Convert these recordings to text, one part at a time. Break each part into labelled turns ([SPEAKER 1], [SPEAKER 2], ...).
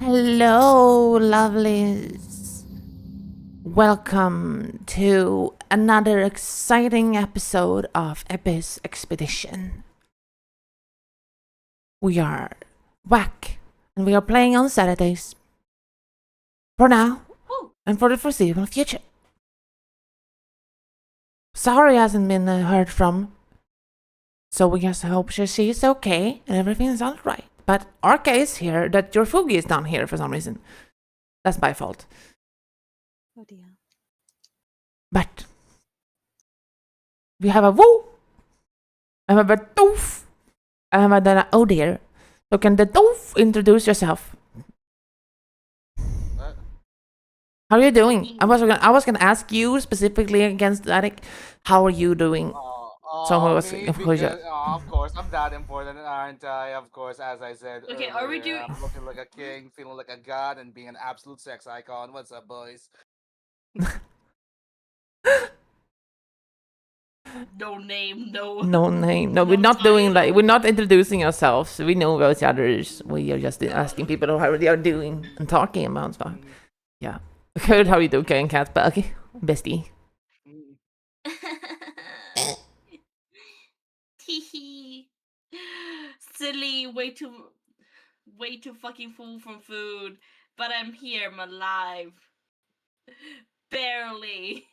[SPEAKER 1] Hello, lovelies. Welcome to another exciting episode of AbyssExpedition. We are back and we are playing on Saturdays. For now, and for the foreseeable future. Sorry hasn't been heard from, so we just hope she's okay and everything is alright. But our case here that your Fugi is down here for some reason. That's my fault.
[SPEAKER 2] Oh dear.
[SPEAKER 1] But we have a woo, and we have a doof, and we have a oh dear. So can the doof introduce yourself? How are you doing? I was gonna ask you specifically against that. How are you doing? Someone was
[SPEAKER 3] Me
[SPEAKER 1] of course.
[SPEAKER 3] because of course I'm that important, aren't I? Of course, as I said
[SPEAKER 2] Okay, are we
[SPEAKER 3] earlier,
[SPEAKER 2] doing?
[SPEAKER 3] I'm looking like a king, feeling like a god, and being an absolute sex icon. What's up, boys?
[SPEAKER 2] No name, no.
[SPEAKER 1] No name. No, we're
[SPEAKER 2] No
[SPEAKER 1] not doing
[SPEAKER 2] title.
[SPEAKER 1] like we're not introducing ourselves. We know about each others. We are just asking people how they are doing and talking about stuff. Yeah. Good. How you doing, Ken Catbug? Bestie.
[SPEAKER 3] Mm.
[SPEAKER 2] Teehee. Silly, way too fucking full from food. But I'm here, I'm alive. Barely.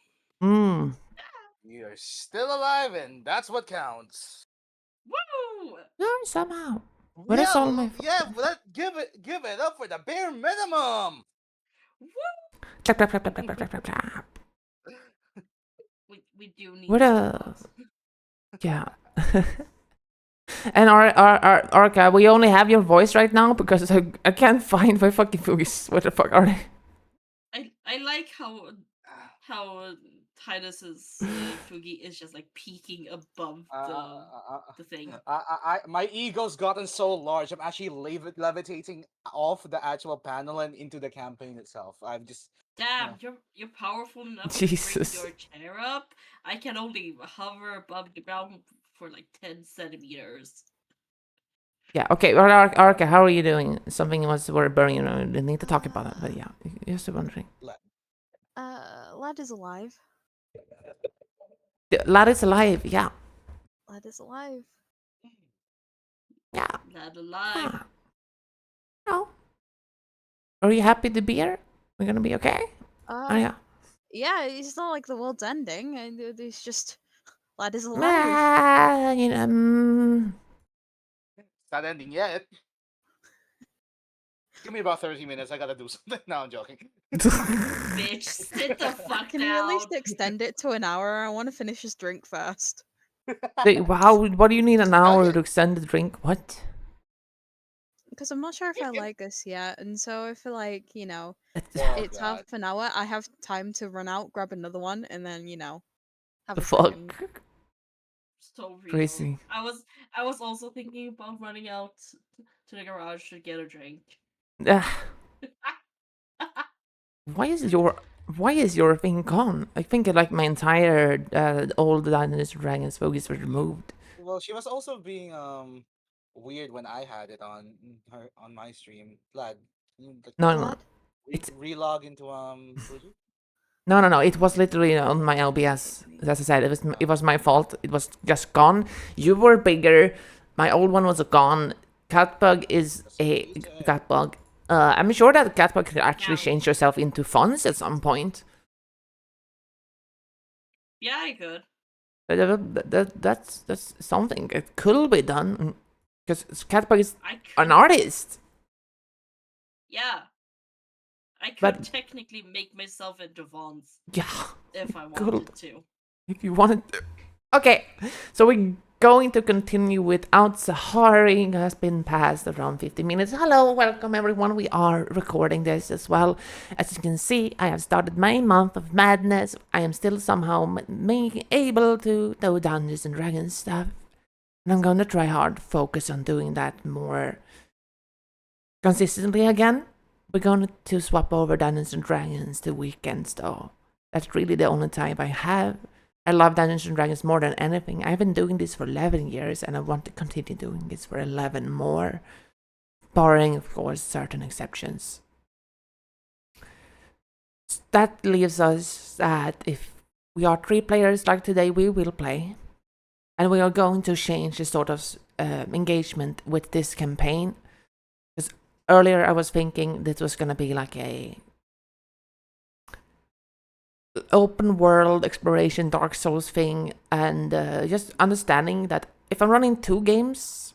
[SPEAKER 1] Mmm.
[SPEAKER 3] You're still alive, and that's what counts.
[SPEAKER 2] Woo!
[SPEAKER 1] No, somehow. But it's all my fault.
[SPEAKER 3] Give it up for the bare minimum.
[SPEAKER 2] Woo!
[SPEAKER 1] Clap, clap, clap, clap, clap, clap, clap, clap.
[SPEAKER 2] We do need
[SPEAKER 1] What a
[SPEAKER 2] applause.
[SPEAKER 1] yeah. And our Arca, we only have your voice right now because I can't find my fucking voice. What the fuck are they?
[SPEAKER 2] I like how Titus's Fugi is just like peeking above the thing.
[SPEAKER 3] My ego's gotten so large. I'm actually levitating off the actual panel and into the campaign itself. I'm just
[SPEAKER 2] Damn, you're powerful enough
[SPEAKER 1] Jesus.
[SPEAKER 2] to bring your chair up. I can only hover above the ground for like 10 centimeters.
[SPEAKER 1] Yeah. Okay. Arca, how are you doing? Something was we're burning. We didn't need to talk about it, but yeah, just wondering.
[SPEAKER 2] Lad is alive.
[SPEAKER 1] The lad is alive. Yeah.
[SPEAKER 2] Lad is alive.
[SPEAKER 1] Yeah.
[SPEAKER 2] Lad alive.
[SPEAKER 1] Yeah. Oh. Are you happy to be here? We're gonna be okay. Oh yeah.
[SPEAKER 4] Yeah, it's not like the world's ending. It's just lad is alive.
[SPEAKER 1] Ah, you know.
[SPEAKER 3] it's not ending yet. Give me about 30 minutes. I gotta do something. No, I'm joking.
[SPEAKER 2] Bitch, sit the fuck
[SPEAKER 4] Can
[SPEAKER 2] down.
[SPEAKER 4] we at least extend it to an hour? I want to finish this drink first.
[SPEAKER 1] Wow. What do you need an hour to extend the drink? What?
[SPEAKER 4] Because I'm not sure if I like this yet, and so I feel like
[SPEAKER 3] Oh,
[SPEAKER 4] it's
[SPEAKER 3] God.
[SPEAKER 4] half an hour. I have time to run out, grab another one, and then have
[SPEAKER 1] The
[SPEAKER 4] a
[SPEAKER 1] fuck?
[SPEAKER 4] second.
[SPEAKER 2] So real.
[SPEAKER 1] Crazy.
[SPEAKER 2] I was also thinking about running out to the garage to get a drink.
[SPEAKER 1] Why is your thing gone? I think like my entire old Dungeons and Dragons focus was removed.
[SPEAKER 3] Well, she was also being weird when I had it on my stream. Lad,
[SPEAKER 1] No.
[SPEAKER 3] It's relog into Fuji?
[SPEAKER 1] No. It was literally on my LBS. As I said, it was my fault. It was just gone. You were bigger. My old one was gone. Catbug is a Catbug. I'm sure that Catbug could actually change yourself into funds at some point.
[SPEAKER 2] Yeah, I could.
[SPEAKER 1] That's something. It could be done. Because Catbug is
[SPEAKER 2] I could.
[SPEAKER 1] an artist.
[SPEAKER 2] Yeah. I could
[SPEAKER 1] But-
[SPEAKER 2] technically make myself into Vons
[SPEAKER 1] Yeah.
[SPEAKER 2] if I
[SPEAKER 1] Cool.
[SPEAKER 2] wanted to.
[SPEAKER 1] If you wanted to. Okay, so we're going to continue without Sahari. It has been past around 50 minutes. Hello, welcome everyone. We are recording this as well. As you can see, I have started my month of madness. I am still somehow able to do Dungeons and Dragons stuff. And I'm going to try hard to focus on doing that more consistently again. We're going to swap over Dungeons and Dragons to weekends though. That's really the only time I have. I love Dungeons and Dragons more than anything. I've been doing this for 11 years and I want to continue doing this for 11 more. barring, of course, certain exceptions. That leaves us that if we are 3 players like today, we will play. And we are going to change the sort of engagement with this campaign. Because earlier I was thinking this was going to be like a open world exploration Dark Souls thing, and just understanding that if I'm running 2 games,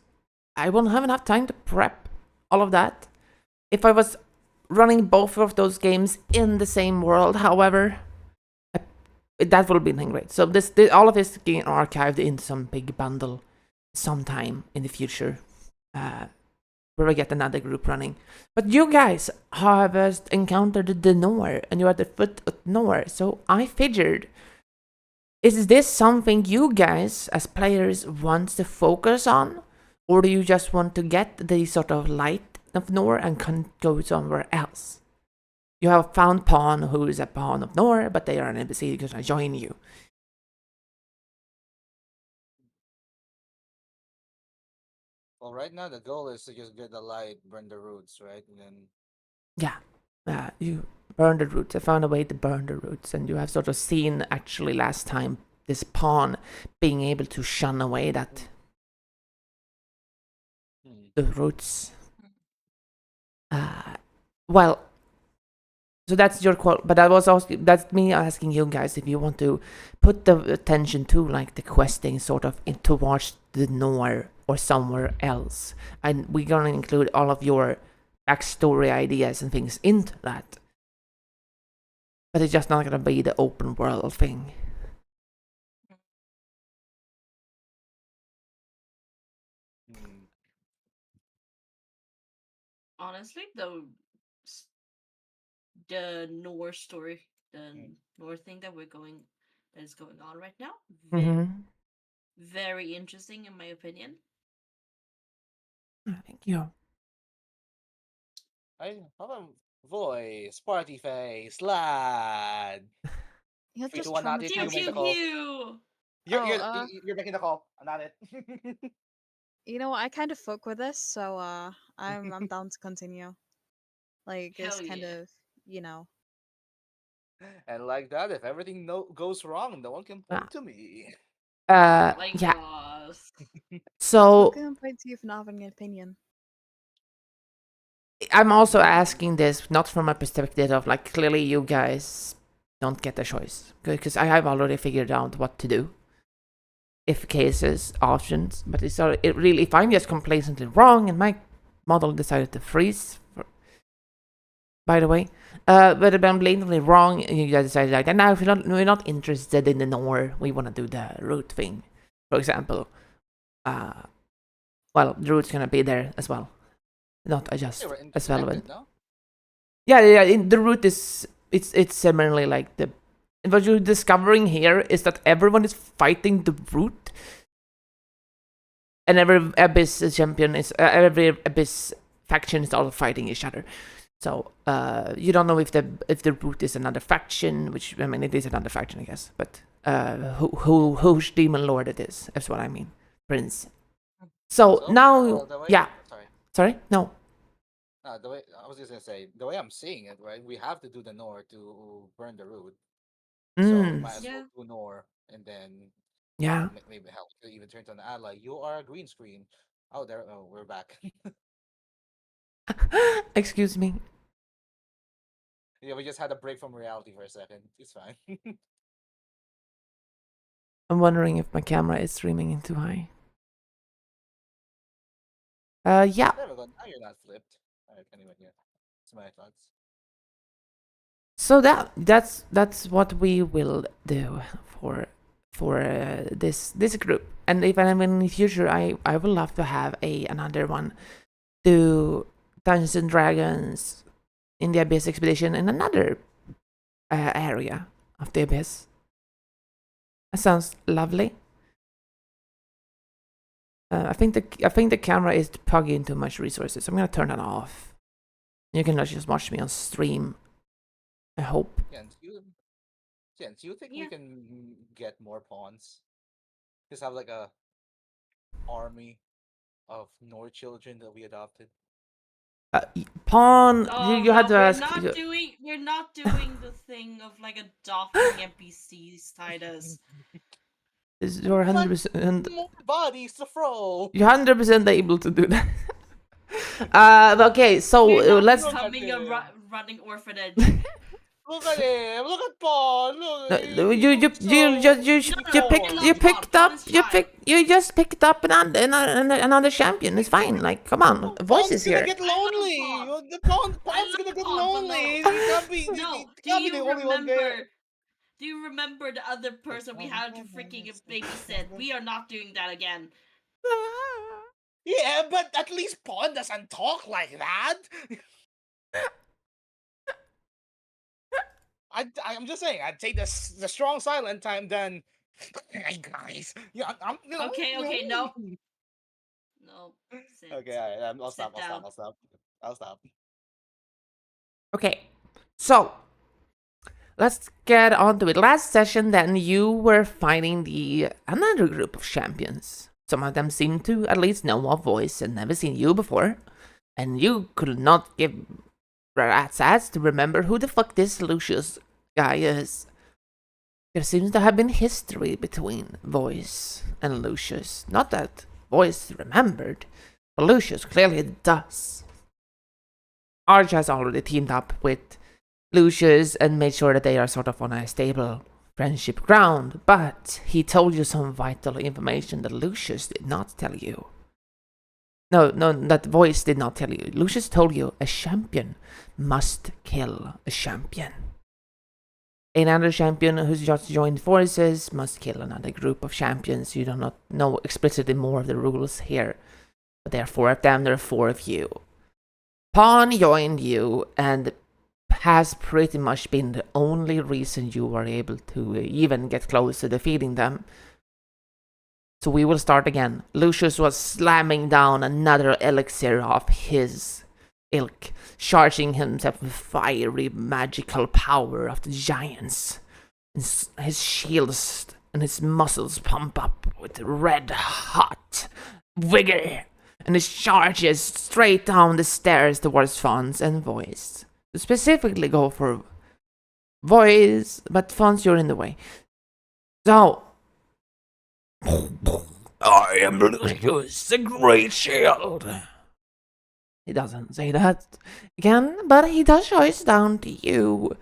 [SPEAKER 1] I won't have enough time to prep all of that. If I was running both of those games in the same world, however, that would be great. So this all of this getting archived in some big bundle sometime in the future, where we get another group running. But you guys have encountered the Nor, and you're at the foot of Nor. So I figured, is this something you guys as players want to focus on, or do you just want to get the sort of light of Nor and can go somewhere else? You have found Pawn, who is a pawn of Nor, but they are an NPC who's gonna join you.
[SPEAKER 3] Well, right now the goal is to just get the light, burn the roots, right? And then
[SPEAKER 1] Yeah, you burn the roots. I found a way to burn the roots, and you have sort of seen actually last time this pawn being able to shun away that the roots. Well, so that's your quote, but that was also that's me asking you guys if you want to put the attention to like the questing sort of in towards the Nor or somewhere else, and we're gonna include all of your backstory ideas and things into that. But it's just not gonna be the open world thing.
[SPEAKER 2] Honestly, the Norse story, the Norse thing that is going on right now, very interesting in my opinion.
[SPEAKER 1] Thank you.
[SPEAKER 3] I have a voice, party face, lad.
[SPEAKER 4] You're
[SPEAKER 3] 3, 2,
[SPEAKER 4] just
[SPEAKER 3] 1, not it.
[SPEAKER 2] Pew
[SPEAKER 3] You make
[SPEAKER 2] pew
[SPEAKER 3] the
[SPEAKER 4] traumatizing.
[SPEAKER 3] call.
[SPEAKER 2] pew.
[SPEAKER 3] You're
[SPEAKER 4] Oh,
[SPEAKER 3] you're you're making the call. Not it.
[SPEAKER 4] you know what? I kind of fuck with this, so I'm down to continue. Like it's
[SPEAKER 2] Hell
[SPEAKER 4] kind
[SPEAKER 2] yeah.
[SPEAKER 4] of, you know.
[SPEAKER 3] And like that, if everything goes wrong, no one can point to me.
[SPEAKER 2] Like
[SPEAKER 1] Yeah.
[SPEAKER 2] us.
[SPEAKER 4] Who
[SPEAKER 1] So
[SPEAKER 4] can point to you for not having an opinion?
[SPEAKER 1] I'm also asking this not from a perspective of like clearly you guys don't get a choice because I have already figured out what to do. If cases, options, but it really if I'm just complacently wrong and my model decided to freeze. By the way, but if I'm blatantly wrong, you guys decided like, and now if we're not interested in the Nor, we want to do the root thing, for example. Well, the root's gonna be there as well, not just as relevant.
[SPEAKER 3] No?
[SPEAKER 1] Yeah. The root is it's similarly like the. What you're discovering here is that everyone is fighting the root, and every Abyss champion is every Abyss faction is all fighting each other. So you don't know if the root is another faction, which I mean it is another faction, I guess. But whose demon lord it is what I mean, Prince. So now, yeah. Sorry, no.
[SPEAKER 3] No, the way I was just gonna say, the way I'm seeing it, right? We have to do the Nor to burn the root. So we might as well do Nor, and then maybe help to even turn to an ally. You are a green screen. Oh, there. Oh, we're back.
[SPEAKER 1] Excuse me.
[SPEAKER 3] Yeah, we just had a break from reality for a second. It's fine.
[SPEAKER 1] I'm wondering if my camera is streaming in too high. Yeah.
[SPEAKER 3] There we go. Now you're not flipped. Alright, anyway, yeah. That's my thoughts.
[SPEAKER 1] So that's what we will do for this group. And if I'm in the future, I would love to have another one do Dungeons and Dragons in the AbyssExpedition in another area of the Abyss. That sounds lovely. I think the camera is plugging too much resources. So I'm gonna turn that off. You can just watch me on stream. I hope.
[SPEAKER 3] Jens, you think we can get more pawns? Just have like a army of Nord children that we adopted.
[SPEAKER 1] Pawn,
[SPEAKER 2] Oh,
[SPEAKER 1] you had to ask.
[SPEAKER 2] We're not doing the thing of like adopting NPCs, Titus.
[SPEAKER 1] You're 100%.
[SPEAKER 3] More bodies to throw.
[SPEAKER 1] You're 100% able to do that. Okay, so let's.
[SPEAKER 2] Becoming a running orphanage.
[SPEAKER 3] Look at him! Look at Paul! Look!
[SPEAKER 1] You just picked up another champion. It's fine. Like, come on, Voice is here.
[SPEAKER 3] Paul's gonna get lonely. The Paul's gonna get lonely. He can't be.
[SPEAKER 2] No,
[SPEAKER 3] He can't be the only one there.
[SPEAKER 2] Do you remember the other person we had to freaking babysit? We are not doing that again.
[SPEAKER 3] Yeah, but at least Paul doesn't talk like that. I'm just saying, I'd take the strong silent time than. Hey guys, yeah, I'm. You know,
[SPEAKER 2] Okay, no. Sit.
[SPEAKER 3] Okay, alright, I'll stop.
[SPEAKER 1] Okay, so let's get on to it. Last session, then you were fighting another group of champions. Some of them seemed to at least know of Voice and never seen you before, and you could not give rat's ass to remember who the fuck this Lucius guy is. There seems to have been history between Voice and Lucius. Not that Voice remembered, but Lucius clearly does. Arch has already teamed up with Lucius and made sure that they are sort of on a stable friendship ground, but he told you some vital information that Lucius did not tell you. No, that Voice did not tell you. Lucius told you a champion must kill a champion. Another champion who's just joined forces must kill another group of champions. You do not know explicitly more of the rules here, but there are 4 of them, there are 4 of you. Pawn joined you and has pretty much been the only reason you were able to even get close to defeating them. So we will start again. Lucius was slamming down another elixir of his ilk, charging himself with fiery magical power of the giants. His shields and his muscles pump up with red hot vigor, and his charges straight down the stairs towards Fons and Voice. Specifically go for Voice, but Fons, you're in the way. So, I am Lucius, the Great Shield. He doesn't say that again, but he does show it down to you.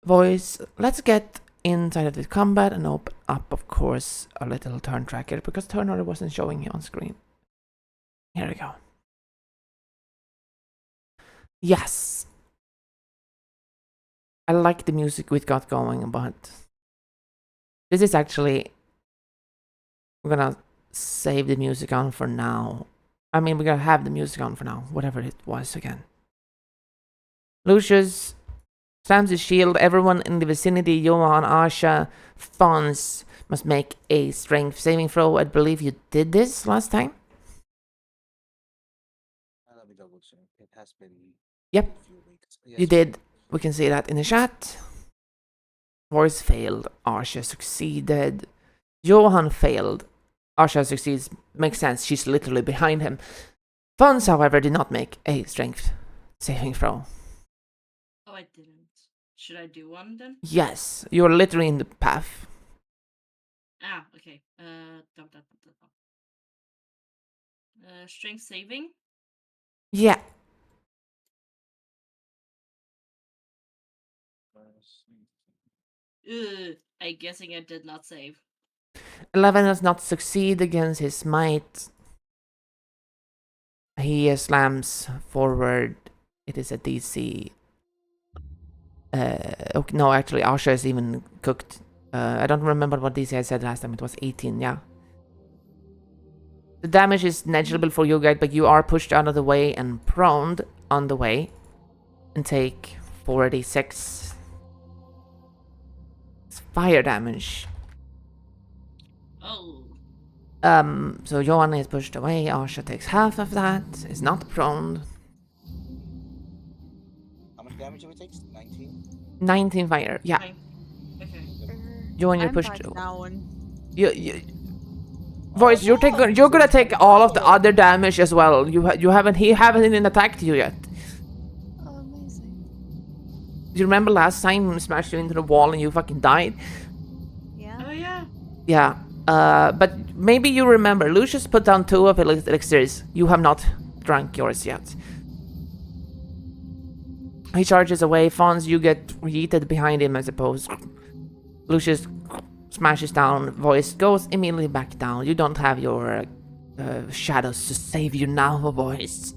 [SPEAKER 1] Voice, let's get inside of the combat and open up, of course, a little turn tracker, because turn order wasn't showing you on screen. Here we go. Yes. I like the music we got going, but this is actually... We're gonna save the music on for now. I mean, we're gonna have the music on for now, whatever it was again. Lucius slams his shield. Everyone in the vicinity, Johan, Asha, Fons, must make a strength saving throw. I believe you did this last time.
[SPEAKER 3] Let me double check. It has been.
[SPEAKER 1] Yep,
[SPEAKER 3] a few weeks. Yes.
[SPEAKER 1] you did. We can see that in the chat. Voice failed. Asha succeeded. Johan failed. Asha succeeds. Makes sense. She's literally behind him. Fons, however, did not make a strength saving throw.
[SPEAKER 2] Oh, I didn't. Should I do one then?
[SPEAKER 1] Yes, you're literally in the path.
[SPEAKER 2] Ah, okay. Strength saving?
[SPEAKER 1] Yeah.
[SPEAKER 2] I'm guessing I did not save.
[SPEAKER 1] 11 does not succeed against his might. He slams forward. It is a DC. Okay, no, actually, Asha is even cooked. I don't remember what DC I said last time. It was 18, yeah. The damage is negligible for you guys, but you are pushed out of the way and proned on the way. And take 46. It's fire damage.
[SPEAKER 2] Oh.
[SPEAKER 1] So Johan is pushed away. Asha takes half of that. Is not prone.
[SPEAKER 3] How much damage do we take? 19?
[SPEAKER 1] 19 fire, yeah.
[SPEAKER 2] Okay.
[SPEAKER 1] Johan, you're
[SPEAKER 4] I'm
[SPEAKER 1] pushed.
[SPEAKER 4] back down.
[SPEAKER 1] Voice, you're gonna take all of the other damage as well. He haven't even attacked you yet. you remember last time we smashed you into the wall and you fucking died?
[SPEAKER 4] Yeah.
[SPEAKER 2] Oh yeah.
[SPEAKER 1] Yeah. But maybe you remember. Lucius put down 2 of elixirs. You have not drunk yours yet. He charges away. Fons, you get yeeted behind him, I suppose. Lucius smashes down. Voice goes immediately back down. You don't have your shadows to save you now, boys.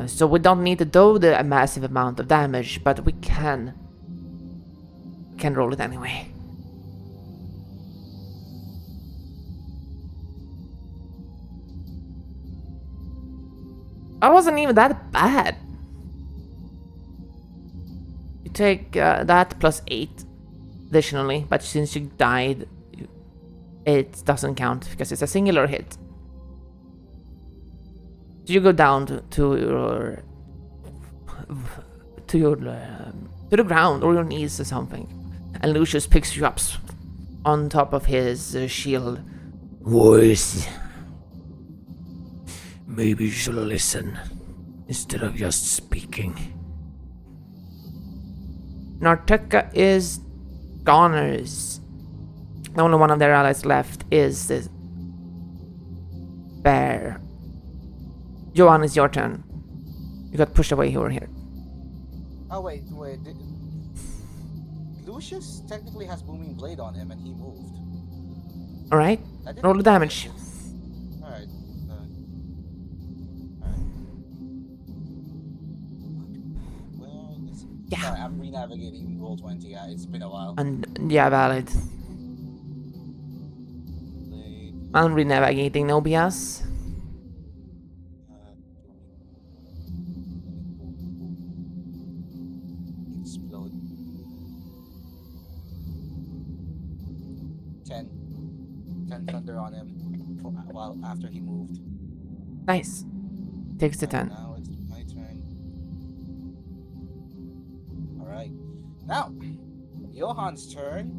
[SPEAKER 1] So we don't need to do the massive amount of damage, but we can roll it anyway. That wasn't even that bad. You take that plus 8 additionally, but since you died, it doesn't count because it's a singular hit. So you go down to the ground or your knees or something, and Lucius picks you up on top of his shield. Voice, maybe you should listen instead of just speaking. Narteka is goners. The only one of their allies left is the bear. Johan, it's your turn. You got pushed away over here.
[SPEAKER 3] Oh wait. Lucius technically has booming blade on him, and he moved.
[SPEAKER 1] All right. Roll the damage.
[SPEAKER 3] All right. Well,
[SPEAKER 1] Yeah.
[SPEAKER 3] Sorry, I'm renavigating Roll20. Yeah, it's been a while.
[SPEAKER 1] And yeah, valid.
[SPEAKER 3] Blade,
[SPEAKER 1] I'm renavigating, no BS.
[SPEAKER 3] explode. 10 thunder on him while after he moved.
[SPEAKER 1] Nice. Takes the 10.
[SPEAKER 3] Now it's my turn. Alright. Now, Johan's turn.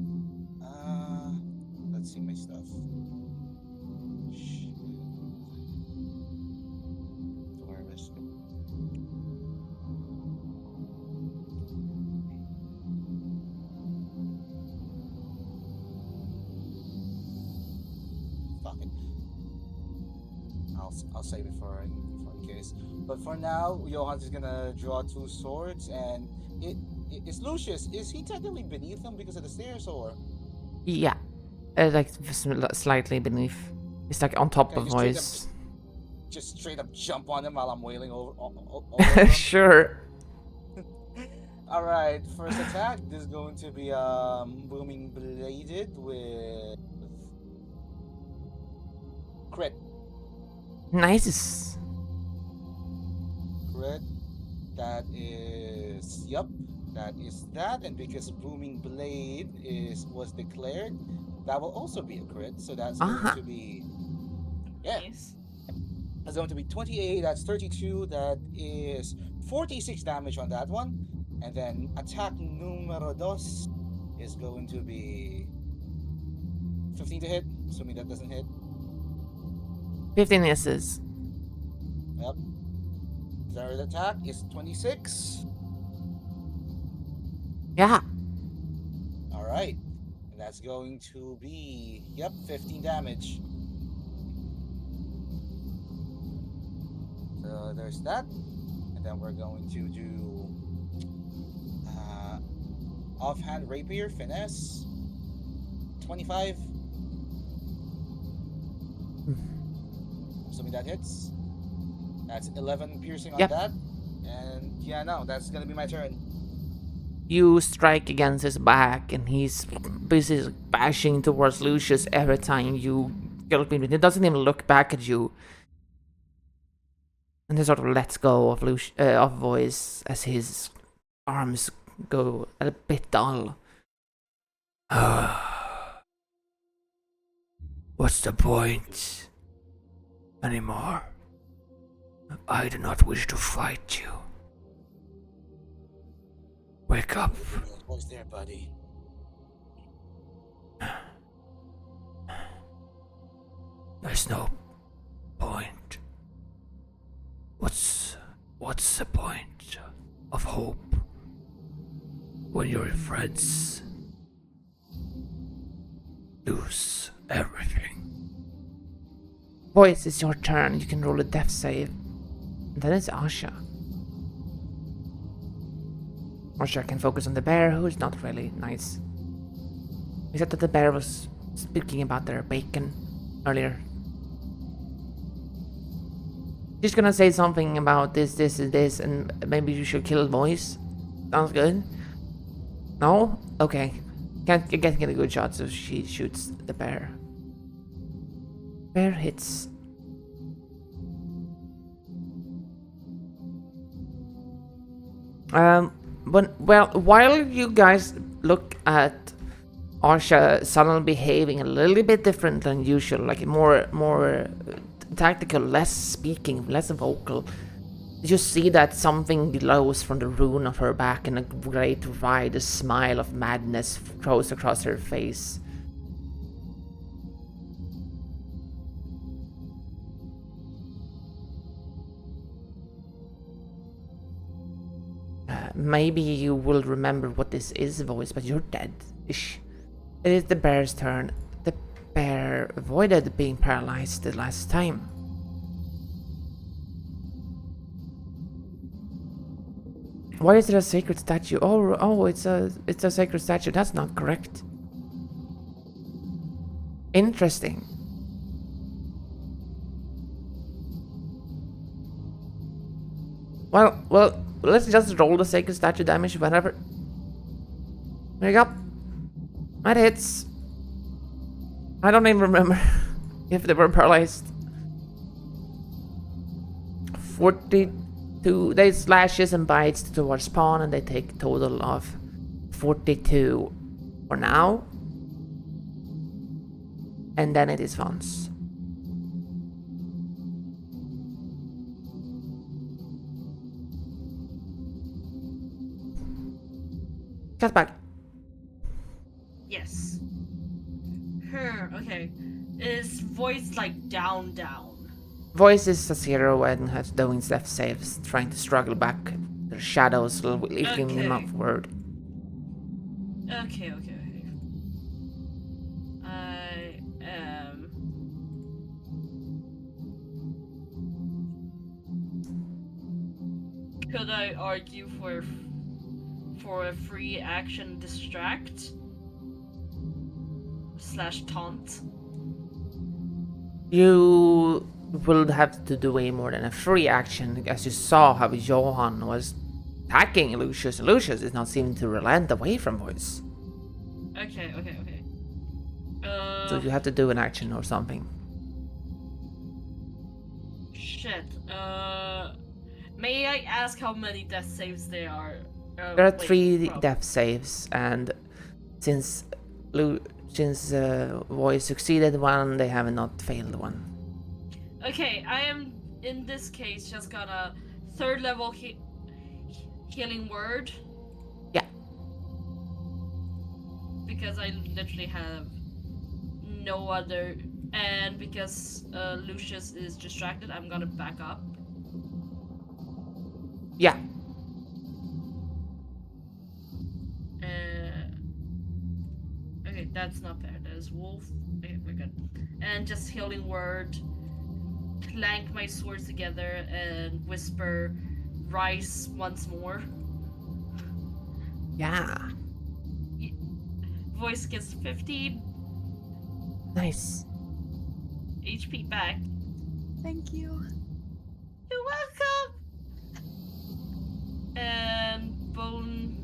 [SPEAKER 3] Let's see my stuff. Shit. Dwarvish. Fuck it. I'll save it for in case. But for now, Johan's is gonna draw 2 swords, and it's Lucius. Is he technically beneath him because of the stairs, or?
[SPEAKER 1] Yeah. Like slightly beneath. It's like on top of Voice.
[SPEAKER 3] Just straight up jump on him while I'm wailing over him.
[SPEAKER 1] Sure.
[SPEAKER 3] Alright, first attack. This is going to be booming bladed with crit.
[SPEAKER 1] Nice.
[SPEAKER 3] Crit. That is that is that, and because booming blade was declared, that will also be a crit. So that's going to be
[SPEAKER 2] Nice.
[SPEAKER 3] That's going to be 28. That's 32. That is 46 damage on that one. And then attack numero dos is going to be 15 to hit, assuming that doesn't hit.
[SPEAKER 1] 15 misses.
[SPEAKER 3] Yep. Third attack is 26.
[SPEAKER 1] Yeah.
[SPEAKER 3] Alright. And that's going to be, 15 damage. So there's that. And then we're going to do offhand rapier, finesse, 25. Assuming that hits. That's 11 piercing on that. And that's gonna be my turn.
[SPEAKER 1] You strike against his back, and he's busy bashing towards Lucius every time you get between. He doesn't even look back at you. And he sort of lets go of of Voice as his arms go a bit dull. What's the point anymore? I do not wish to fight you. Wake up.
[SPEAKER 3] What's there, buddy?
[SPEAKER 1] There's no point. What's the point of hope when your friends lose everything. Voice, it's your turn. You can roll a death save. Then it's Asha. Asha can focus on the bear, who's not really nice. Except that the bear was speaking about their bacon earlier. She's gonna say something about this, and maybe you should kill Voice. Sounds good. No? Okay. Can't get a good shot, so she shoots the bear. Bear hits. But well, while you guys look at Asha suddenly behaving a little bit different than usual, like more tactical, less speaking, less vocal, you see that something glows from the rune of her back, and a great wide smile of madness goes across her face. Maybe you will remember what this is, Voice, but you're dead-ish. It is the bear's turn. The bear avoided being paralyzed the last time. Why is there a sacred statue? Oh, it's a sacred statue. That's not correct. Interesting. Well, let's just roll the sacred statue damage, whatever. There you go. That hits. I don't even remember if they were paralyzed. 42. They slashes and bites towards spawn, and they take a total of 42 for now. And then it is Vons. Cut back.
[SPEAKER 2] Yes. Okay. Is Voice like down?
[SPEAKER 1] Voice is a 0 and has doing death saves, trying to struggle back. Their shadows lifting him upward.
[SPEAKER 2] Okay. I am. Could I argue for a free action distract / taunt?
[SPEAKER 1] You will have to do way more than a free action, as you saw how Johan was attacking Lucius, and Lucius is not seeming to relent away from Voice.
[SPEAKER 2] Okay.
[SPEAKER 1] So you have to do an action or something.
[SPEAKER 2] Shit. May I ask how many death saves there are?
[SPEAKER 1] There are 3 death saves, and since Voice succeeded one, they have not failed one.
[SPEAKER 2] Okay, I am in this case just gonna 3rd level healing word.
[SPEAKER 1] Yeah.
[SPEAKER 2] Because I literally have no other, and because Lucius is distracted, I'm gonna back up.
[SPEAKER 1] Yeah.
[SPEAKER 2] Okay, that's not fair. There's wolf. Okay, we're good. And just healing word. Clank my swords together and whisper, "Rise once more."
[SPEAKER 1] Yeah.
[SPEAKER 2] Voice gets 15
[SPEAKER 1] Nice.
[SPEAKER 2] HP back.
[SPEAKER 4] Thank you.
[SPEAKER 2] You're welcome. And Bone,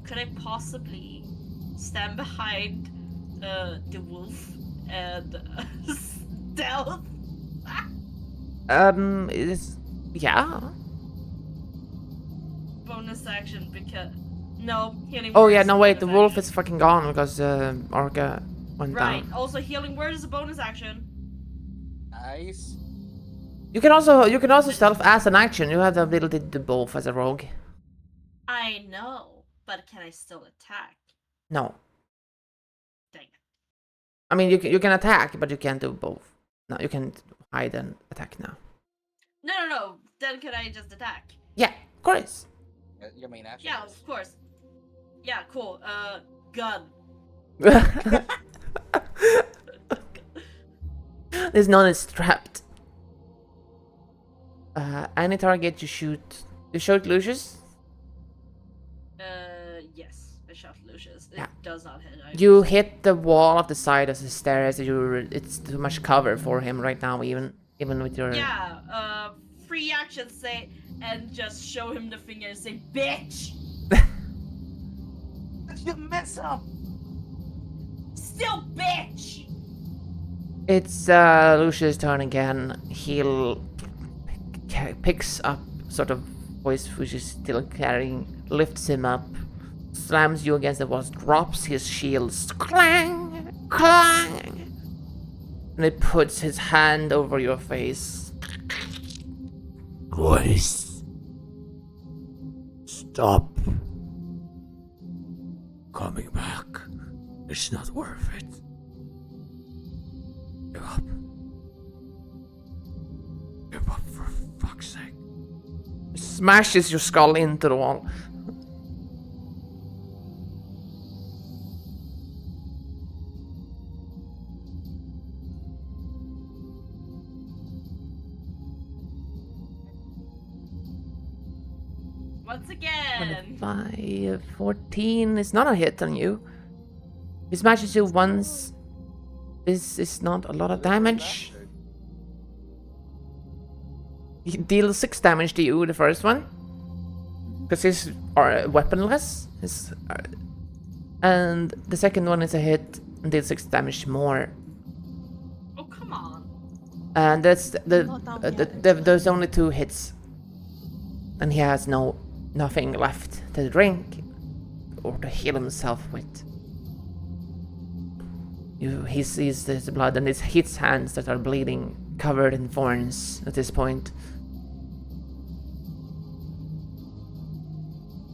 [SPEAKER 2] could I possibly stand behind the wolf and stealth?
[SPEAKER 1] It is. Yeah.
[SPEAKER 2] Bonus action because no healing.
[SPEAKER 1] Oh
[SPEAKER 2] word
[SPEAKER 1] yeah,
[SPEAKER 2] is
[SPEAKER 1] no
[SPEAKER 2] a
[SPEAKER 1] wait, the
[SPEAKER 2] bonus
[SPEAKER 1] wolf
[SPEAKER 2] action.
[SPEAKER 1] is fucking gone because Orca went
[SPEAKER 2] Right.
[SPEAKER 1] down.
[SPEAKER 2] Also, healing word is a bonus action.
[SPEAKER 3] Nice.
[SPEAKER 1] You can also stealth as an action. You have the ability to do both as a rogue.
[SPEAKER 2] I know, but can I still attack?
[SPEAKER 1] No.
[SPEAKER 2] Dang it.
[SPEAKER 1] I mean, you can attack, but you can't do both. No, you can hide and attack now.
[SPEAKER 2] No. Then can I just attack?
[SPEAKER 1] Yeah, of course.
[SPEAKER 3] your main action.
[SPEAKER 2] Yeah,
[SPEAKER 3] is.
[SPEAKER 2] of course. Yeah, cool. Gun.
[SPEAKER 1] This nun is strapped. Any target you shoot. You shoot Lucius?
[SPEAKER 2] Yes, I shot Lucius. It
[SPEAKER 1] Yeah.
[SPEAKER 2] does not hit.
[SPEAKER 1] You hit the wall of the side of the stairs. It's too much cover for him right now, even with your.
[SPEAKER 2] Yeah. Free action say and just show him the finger and say, "Bitch."
[SPEAKER 3] You mess up.
[SPEAKER 2] Still, bitch.
[SPEAKER 1] It's Lucius' turn again. He'll picks up sort of voice which is still carrying, lifts him up, slams you against the wall, drops his shields, clang, clang, and it puts his hand over your face.
[SPEAKER 5] Voice. Stop coming back. It's not worth it. Give up. Give up for fuck's sake.
[SPEAKER 1] Smashes your skull into the wall.
[SPEAKER 2] Once again.
[SPEAKER 1] 25, 14 is not a hit on you. He smashes you once. This is not a lot of damage. He deals 6 damage to you, the first one. Because he's weaponless. And the second one is a hit and deals 6 damage more.
[SPEAKER 2] Oh, come on.
[SPEAKER 1] And that's
[SPEAKER 4] Not down yet.
[SPEAKER 1] there's only 2 hits. And he has nothing left to drink or to heal himself with. He sees his blood and it's his hands that are bleeding, covered in thorns at this point.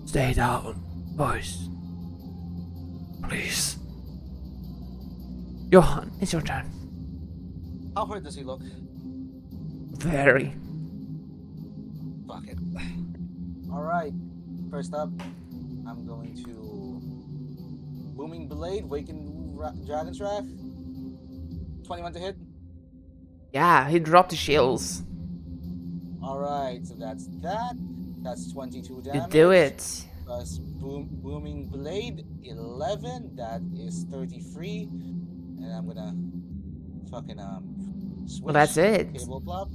[SPEAKER 5] Stay down, boys. Please.
[SPEAKER 1] Johan, it's your turn.
[SPEAKER 3] How hurt does he look?
[SPEAKER 1] Very.
[SPEAKER 3] Fuck it. Alright. First up, I'm going to Booming Blade, Waken Dragon's Wrath. 21 to hit.
[SPEAKER 1] Yeah, he dropped the shields.
[SPEAKER 3] Alright, so that's that. That's 22 damage.
[SPEAKER 1] You do it.
[SPEAKER 3] Plus Booming Blade, 11. That is 33. And I'm gonna fucking switch.
[SPEAKER 1] Well, that's it.
[SPEAKER 3] Table flop.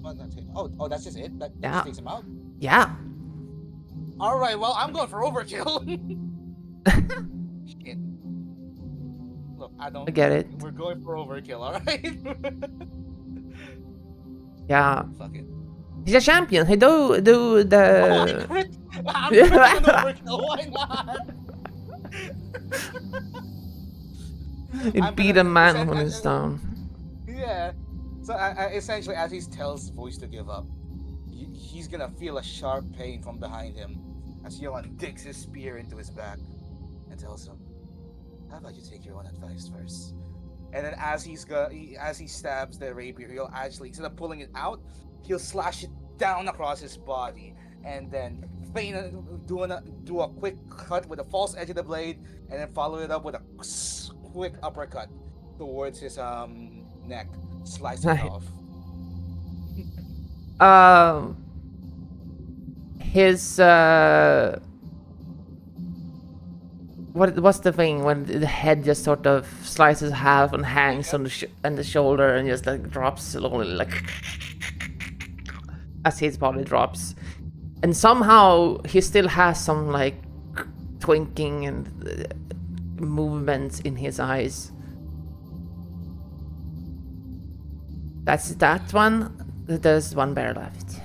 [SPEAKER 3] Oh, that's just it? That
[SPEAKER 1] Yeah.
[SPEAKER 3] just takes him out?
[SPEAKER 1] Yeah.
[SPEAKER 3] Alright, well, I'm going for overkill. Shit. Look, I don't.
[SPEAKER 1] I get it.
[SPEAKER 3] We're going for overkill, alright?
[SPEAKER 1] Yeah.
[SPEAKER 3] Fuck it.
[SPEAKER 1] He's a champion. He do
[SPEAKER 3] Oh, I
[SPEAKER 1] the.
[SPEAKER 3] crit! I'm going overkill, why not?
[SPEAKER 1] He
[SPEAKER 3] I'm
[SPEAKER 1] beat
[SPEAKER 3] gonna-
[SPEAKER 1] a man when he's down.
[SPEAKER 3] Yeah. So essentially, as he tells Voice to give up, he's gonna feel a sharp pain from behind him as Johan digs his spear into his back and tells him, "How about you take your own advice first?" And then as he stabs the rapier, he'll actually, instead of pulling it out, he'll slash it down across his body, and then do a quick cut with the false edge of the blade, and then follow it up with a quick uppercut towards his neck, slicing it off.
[SPEAKER 1] His what's the thing when the head just sort of slices half and hangs on the shoulder and just like drops slowly, like as his body drops, and somehow he still has some like twinkling and movements in his eyes. That's that one. There's one bear left.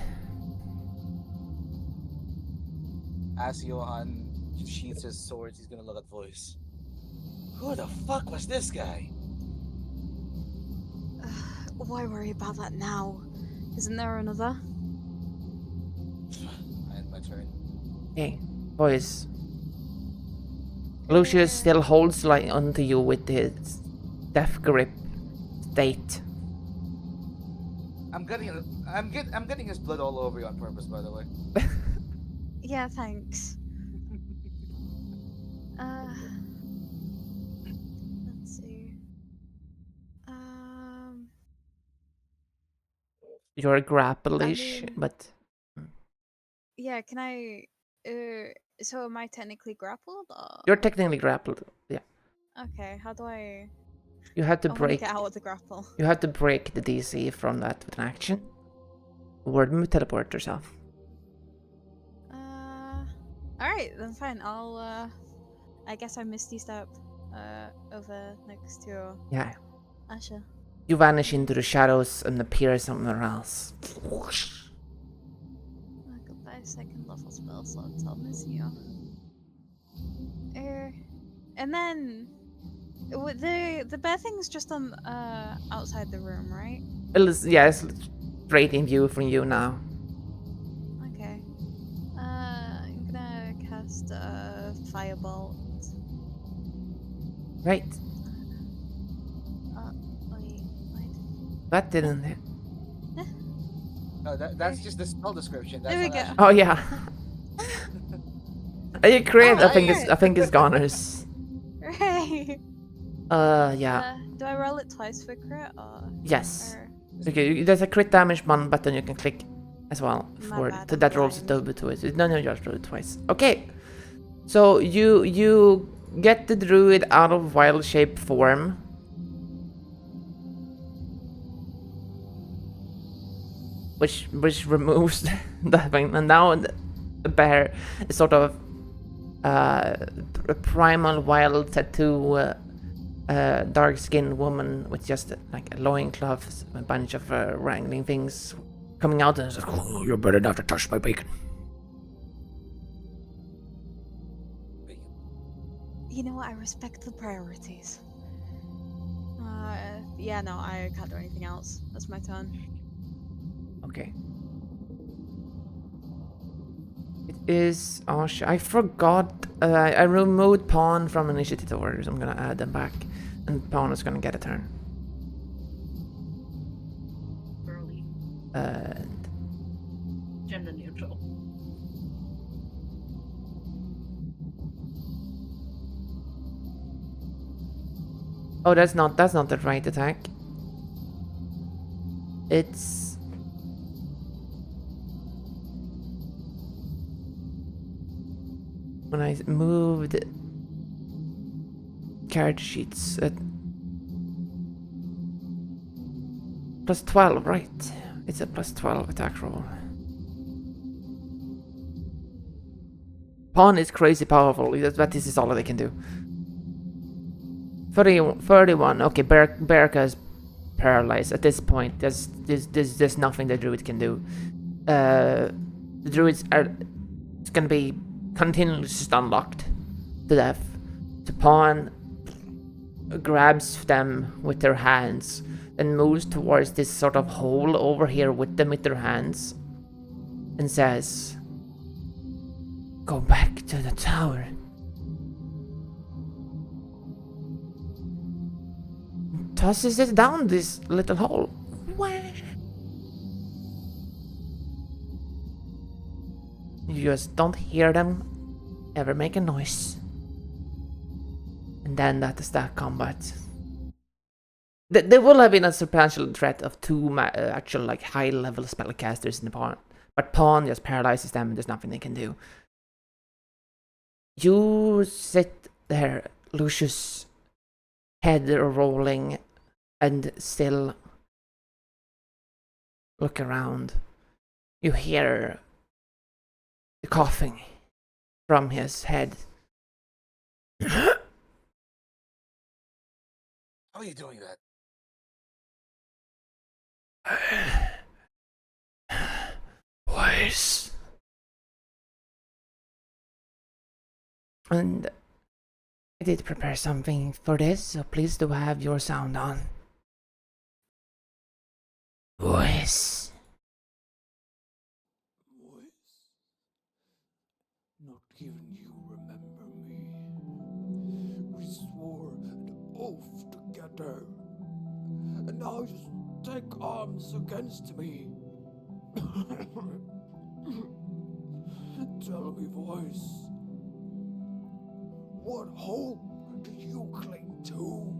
[SPEAKER 3] As Johan sheathes his swords, he's gonna look at Voice. Who the fuck was this guy?
[SPEAKER 4] Why worry about that now? Isn't there another?
[SPEAKER 3] I end my turn.
[SPEAKER 1] Hey, boys. Lucius still holds like onto you with his death grip state.
[SPEAKER 3] I'm getting his blood all over you on purpose, by the way.
[SPEAKER 4] Yeah, thanks.
[SPEAKER 1] You're grapple-ish, but...
[SPEAKER 4] Yeah, can I... so am I technically grappled? Or...
[SPEAKER 1] You're technically grappled, yeah.
[SPEAKER 4] Okay, how do I...
[SPEAKER 1] You have to
[SPEAKER 4] I want to
[SPEAKER 1] break...
[SPEAKER 4] get out of the grapple.
[SPEAKER 1] You have to break the DC from that with an action. Or teleport yourself.
[SPEAKER 4] Alright, then fine. I'll, I guess I Misty Step, over next to...
[SPEAKER 1] Yeah.
[SPEAKER 4] Asha.
[SPEAKER 1] You vanish into the shadows and appear somewhere else.
[SPEAKER 4] Goodbye, second level spell slots. I'll miss you. And then... The bear thing's just on, outside the room, right?
[SPEAKER 1] Yeah, it's straight in view from you now.
[SPEAKER 4] Okay. I'm gonna cast a firebolt.
[SPEAKER 1] Right.
[SPEAKER 4] Wait, what?
[SPEAKER 1] That didn't...
[SPEAKER 3] No, that's just the spell description. That's
[SPEAKER 4] There we
[SPEAKER 3] not
[SPEAKER 4] go.
[SPEAKER 3] actually-
[SPEAKER 1] Oh, yeah. You crit,
[SPEAKER 4] Oh,
[SPEAKER 1] I think it's goners.
[SPEAKER 4] Right.
[SPEAKER 1] Yeah.
[SPEAKER 4] Do I roll it twice for crit or?
[SPEAKER 1] Yes.
[SPEAKER 4] Or...
[SPEAKER 1] Okay, there's a crit damage button you can click as well for
[SPEAKER 4] bad,
[SPEAKER 1] so
[SPEAKER 4] I'm
[SPEAKER 1] that rolls it
[SPEAKER 4] blind.
[SPEAKER 1] over to it. No, you just roll it twice. Okay. So you get the druid out of wild shape form. Which removes the thing, and now the bear is sort of a primal wild tattoo dark-skinned woman with just like a loincloth, a bunch of wrangling things coming out, and it's like,
[SPEAKER 5] Oh, you better not to touch my bacon.
[SPEAKER 4] You know what? I respect the priorities. Yeah, no, I can't do anything else. That's my turn.
[SPEAKER 1] okay. It is... Oh, I forgot. I removed Pawn from initiative orders. I'm gonna add them back. And Pawn is gonna get a turn.
[SPEAKER 2] Girly.
[SPEAKER 1] And...
[SPEAKER 2] Gender neutral.
[SPEAKER 1] Oh, that's not the right attack. It's... When I moved character sheets at plus 12, right? It's a plus 12 attack roll. Pawn is crazy powerful, but this is all they can do. 31. Okay, Berka is paralyzed at this point. There's nothing the druid can do. The druids are... It's gonna be continually just unlocked to death. The Pawn grabs them with their hands and moves towards this sort of hole over here with them with their hands and says, "Go back to the tower." Tosses it down this little hole. You just don't hear them ever make a noise. And then that is that combat. There will have been a substantial threat of two actual like high level spellcasters in the Pawn. But Pawn just paralyzes them and there's nothing they can do. You sit there, Lucius, head rolling, and still look around. You hear the coughing from his head.
[SPEAKER 3] How are you doing that?
[SPEAKER 5] Voice.
[SPEAKER 1] And I did prepare something for this, so please do have your sound on.
[SPEAKER 5] Voice. Voice. Not even you remember me. We swore an oath together. And now you take arms against me. Tell me, voice. What hope do you cling to?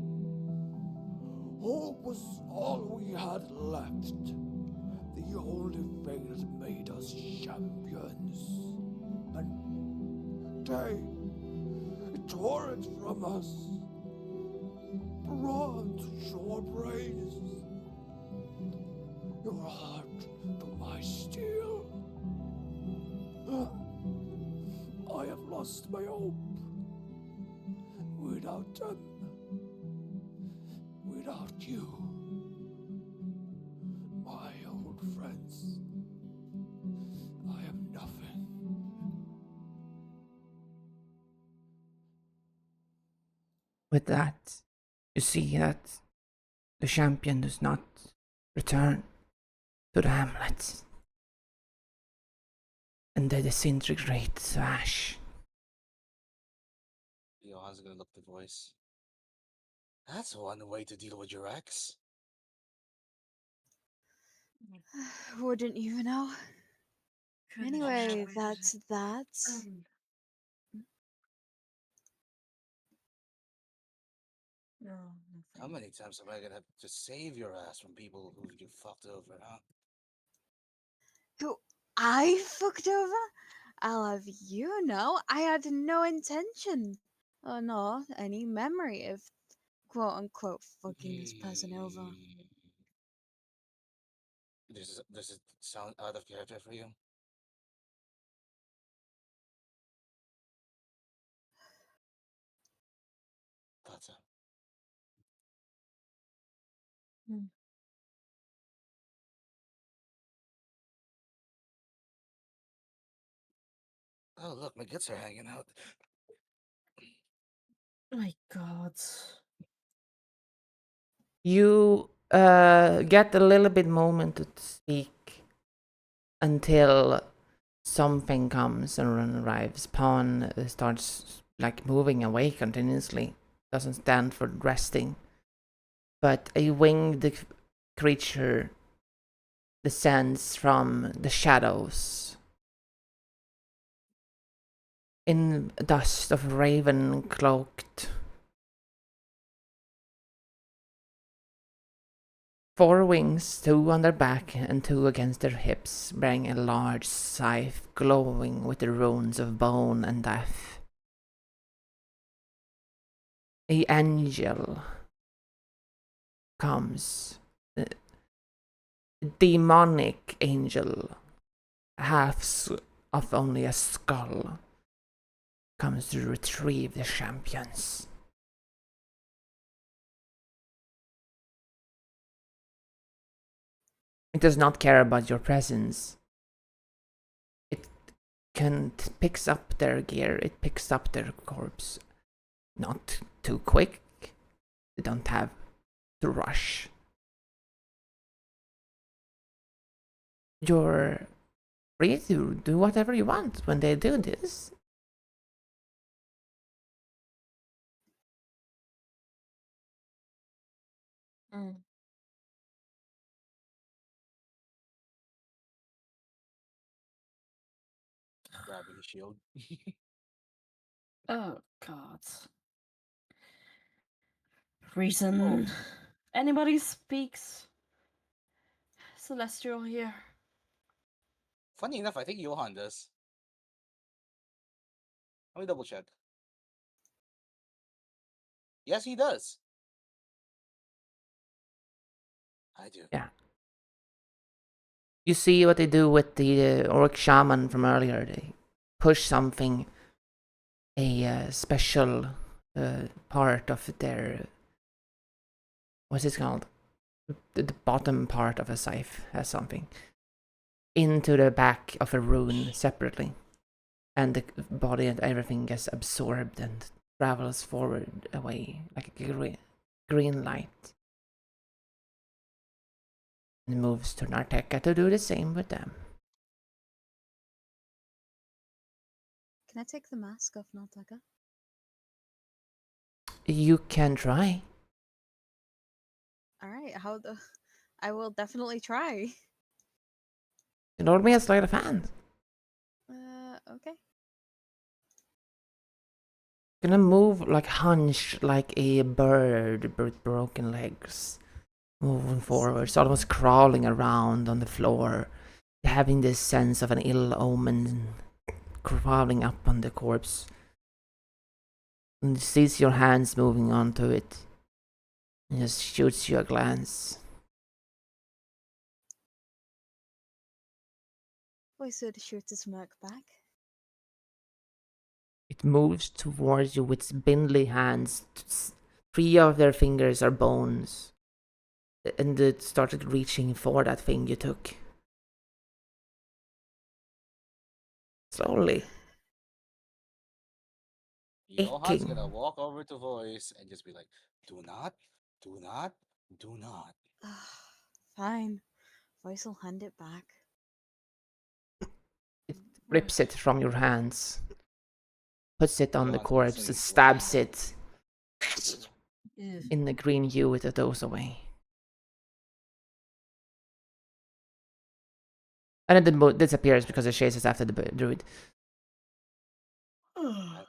[SPEAKER 5] Hope was all we had left. The holy faith made us champions, and they tore it from us, bronze to your brains, your heart to my steel. I have lost my hope. Without them, without you, my old friends, I am nothing.
[SPEAKER 1] With that, you see that the champion does not return to the hamlet, and they disintegrate to ash.
[SPEAKER 3] Johan's gonna look the voice. That's one way to deal with your ex.
[SPEAKER 4] Wouldn't you know?
[SPEAKER 2] Couldn't
[SPEAKER 4] Anyway,
[SPEAKER 2] have
[SPEAKER 4] that's that.
[SPEAKER 2] No,
[SPEAKER 3] How
[SPEAKER 2] nothing.
[SPEAKER 3] many times am I gonna have to save your ass from people who you fucked over, huh?
[SPEAKER 4] Who I fucked over? I'll have you know, I had no intention or nor any memory of quote unquote fucking this person over.
[SPEAKER 3] Does it sound out of character for you? Thought so. Oh, look, my guts are hanging out.
[SPEAKER 2] My God.
[SPEAKER 1] You get a little bit moment to speak until something comes and arrives. Pawn starts like moving away continuously. Doesn't stand for resting. But a winged creature descends from the shadows in dust of raven cloaked. 4 wings, 2 on their back and 2 against their hips, bearing a large scythe glowing with the runes of bone and death. A angel comes. A demonic angel, halves of only a skull, comes to retrieve the champions. It does not care about your presence. It picks up their gear, it picks up their corpse. Not too quick. They don't have to rush. You're free to do whatever you want when they do this.
[SPEAKER 3] Grabbing the shield.
[SPEAKER 2] Oh, God. Reason anybody speaks Celestial here.
[SPEAKER 3] Funny enough, I think Johan does. Let me double check. Yes, he does. I do.
[SPEAKER 1] Yeah. You see what they do with the orc shaman from earlier. They push something, a special part of their. What's it called? The bottom part of a scythe has something into the back of a rune separately, and the body and everything gets absorbed and travels forward away like a green light. And moves to Narteka to do the same with them.
[SPEAKER 4] Can I take the mask off Narteka?
[SPEAKER 1] You can try.
[SPEAKER 4] Alright, I will definitely try.
[SPEAKER 1] Roll me a sleight of hand.
[SPEAKER 4] Okay.
[SPEAKER 1] Gonna move like hunched like a bird with broken legs. moving forwards, almost crawling around on the floor, having this sense of an ill omen crawling up on the corpse. And he sees your hands moving onto it, and just shoots you a glance.
[SPEAKER 4] I sort of shoots a smirk back.
[SPEAKER 1] It moves towards you with spindly hands. 3 of their fingers are bones. And it started reaching for that thing you took. Slowly.
[SPEAKER 3] Johan's
[SPEAKER 1] Aching.
[SPEAKER 3] gonna walk over to Voice and just be like, "Do not, do not, do not."
[SPEAKER 4] Fine. Voice will hand it back.
[SPEAKER 1] It rips it from your hands. Puts it on the
[SPEAKER 3] Johan's
[SPEAKER 1] corpse and
[SPEAKER 3] instantly
[SPEAKER 1] stabs it in the green hue it goes away. And then the mood disappears because it chases after the druid.
[SPEAKER 3] I've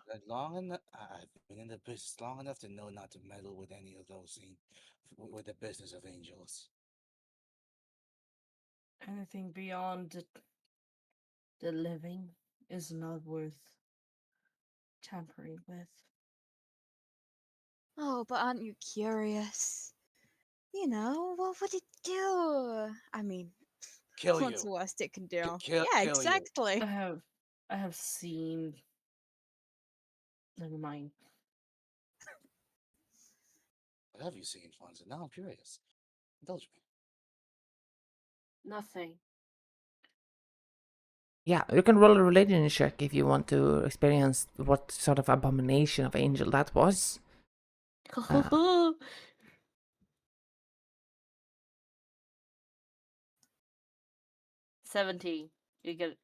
[SPEAKER 3] been in the business long enough to know not to meddle with any of those things, with the business of angels.
[SPEAKER 2] Anything beyond the living is not worth tampering with.
[SPEAKER 4] Oh, but aren't you curious? You know, what would it do? I mean,
[SPEAKER 3] Kill
[SPEAKER 4] what's
[SPEAKER 3] you.
[SPEAKER 4] the worst it can do?
[SPEAKER 3] Kill
[SPEAKER 4] Yeah,
[SPEAKER 3] you.
[SPEAKER 4] exactly.
[SPEAKER 2] I have seen. Never mind.
[SPEAKER 3] What have you seen, Fonzie? Now I'm curious. Indulge me.
[SPEAKER 2] Nothing.
[SPEAKER 1] Yeah, you can roll a religion check if you want to experience what sort of abomination of angel that was.
[SPEAKER 2] 17. You get it.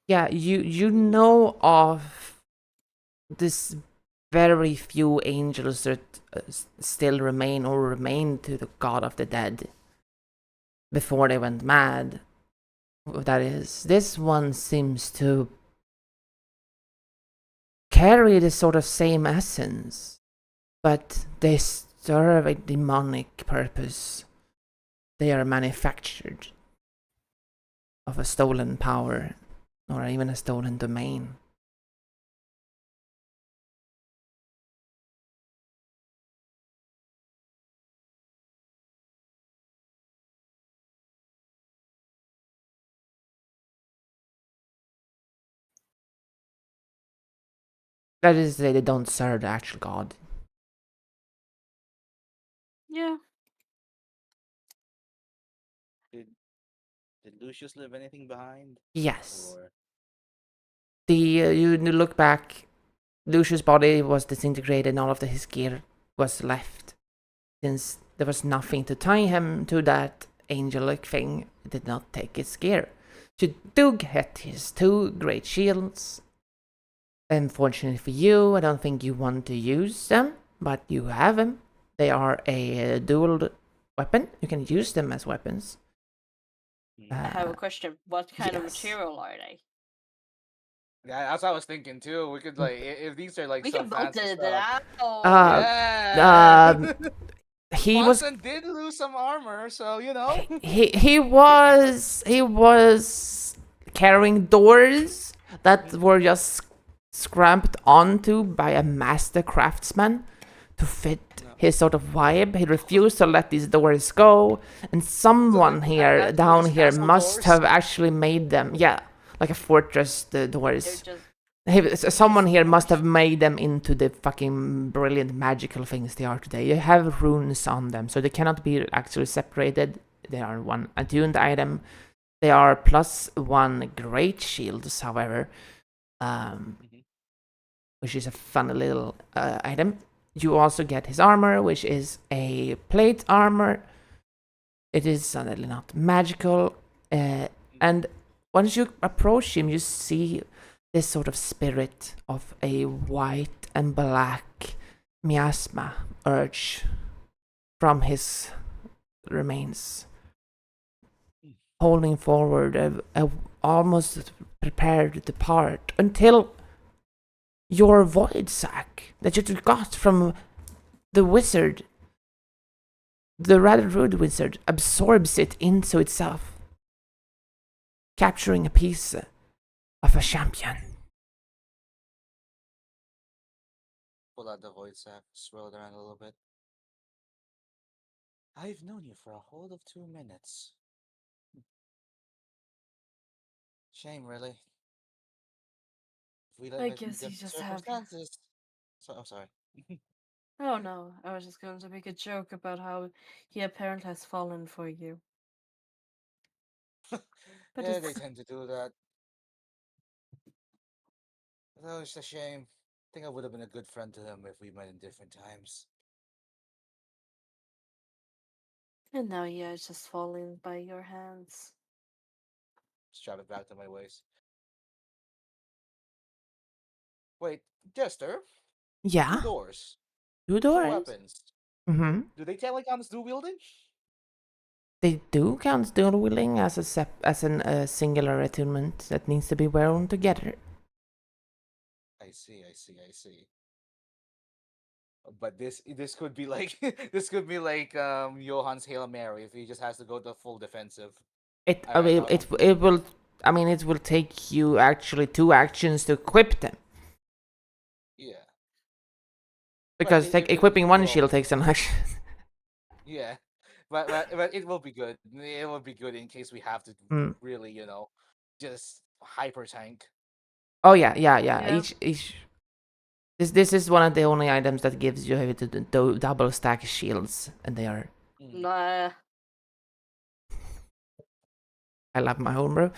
[SPEAKER 1] Yeah, you know of this very few angels that still remain or remain to the god of the dead before they went mad. That is, this one seems to carry the sort of same essence, but they serve a demonic purpose. They are manufactured of a stolen power or even a stolen domain. That is, they don't serve the actual god.
[SPEAKER 2] Yeah.
[SPEAKER 3] Did Lucius leave anything behind?
[SPEAKER 1] Yes.
[SPEAKER 3] Or...
[SPEAKER 1] You look back, Lucius' body was disintegrated and all of his gear was left. Since there was nothing to tie him to that angelic thing, it did not take his gear. You do get his 2 great shields. Unfortunately for you, I don't think you want to use them, but you have them. They are a dual weapon. You can use them as weapons.
[SPEAKER 2] I have a question. What kind of
[SPEAKER 1] yes.
[SPEAKER 2] material are they?
[SPEAKER 3] Yeah, that's what I was thinking too. We could like, if these are like
[SPEAKER 2] We
[SPEAKER 3] some
[SPEAKER 2] can both
[SPEAKER 3] fancy
[SPEAKER 2] edit it
[SPEAKER 3] stuff.
[SPEAKER 2] out.
[SPEAKER 3] Yeah.
[SPEAKER 1] He was
[SPEAKER 3] Watson did lose some armor, so you know.
[SPEAKER 1] he was carrying doors that were just scrapped onto by a master craftsman to fit his sort of vibe. He refused to let these doors go, and someone here down here must have actually made them. Yeah, like a fortress doors. Someone here must have made them into the fucking brilliant magical things they are today. You have runes on them, so they cannot be actually separated. They are one attuned item. They are +1 great shields, however, which is a fun little item. You also get his armor, which is a plate armor. It is suddenly not magical, and once you approach him, you see this sort of spirit of a white and black miasma urge from his remains, holding forward a almost prepared to depart until your void sack that you got from the wizard the rather rude wizard absorbs it into itself, capturing a piece of a champion.
[SPEAKER 3] Pull out the void sack, swirl it around a little bit. I've known you for a whole of 2 minutes. Shame, really. If we live
[SPEAKER 2] I
[SPEAKER 3] in
[SPEAKER 2] guess you
[SPEAKER 3] different
[SPEAKER 2] just have.
[SPEAKER 3] circumstances. So I'm sorry.
[SPEAKER 2] Oh no, I was just going to make a joke about how he apparently has fallen for you. But
[SPEAKER 3] Yeah, they
[SPEAKER 2] it's
[SPEAKER 3] tend to do that. That was a shame. I think I would have been a good friend to him if we met in different times.
[SPEAKER 2] and now he is just falling by your hands.
[SPEAKER 3] Strap it back to my waist. Wait, Jester?
[SPEAKER 1] Yeah,
[SPEAKER 3] 2 doors. 2
[SPEAKER 1] doors.
[SPEAKER 3] weapons.
[SPEAKER 1] Mm-hmm.
[SPEAKER 3] Do they technically count as dual wielding?
[SPEAKER 1] They do count dual wielding as a singular attunement that needs to be worn together.
[SPEAKER 3] I see. But this could be like this could be like Johan's Hail Mary if he just has to go the full defensive.
[SPEAKER 1] I mean, it will. I mean, it will take you actually 2 actions to equip them.
[SPEAKER 3] Yeah.
[SPEAKER 1] Because equipping one shield takes an action.
[SPEAKER 3] Yeah, but it will be good. It will be good in case we have to really, just hyper tank.
[SPEAKER 1] Oh yeah. Each. This is one of the only items that gives you the double stack shields, and they are.
[SPEAKER 2] Nah.
[SPEAKER 1] I love my homebrew.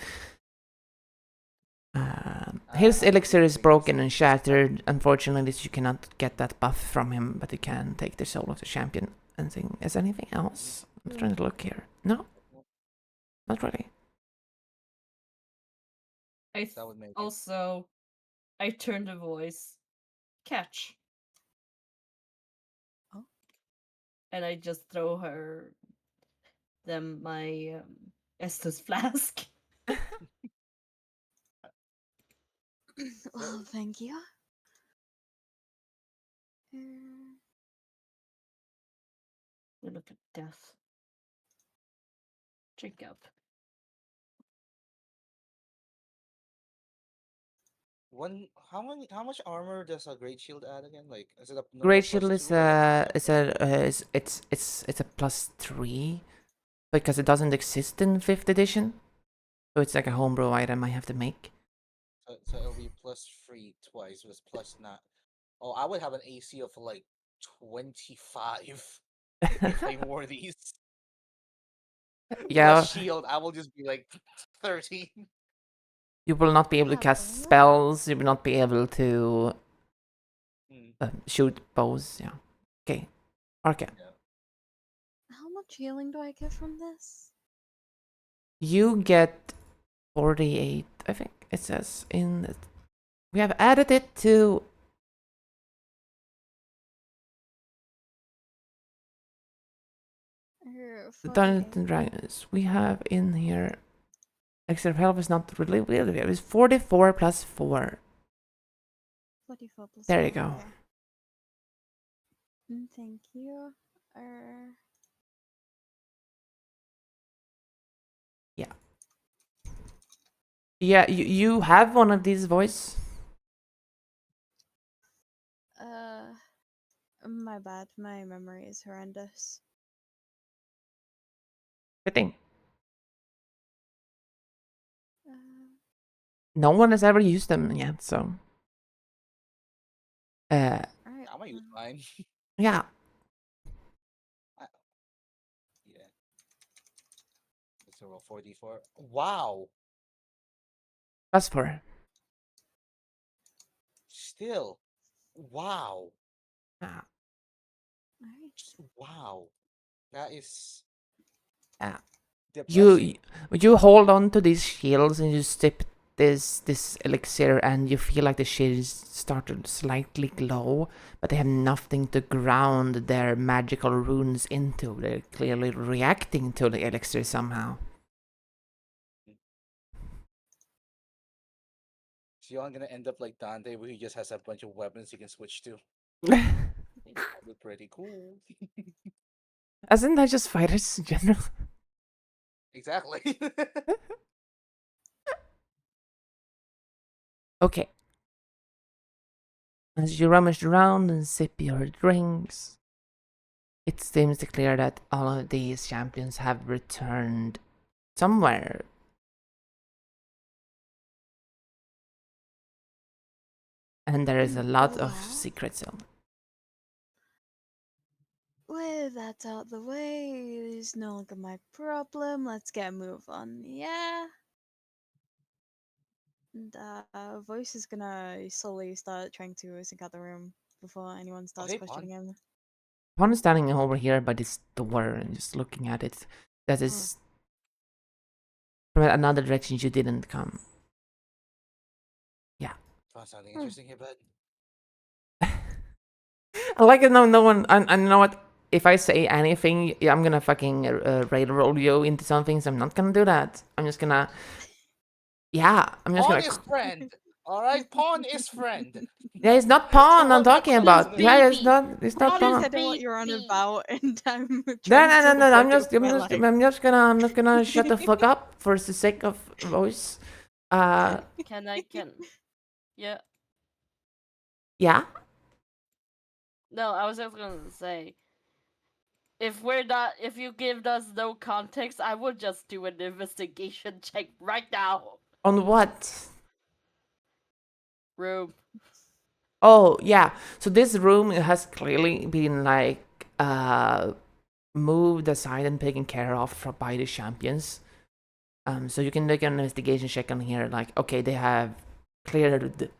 [SPEAKER 1] His elixir is broken and shattered. Unfortunately, you cannot get that buff from him, but you can take the soul of the champion. Anything? Is anything else? I'm trying to look here. No, not really.
[SPEAKER 2] I turned the voice. Catch.
[SPEAKER 4] Oh.
[SPEAKER 2] And I just throw her my Estus flask.
[SPEAKER 4] Well, thank you.
[SPEAKER 2] You look at death. Drink up.
[SPEAKER 3] How much armor does a great shield add again? Like, is it a
[SPEAKER 1] Great shield is a +3 because it doesn't exist in 5th edition, so it's like a homebrew item I have to make.
[SPEAKER 3] So it'll be +3 twice. It was +9. Oh, I would have an AC of like 25 if I wore these.
[SPEAKER 1] Yeah.
[SPEAKER 3] Plus shield, I will just be like 30.
[SPEAKER 1] You will not be able to cast spells. You will not be able to shoot bows. Yeah. Okay. Okay.
[SPEAKER 4] How much healing do I get from this?
[SPEAKER 1] You get 48. I think it says in. We have added it to. The Dungeons and Dragons. We have in here. Extra health is not really weird. It's 44 plus 4.
[SPEAKER 4] 44 plus
[SPEAKER 1] there
[SPEAKER 4] 4.
[SPEAKER 1] You go.
[SPEAKER 4] Okay. Thank you.
[SPEAKER 1] Yeah. Yeah, you have one of these voice?
[SPEAKER 4] My bad. My memory is horrendous.
[SPEAKER 1] Good thing. No one has ever used them yet, so.
[SPEAKER 3] I'm gonna use mine.
[SPEAKER 1] Yeah.
[SPEAKER 3] Yeah. Let's roll 4d4. Wow.
[SPEAKER 1] Plus 4.
[SPEAKER 3] Still. Wow.
[SPEAKER 1] Ah.
[SPEAKER 3] Wow. That is.
[SPEAKER 1] You hold on to these shields and you sip this elixir and you feel like the shields start to slightly glow, but they have nothing to ground their magical runes into. They're clearly reacting to the elixir somehow.
[SPEAKER 3] So you're gonna end up like Dante, where he just has a bunch of weapons he can switch to. That would be pretty cool.
[SPEAKER 1] Isn't that just fighters in general?
[SPEAKER 3] Exactly.
[SPEAKER 1] Okay. As you rummage around and sip your drinks, it seems clear that all of these champions have returned somewhere. And there is a lot of secrets on.
[SPEAKER 4] With that out the way, it's no longer my problem. Let's get a move on. Yeah. And Voice is gonna slowly start trying to sync out the room before anyone starts questioning him.
[SPEAKER 1] Pawn is standing over here by this door and just looking at it. That is from another direction you didn't come. Yeah.
[SPEAKER 3] Found something interesting here, bud.
[SPEAKER 1] I like it. No one. I know what. If I say anything, I'm gonna fucking raid roll you into something. So I'm not gonna do that. I'm just gonna. Yeah, I'm just
[SPEAKER 3] Pawn
[SPEAKER 1] gonna.
[SPEAKER 3] is friend. All right, Pawn is friend.
[SPEAKER 1] Yeah, it's not Pawn I'm talking about. Yeah, it's not. It's not Pawn.
[SPEAKER 4] I don't know what you're on about, and I'm
[SPEAKER 1] No.
[SPEAKER 4] trying to
[SPEAKER 1] I'm just gonna shut the fuck up for the sake of Voice.
[SPEAKER 2] Yeah.
[SPEAKER 1] Yeah.
[SPEAKER 2] No, I was just gonna say, if you give us no context, I would just do an investigation check right now.
[SPEAKER 1] On what?
[SPEAKER 2] Room.
[SPEAKER 1] Oh yeah. So this room has clearly been like moved aside and taken care of by the champions. So you can make an investigation check on here. Like, okay, they have cleared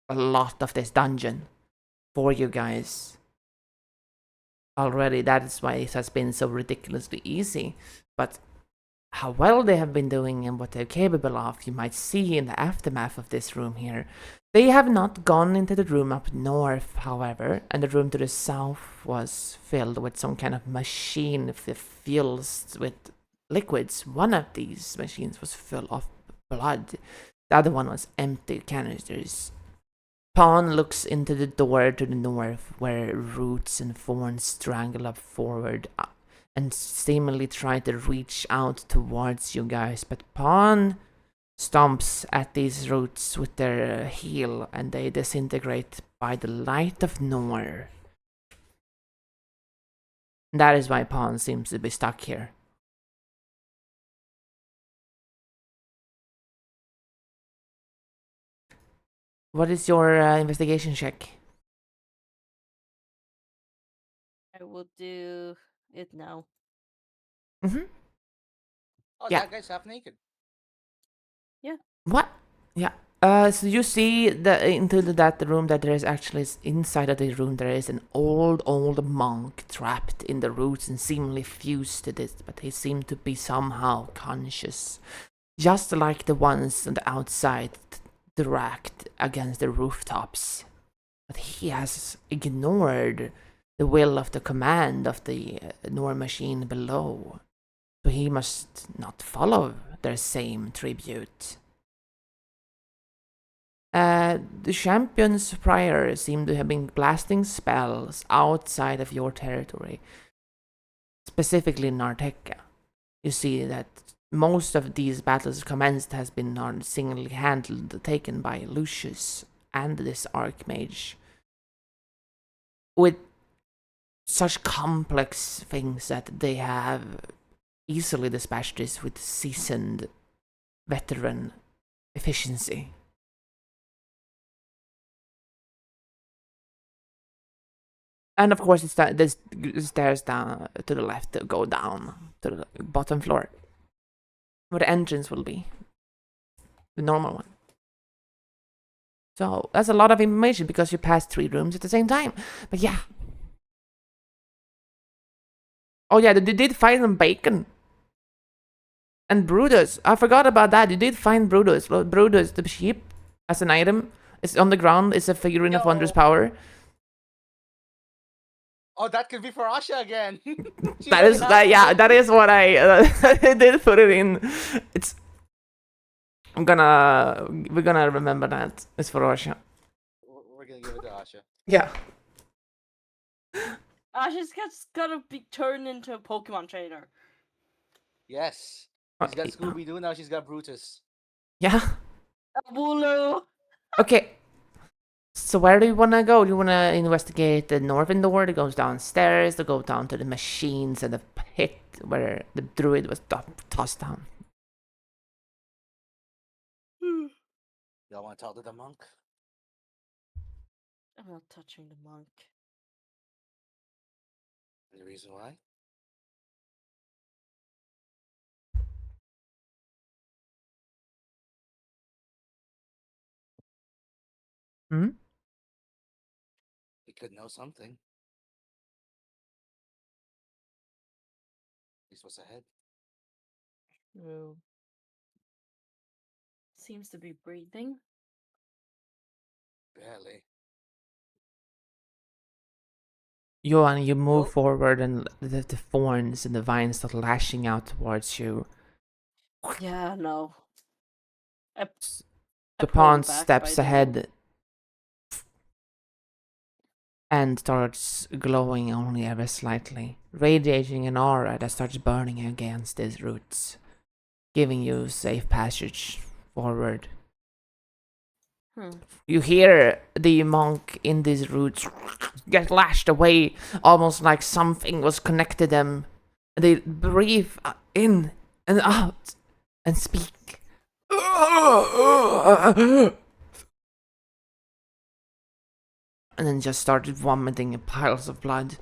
[SPEAKER 1] a lot of this dungeon for you guys already. That is why it has been so ridiculously easy. But how well they have been doing and what they're capable of, you might see in the aftermath of this room here. They have not gone into the room up north, however, and the room to the south was filled with some kind of machine filled with liquids. One of these machines was full of blood. The other one was empty canisters. Pawn looks into the door to the north, where roots and thorns strangle up forward and seemingly try to reach out towards you guys, but Pawn stomps at these roots with their heel and they disintegrate by the light of Nor. That is why Pawn seems to be stuck here. What is your investigation check?
[SPEAKER 2] I will do it now.
[SPEAKER 1] Mm-hmm.
[SPEAKER 3] Oh,
[SPEAKER 1] yeah.
[SPEAKER 3] That guy's half naked.
[SPEAKER 2] Yeah.
[SPEAKER 1] What? Yeah. So you see that room that there is actually inside of the room there is an old monk trapped in the roots and seemingly fused to this, but he seemed to be somehow conscious, just like the ones on the outside direct against the rooftops. But he has ignored the will of the command of the Nor machine below, so he must not follow their same tribute. The champions prior seem to have been blasting spells outside of your territory, specifically Narteka. You see that most of these battles commenced has been single-handed taken by Lucius and this Archmage, with such complex things that they have easily dispatched this with seasoned veteran efficiency. And of course, the stairs down to the left go down to the bottom floor, where the entrance will be, the normal one. So that's a lot of information because you passed 3 rooms at the same time. But yeah. Oh yeah, they did find some bacon. And Brutus. I forgot about that. You did find Brutus. Brutus, the sheep, as an item. It's on the ground. It's a figurine of wondrous power.
[SPEAKER 3] Oh, that could be for Asha again.
[SPEAKER 1] That is what I did put it in. It's. We're gonna remember that. It's for Asha.
[SPEAKER 3] We're gonna give it to Asha.
[SPEAKER 1] Yeah.
[SPEAKER 2] She's gotta be turned into a Pokemon trainer.
[SPEAKER 3] Yes. She's got Scooby-Doo, now she's got Brutus.
[SPEAKER 1] Yeah.
[SPEAKER 2] Wooloo!
[SPEAKER 1] Okay. So where do you want to go? Do you want to investigate the northern door that goes downstairs, to go down to the machines and the pit where the druid was tossed down?
[SPEAKER 3] Y'all want to talk to the monk?
[SPEAKER 2] I'm not touching the monk.
[SPEAKER 3] Any reason why?
[SPEAKER 1] Hmm?
[SPEAKER 3] He could know something. He's what's ahead.
[SPEAKER 2] True. Seems to be breathing.
[SPEAKER 3] Barely.
[SPEAKER 1] Johan, you move forward and the thorns and the vines start lashing out towards you.
[SPEAKER 2] Yeah, no.
[SPEAKER 1] The pawn steps ahead and starts glowing only ever slightly, radiating an aura that starts burning against his roots, giving you safe passage forward. You hear the monk in these roots get lashed away, almost like something was connected them. They breathe in and out and speak. And then just started vomiting piles of blood.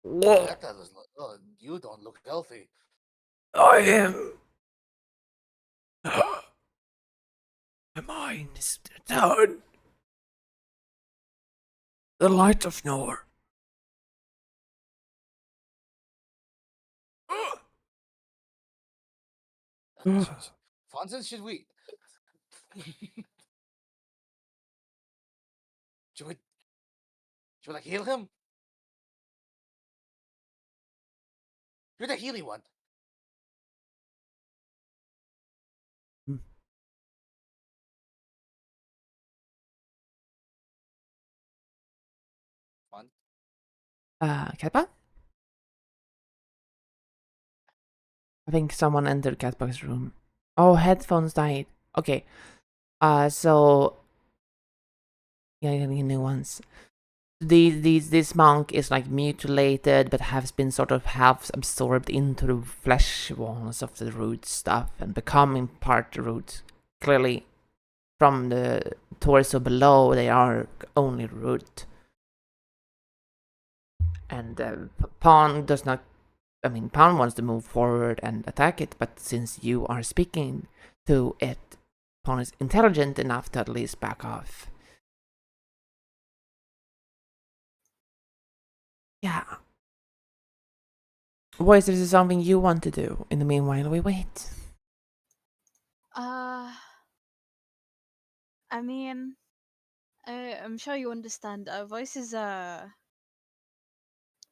[SPEAKER 3] That doesn't look. Oh, you don't look healthy.
[SPEAKER 5] I am. My mind is returned. The light of Nor.
[SPEAKER 3] Fonson, should we? Should we like heal him? You're the healing one. Fun.
[SPEAKER 1] Catbug? I think someone entered Catbug's room. Oh, headphones died. Okay. So yeah, getting new ones. This monk is like mutilated, but has been sort of half absorbed into the flesh walls of the root stuff and becoming part of the root. Clearly, from the torso below, they are only root. And Pawn does not. I mean, Pawn wants to move forward and attack it, but since you are speaking to it, Pawn is intelligent enough to at least back off. Yeah. Boys, is there something you want to do in the meanwhile we wait?
[SPEAKER 4] I mean, I'm sure you understand. Our voice is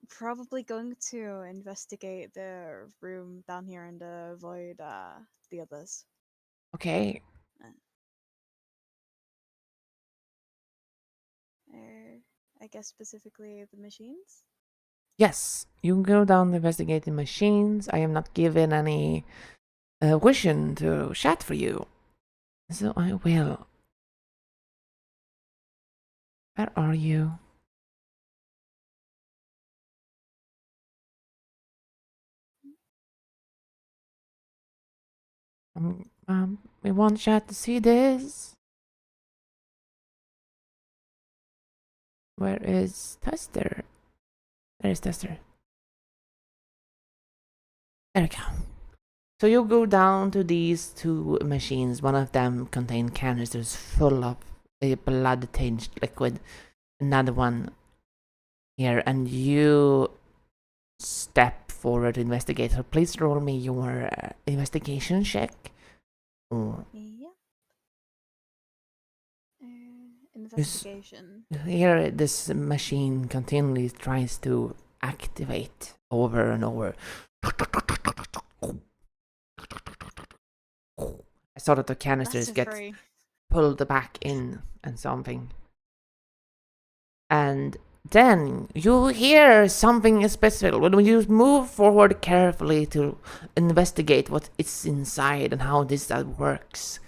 [SPEAKER 4] probably going to investigate the room down here and avoid the others.
[SPEAKER 1] Okay.
[SPEAKER 4] I guess specifically the machines?
[SPEAKER 1] Yes, you can go down the investigating machines. I am not given any vision to chat for you. So I will. Where are you? We want chat to see this. Where is Tester? There is Tester. There we go. So you go down to these two machines. One of them contains canisters full of a blood-tinged liquid. Another one here, and you step forward to investigate. So please roll me your investigation check.
[SPEAKER 4] Yeah. Investigation.
[SPEAKER 1] Here, this machine continually tries to activate over and over. I saw that the canisters get pulled back in and something. And then you hear something special. When you move forward carefully to investigate what is inside and how this works,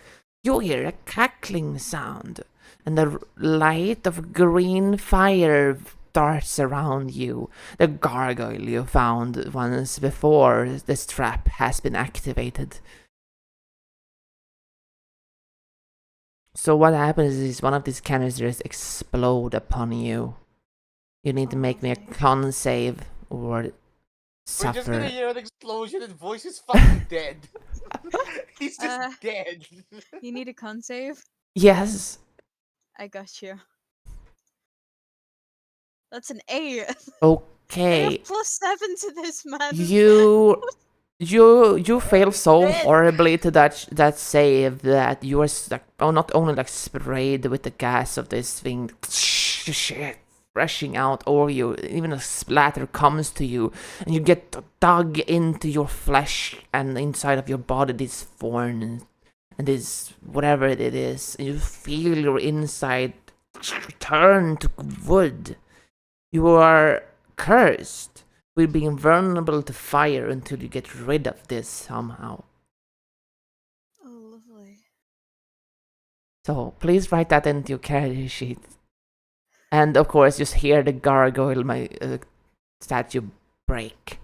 [SPEAKER 1] you hear a crackling sound, and the light of green fire darts around you. The gargoyle you found once before this trap has been activated. So what happens is one of these canisters explode upon you. You need to make me a con save or suffer.
[SPEAKER 3] We're just gonna hear an explosion and Voice is fucking dead. He's just dead.
[SPEAKER 4] You need a con save?
[SPEAKER 1] Yes.
[SPEAKER 4] I got you. That's an 8.
[SPEAKER 1] Okay.
[SPEAKER 4] I have +7 to this, man.
[SPEAKER 1] You fail so horribly to that save that you are not only like sprayed with the gas of this thing shit rushing out over you, even a splatter comes to you, and you get dug into your flesh and inside of your body this thorn and this whatever it is, and you feel your inside turn to wood. You are cursed with being vulnerable to fire until you get rid of this somehow.
[SPEAKER 4] Oh, lovely.
[SPEAKER 1] So please write that into your character sheet. And of course, just hear the gargoyle statue break.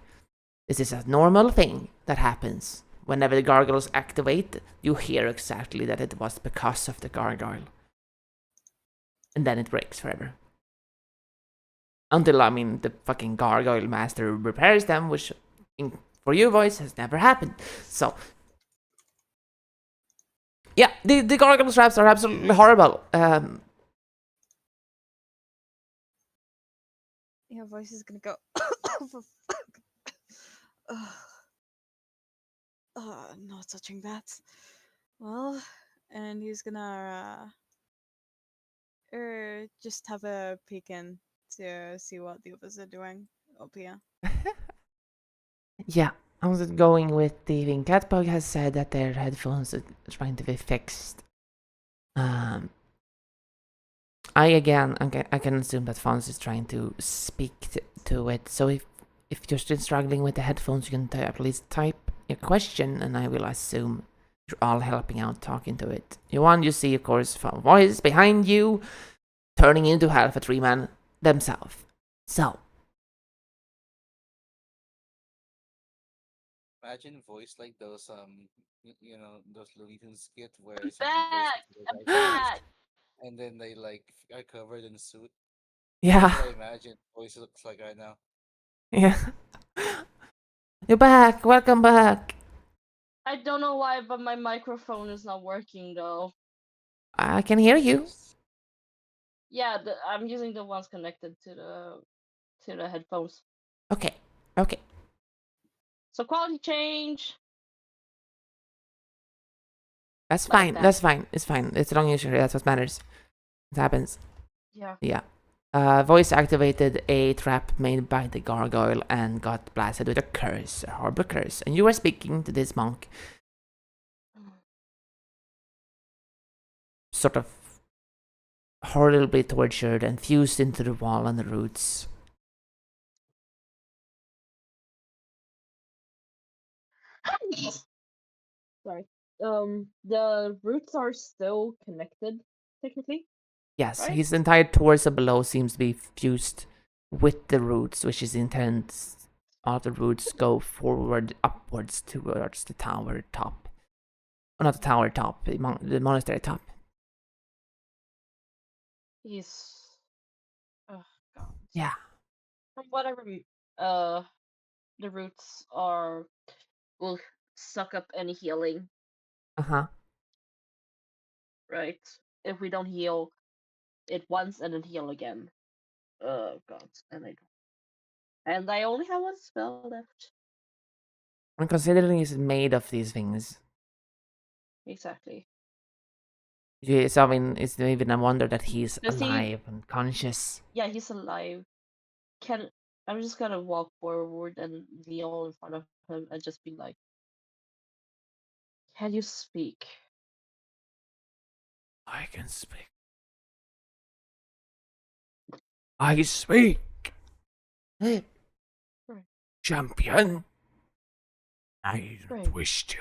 [SPEAKER 1] This is a normal thing that happens. Whenever the gargoyles activate, you hear exactly that it was because of the gargoyle. And then it breaks forever. Until, the fucking gargoyle master repairs them, which for you, Voice, has never happened. So, yeah, the gargoyle traps are absolutely horrible.
[SPEAKER 4] Your Voice is gonna go. Not touching that. Well, and he's gonna just have a peek in to see what the others are doing up here.
[SPEAKER 1] Yeah, I was going with the thing. Catbug has said that their headphones are trying to be fixed. I can assume that Fons is trying to speak to it. So if you're still struggling with the headphones, you can at least type your question, and I will assume you're all helping out talking to it. You see, of course, Voice behind you, turning into half a tree man themselves. So.
[SPEAKER 3] Imagine Voice like those those Looney Tunes skit where
[SPEAKER 2] I'm
[SPEAKER 3] something goes
[SPEAKER 2] back.
[SPEAKER 3] into
[SPEAKER 2] I'm
[SPEAKER 3] their eyes
[SPEAKER 2] back.
[SPEAKER 3] and then they like are covered in suit.
[SPEAKER 1] Yeah.
[SPEAKER 3] That's what I imagine Voice looks like right now.
[SPEAKER 1] Yeah. You're back. Welcome back.
[SPEAKER 2] I don't know why, but my microphone is not working though.
[SPEAKER 1] I can hear you.
[SPEAKER 2] Yeah, I'm using the ones connected to the headphones.
[SPEAKER 1] Okay.
[SPEAKER 2] So quality change.
[SPEAKER 1] That's fine. That's fine. It's fine. It's long as you're here. That's what matters. It happens.
[SPEAKER 2] Yeah.
[SPEAKER 1] Voice activated a trap made by the gargoyle and got blasted with a curse, a horrible curse. And you were speaking to this monk. Sort of horribly tortured and fused into the wall and the roots.
[SPEAKER 2] Sorry. The roots are still connected, technically.
[SPEAKER 1] Yes,
[SPEAKER 2] right?
[SPEAKER 1] His entire torso below seems to be fused with the roots, which is intense. All the roots go forward, upwards towards the tower top. Oh, not the tower top, the monastery top.
[SPEAKER 2] He's. Oh, God.
[SPEAKER 1] Yeah.
[SPEAKER 2] From what I remember, the roots will suck up any healing.
[SPEAKER 1] Uh-huh.
[SPEAKER 2] Right? If we don't heal it once and then heal again. Oh God, and I only have one spell left.
[SPEAKER 1] And considering it's made of these things.
[SPEAKER 2] Exactly.
[SPEAKER 1] Yeah, so it's even a wonder that he's alive and conscious.
[SPEAKER 2] Yeah, he's alive. I'm just gonna walk forward and kneel in front of him and just be like, "Can you speak?"
[SPEAKER 5] I can speak. I speak.
[SPEAKER 2] Right.
[SPEAKER 5] Champion. I don't
[SPEAKER 2] Right.
[SPEAKER 5] wish to.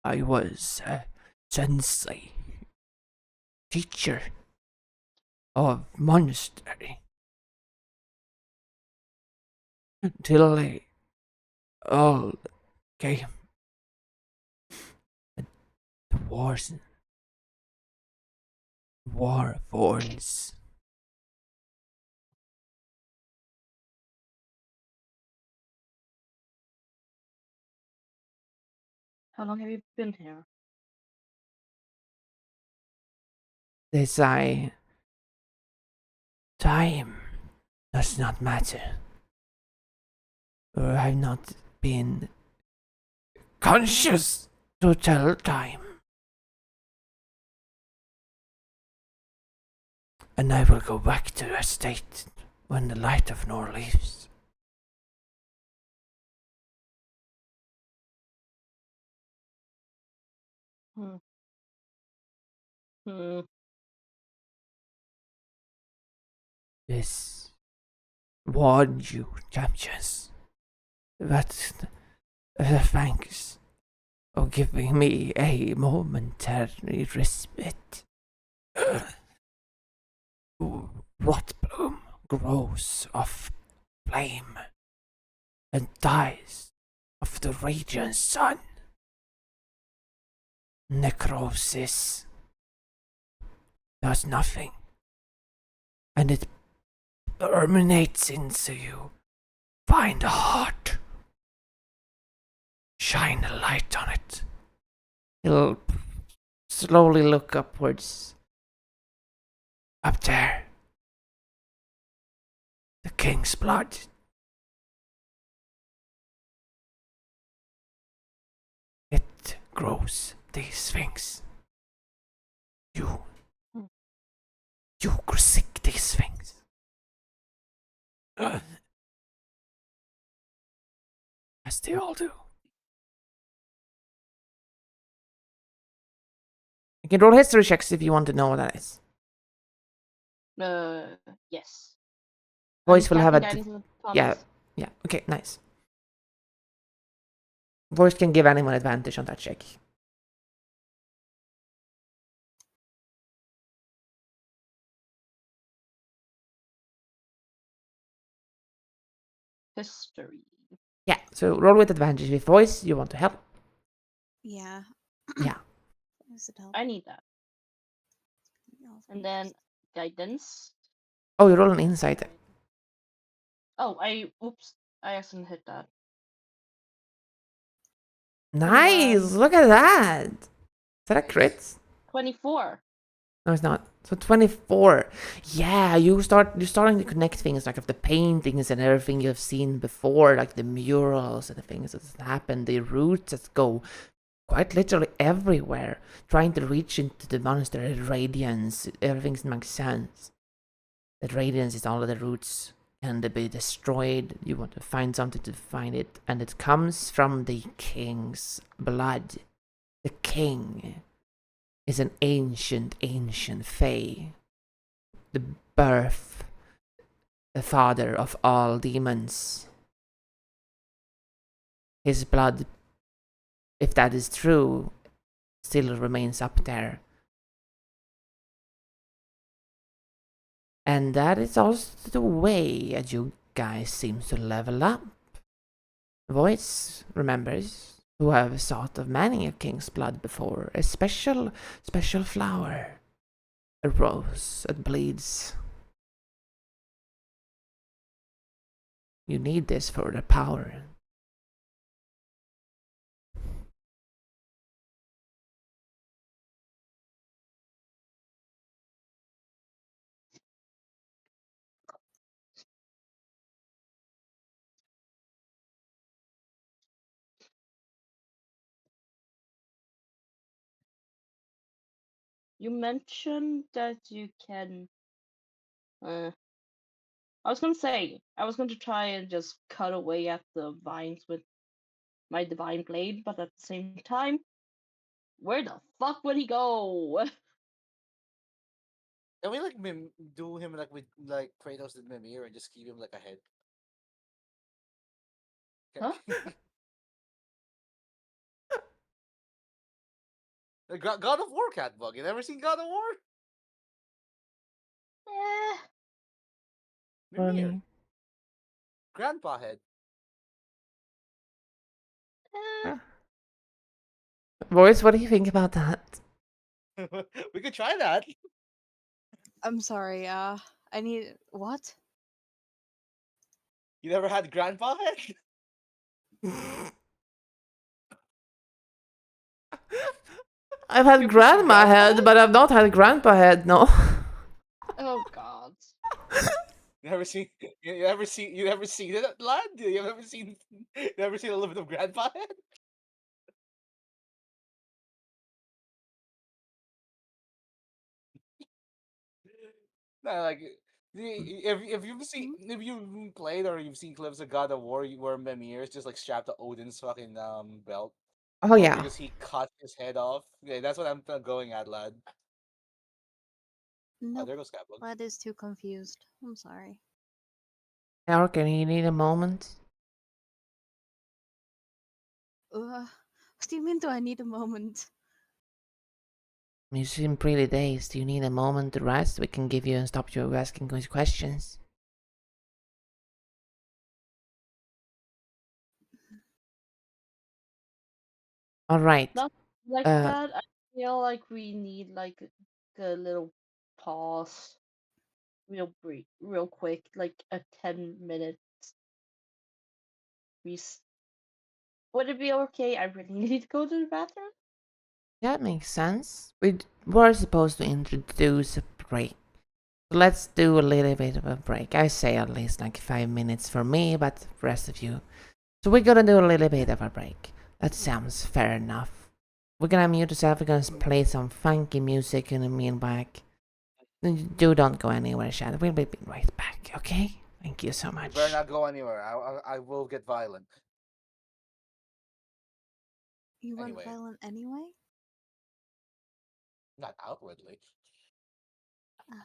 [SPEAKER 5] I was a sensei, teacher of monastery, until they all came. The wars, war forms.
[SPEAKER 2] How long have you been here?
[SPEAKER 1] They say time does not matter. Or I've not been conscious to tell time. And I will go back to a state when the light of Nor leaves.
[SPEAKER 2] Hmm. Hmm.
[SPEAKER 1] This warned you, champions. But thanks for giving me a momentary respite. Rot bloom grows of flame and dies of the radiant sun. Necrosis does nothing, and it permeates into you. Find a heart. Shine a light on it. He'll slowly look upwards. Up there. The king's blood. It grows these things. You seek these things. As they all do. You can roll history checks if you want to know what that is.
[SPEAKER 2] Yes.
[SPEAKER 1] Voice will have a...
[SPEAKER 2] Yeah.
[SPEAKER 1] Yeah, okay, nice. Voice can give anyone advantage on that check.
[SPEAKER 2] History.
[SPEAKER 1] Yeah, so roll with advantage. With voice, you want to help?
[SPEAKER 4] Yeah.
[SPEAKER 1] Yeah.
[SPEAKER 2] I need that. And then guidance.
[SPEAKER 1] Oh, you roll an insight.
[SPEAKER 2] Oh, oops. I accidentally hit that.
[SPEAKER 1] Nice! Look at that! Is that a crit?
[SPEAKER 2] 24.
[SPEAKER 1] No, it's not. So 24. Yeah, you're starting to connect things like of the paintings and everything you've seen before, like the murals and the things that happen, the routes that go quite literally everywhere, trying to reach into the monastery radiance. Everything makes sense. That radiance is all of the roots can be destroyed. You want to find something to find it, and it comes from the king's blood. The king is an ancient fae. The birth, the father of all demons. His blood, if that is true, still remains up there. And that is also the way that you guys seem to level up. Voice remembers who have sought of many a king's blood before. A special flower. A rose that bleeds. You need this for the power.
[SPEAKER 2] You mentioned that you can. I was going to try and just cut away at the vines with my divine blade, but at the same time, where the fuck would he go?
[SPEAKER 3] Can we like do him like with like Kratos did Mimir and just keep him like a head?
[SPEAKER 2] Huh?
[SPEAKER 3] Like God of War cat bug. You never seen God of War?
[SPEAKER 2] Eh,
[SPEAKER 3] Mimir,
[SPEAKER 1] Funny.
[SPEAKER 3] grandpa head.
[SPEAKER 2] eh.
[SPEAKER 1] Boys, what do you think about that?
[SPEAKER 3] We could try that.
[SPEAKER 4] I'm sorry. I need what?
[SPEAKER 3] You never had grandpa head?
[SPEAKER 1] I've had
[SPEAKER 3] You ever seen
[SPEAKER 1] grandma
[SPEAKER 3] grandpa
[SPEAKER 1] head,
[SPEAKER 3] head?
[SPEAKER 1] but I've not had grandpa head, no.
[SPEAKER 2] Oh God.
[SPEAKER 3] You never seen you never seen it, lad? You never seen a little bit of grandpa head? No, like
[SPEAKER 4] Hmm?
[SPEAKER 3] if you've played or you've seen clips of God of War where Mimir is just like strapped to Odin's fucking belt,
[SPEAKER 1] Oh
[SPEAKER 3] or
[SPEAKER 1] yeah.
[SPEAKER 3] because he cut his head off. Yeah, that's what I'm going at, lad. Oh,
[SPEAKER 4] Nope.
[SPEAKER 3] there goes Catbug.
[SPEAKER 4] Lad is too confused. I'm sorry.
[SPEAKER 1] Can you need a moment?
[SPEAKER 4] What do you mean? Do I need a moment?
[SPEAKER 1] You seem pretty dazed. Do you need a moment to rest? We can give you and stop you asking questions. All right.
[SPEAKER 2] Not like
[SPEAKER 1] Uh,
[SPEAKER 2] that. I feel like we need like a little pause, real brief, real quick, like a 10 minute. Would it be okay? I really need to go to the bathroom.
[SPEAKER 1] that makes sense. We were supposed to introduce a break. Let's do a little bit of a break. I say at least like 5 minutes for me, but the rest of you. So we're gonna do a little bit of a break. That sounds fair enough. We're gonna mute yourself. We're gonna play some funky music in a meanwhile. You don't go anywhere, Shadow. We'll be right back, okay? Thank you so
[SPEAKER 3] You
[SPEAKER 1] much.
[SPEAKER 3] better not go anywhere. I will get violent.
[SPEAKER 4] You went
[SPEAKER 3] Anyway,
[SPEAKER 4] violent anyway?
[SPEAKER 3] not outwardly.
[SPEAKER 4] Uh,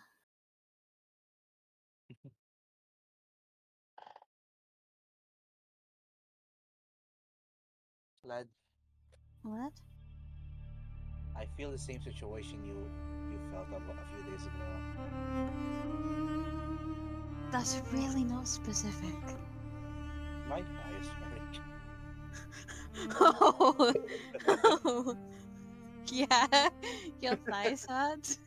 [SPEAKER 3] Lad,
[SPEAKER 4] what?
[SPEAKER 3] I feel the same situation you felt a few days ago.
[SPEAKER 4] That's really not specific.
[SPEAKER 3] My thighs hurt.
[SPEAKER 4] Oh, oh, yeah, your thighs hurt.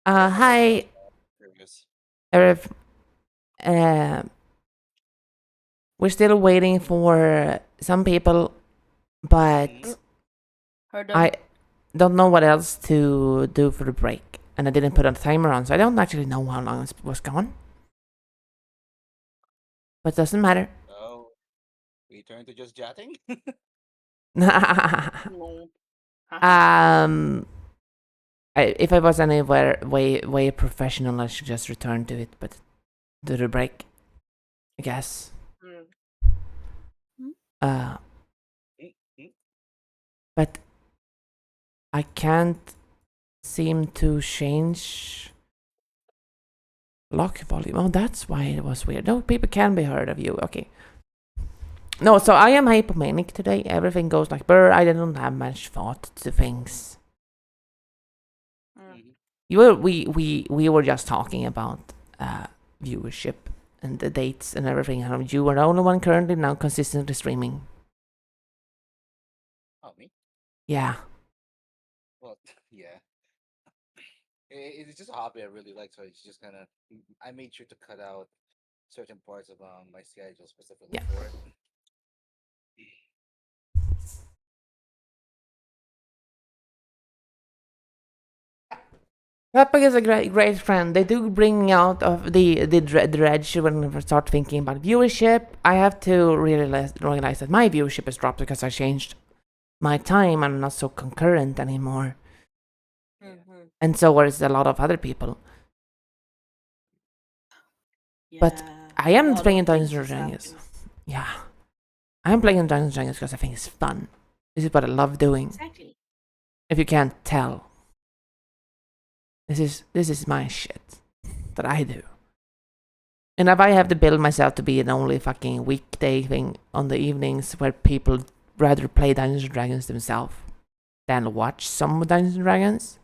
[SPEAKER 1] Hi, Eric. We're still waiting for some people, but I don't know what else to do for the break. And I didn't put a timer on, so I don't actually know how long it was gone. But it doesn't matter.
[SPEAKER 3] Oh, we turn to just chatting?
[SPEAKER 1] If I was anywhere way professional, I should just return to it, but do the break, I guess. But I can't seem to change lock volume. Oh, that's why it was weird. No, people can be heard of you. Okay. No, so I am hypomanic today. Everything goes like burr. I don't have much thought to things. We were just talking about viewership and the dates and everything. You are the only one currently now consistently streaming.
[SPEAKER 3] Oh, me?
[SPEAKER 1] Yeah.
[SPEAKER 3] Well, yeah. It's just a hobby I really like, so it's just kind of. I made sure to cut out certain parts of my schedule specifically for it.
[SPEAKER 1] Epic is a great friend. They do bring me out of the dredge when I start thinking about viewership. I have to realize that my viewership has dropped because I changed my time. I'm not so concurrent anymore. And so is a lot of other people. Yeah, but I am playing Dungeons and Dragons. Yeah. I am playing Dungeons and Dragons because I think it's fun. This is what I love doing.
[SPEAKER 2] Exactly.
[SPEAKER 1] If you can't tell. This is my shit that I do. And if I have to build myself to be an only fucking weekday thing on the evenings where people rather play Dungeons and Dragons themselves than watch some Dungeons and Dragons,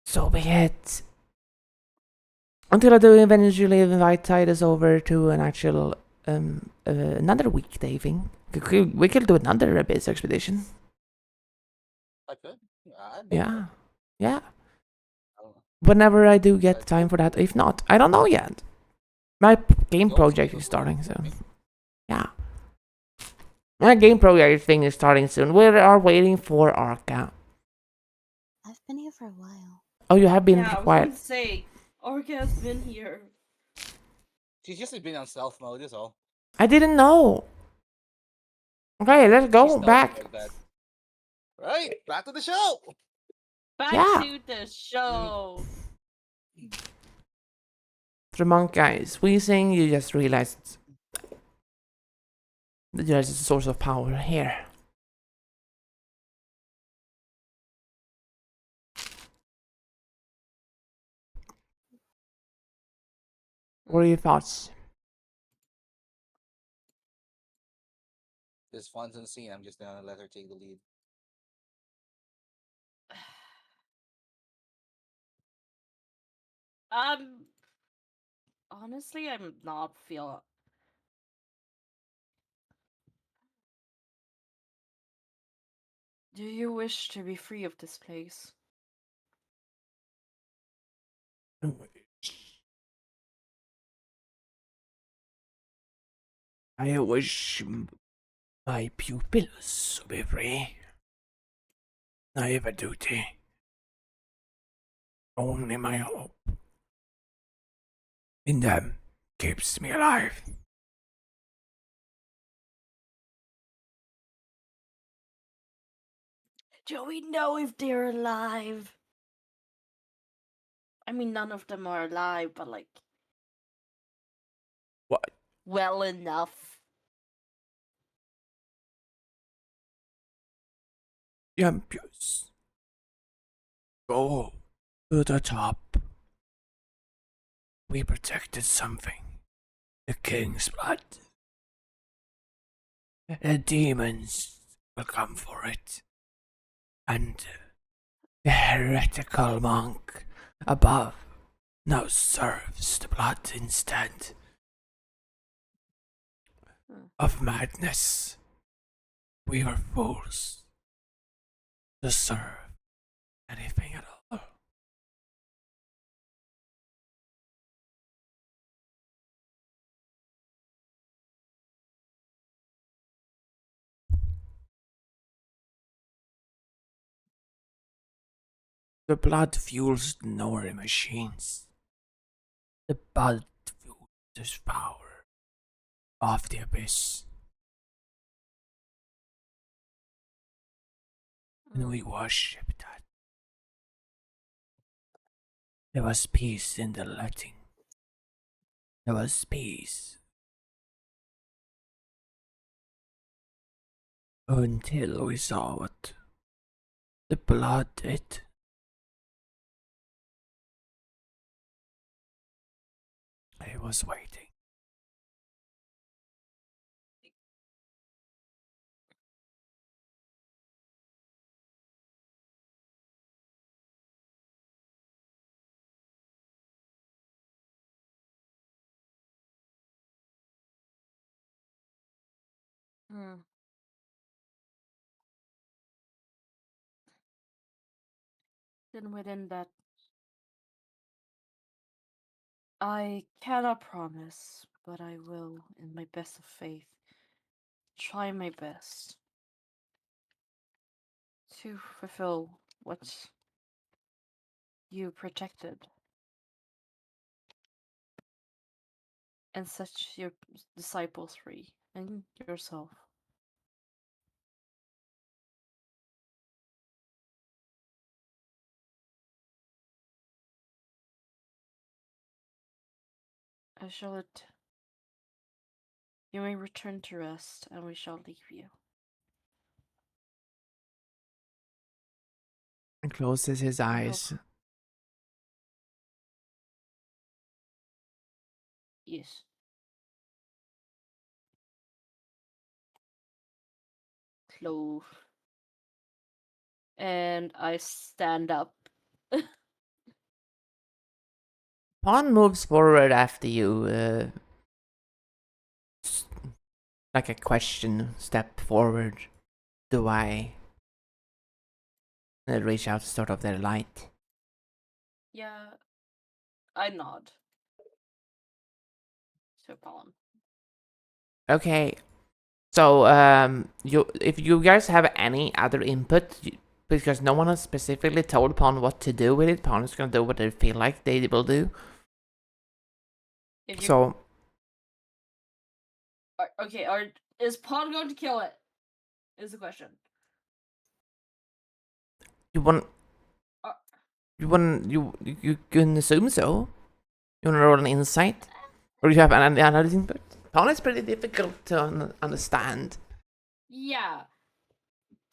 [SPEAKER 1] so be it. Until I do eventually invite Titus over to an actual another weekday thing. We could do another AbyssExpedition.
[SPEAKER 3] I could.
[SPEAKER 1] Yeah. Yeah. Whenever I do get time for that. If not, I don't know yet. My game project is starting soon. Yeah. My game project thing is starting soon. We are waiting for Arca.
[SPEAKER 4] I've been here for a while.
[SPEAKER 1] Oh, you have been for a while.
[SPEAKER 2] I was gonna say, Arca has been here.
[SPEAKER 3] She's just been on stealth mode, is all.
[SPEAKER 1] I didn't know. Okay, let's go back.
[SPEAKER 3] Like right, back to the show.
[SPEAKER 2] Back to the show.
[SPEAKER 1] The monk guys, we saying you just realized that there's a source of power here. What are your thoughts?
[SPEAKER 3] This fun's unseen. I'm just gonna let her take the lead.
[SPEAKER 2] Honestly, I'm not feeling. Do you wish to be free of this place?
[SPEAKER 5] I wish my pupils to be free. I have a duty. Only my hope in them keeps me alive.
[SPEAKER 2] Do we know if they're alive? I mean, none of them are alive, but like...
[SPEAKER 5] What?
[SPEAKER 2] Well enough.
[SPEAKER 5] Champions, go to the top. We protected something. The king's blood. The demons will come for it. And the heretical monk above now serves the blood instead of madness. We were fools to serve anything at all. The blood fuels the Nori machines. The blood fuels the power of the abyss. And we worship that. There was peace in the letting. There was peace. Until we saw what the blood did. I was waiting.
[SPEAKER 2] Then within that, I cannot promise, but I will, in my best of faith, try my best to fulfill what you protected and set your disciples free and yourself. I shall it. You may return to rest, and we shall leave you.
[SPEAKER 1] And closes his eyes.
[SPEAKER 2] Yes. Clove. And I stand up.
[SPEAKER 1] Pawn moves forward after you, like a question step forward. Do I reach out sort of their light?
[SPEAKER 2] Yeah, I nod. So Pawn.
[SPEAKER 1] Okay. So, if you guys have any other input, because no one has specifically told Pawn what to do with it, Pawn is gonna do what they feel like they will do. So,
[SPEAKER 2] okay, is Pawn going to kill it? Is the question.
[SPEAKER 1] you can assume so. You wanna roll an insight, or you have another input? Pawn is pretty difficult to understand.
[SPEAKER 2] Yeah.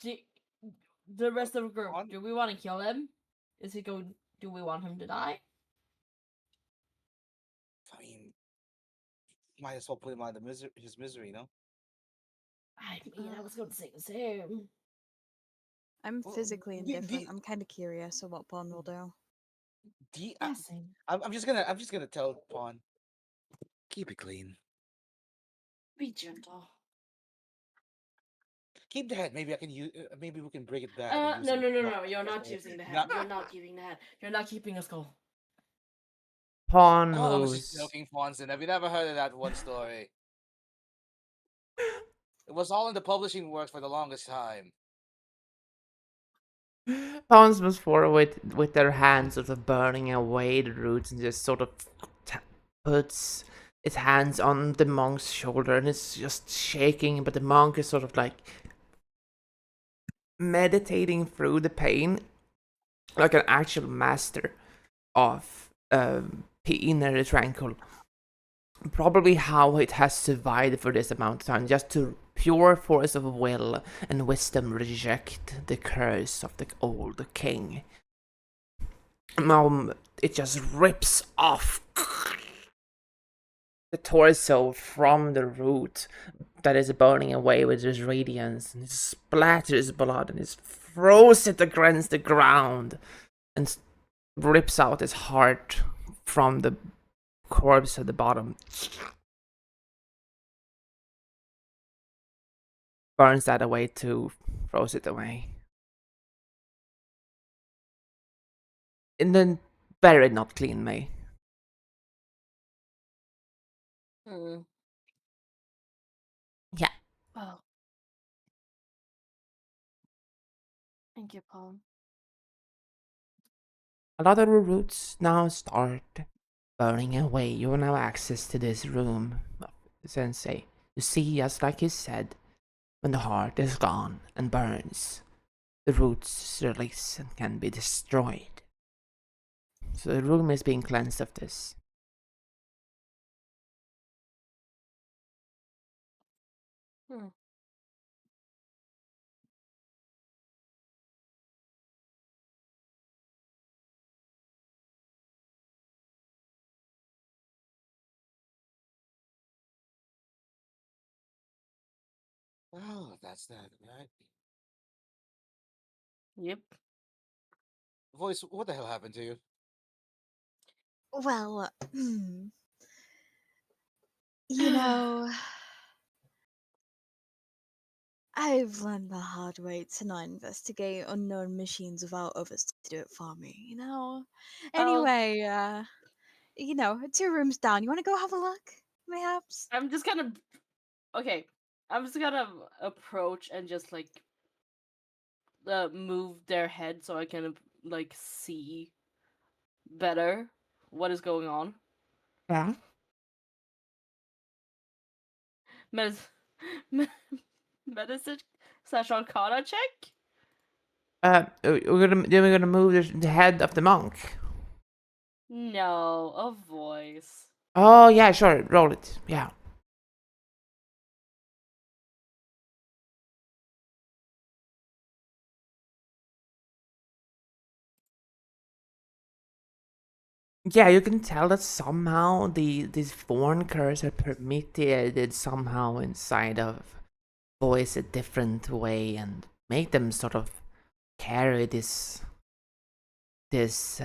[SPEAKER 2] The rest of the group, do we want to kill him? Is he going? Do we want him to die?
[SPEAKER 3] I mean, might as well put him out of his misery, no?
[SPEAKER 2] I mean, I was going to say the same.
[SPEAKER 4] I'm physically indifferent. I'm kind of curious of what Pawn will do.
[SPEAKER 3] I'm just gonna tell Pawn, keep it clean.
[SPEAKER 2] Be gentle.
[SPEAKER 3] Keep the head. Maybe I can use. Maybe we can break it back.
[SPEAKER 2] No. You're not using the head. You're not keeping the head. You're not keeping a skull.
[SPEAKER 1] Pawn
[SPEAKER 3] I was
[SPEAKER 1] moves.
[SPEAKER 3] just joking, Fonson. Have you never heard of that one story? It was all in the publishing works for the longest time.
[SPEAKER 1] Pawns moves forward with their hands sort of burning away the roots and just sort of puts its hands on the monk's shoulder and it's just shaking, but the monk is sort of like meditating through the pain like an actual master of inner tranquil. Probably how it has survived for this amount of time, just to pure force of will and wisdom reject the curse of the old king. It just rips off the torso from the root that is burning away with this radiance, and it splatters blood and it throws it against the ground and rips out his heart from the corpse at the bottom. Burns that away too, throws it away. In the very not clean way. Yeah.
[SPEAKER 2] Well, thank you, Paul.
[SPEAKER 1] a lot of the roots now start burning away. You now have access to this room, Sensei. You see, just like he said, when the heart is gone and burns, the roots release and can be destroyed. So the room is being cleansed of this.
[SPEAKER 3] Oh, that's that, right?
[SPEAKER 2] Yep.
[SPEAKER 3] Voice, what the hell happened to you?
[SPEAKER 4] Well, you know, I've learned the hard way to not investigate unknown machines without others to do it for me, you know?
[SPEAKER 2] Oh,
[SPEAKER 4] Anyway, 2 rooms down. You want to go have a look, mayhaps?
[SPEAKER 2] I'm just gonna. Okay, I'm just gonna approach and just like move their head so I can like see better what is going on.
[SPEAKER 1] Yeah.
[SPEAKER 2] Medicine / Arcana check.
[SPEAKER 1] We're gonna move the head of the monk.
[SPEAKER 2] No, a voice.
[SPEAKER 1] Oh yeah, sure. Roll it. Yeah. Yeah, you can tell that somehow these foreign curse are permitted somehow inside of voice a different way and make them sort of carry this this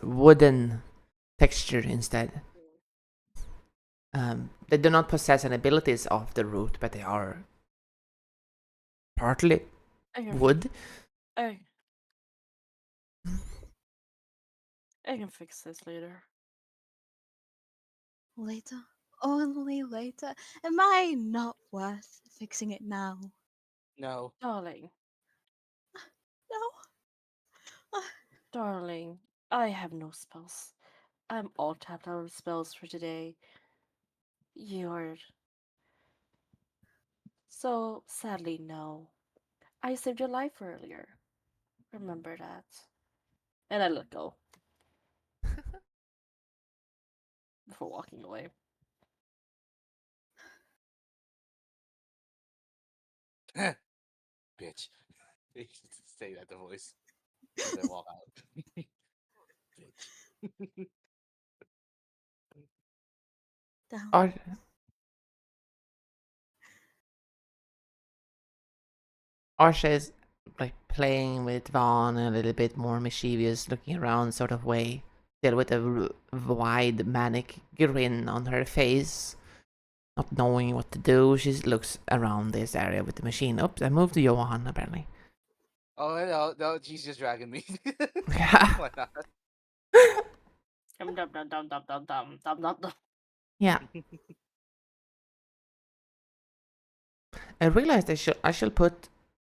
[SPEAKER 1] wooden texture instead. They do not possess any abilities of the root, but they are partly wood.
[SPEAKER 2] I can fix this later.
[SPEAKER 4] Later? Only later? Am I not worth fixing it now?
[SPEAKER 3] No.
[SPEAKER 2] Darling.
[SPEAKER 4] No?
[SPEAKER 2] Darling, I have no spells. I'm all tapped out of spells for today. You're. So, sadly, no. I saved your life earlier. Remember that. And I let go. Before walking away.
[SPEAKER 3] Bitch. Say that the voice as I walk out. Bitch.
[SPEAKER 4] Down.
[SPEAKER 1] Ar- Arsha is like playing with Vaughn in a little bit more mischievous, looking around sort of way, still with a wide manic grin on her face. Not knowing what to do, she looks around this area with the machine. Oops, I moved to Johan apparently.
[SPEAKER 3] Oh no, she's just dragging me.
[SPEAKER 1] Yeah.
[SPEAKER 3] Why not?
[SPEAKER 1] Yeah. I realized I should put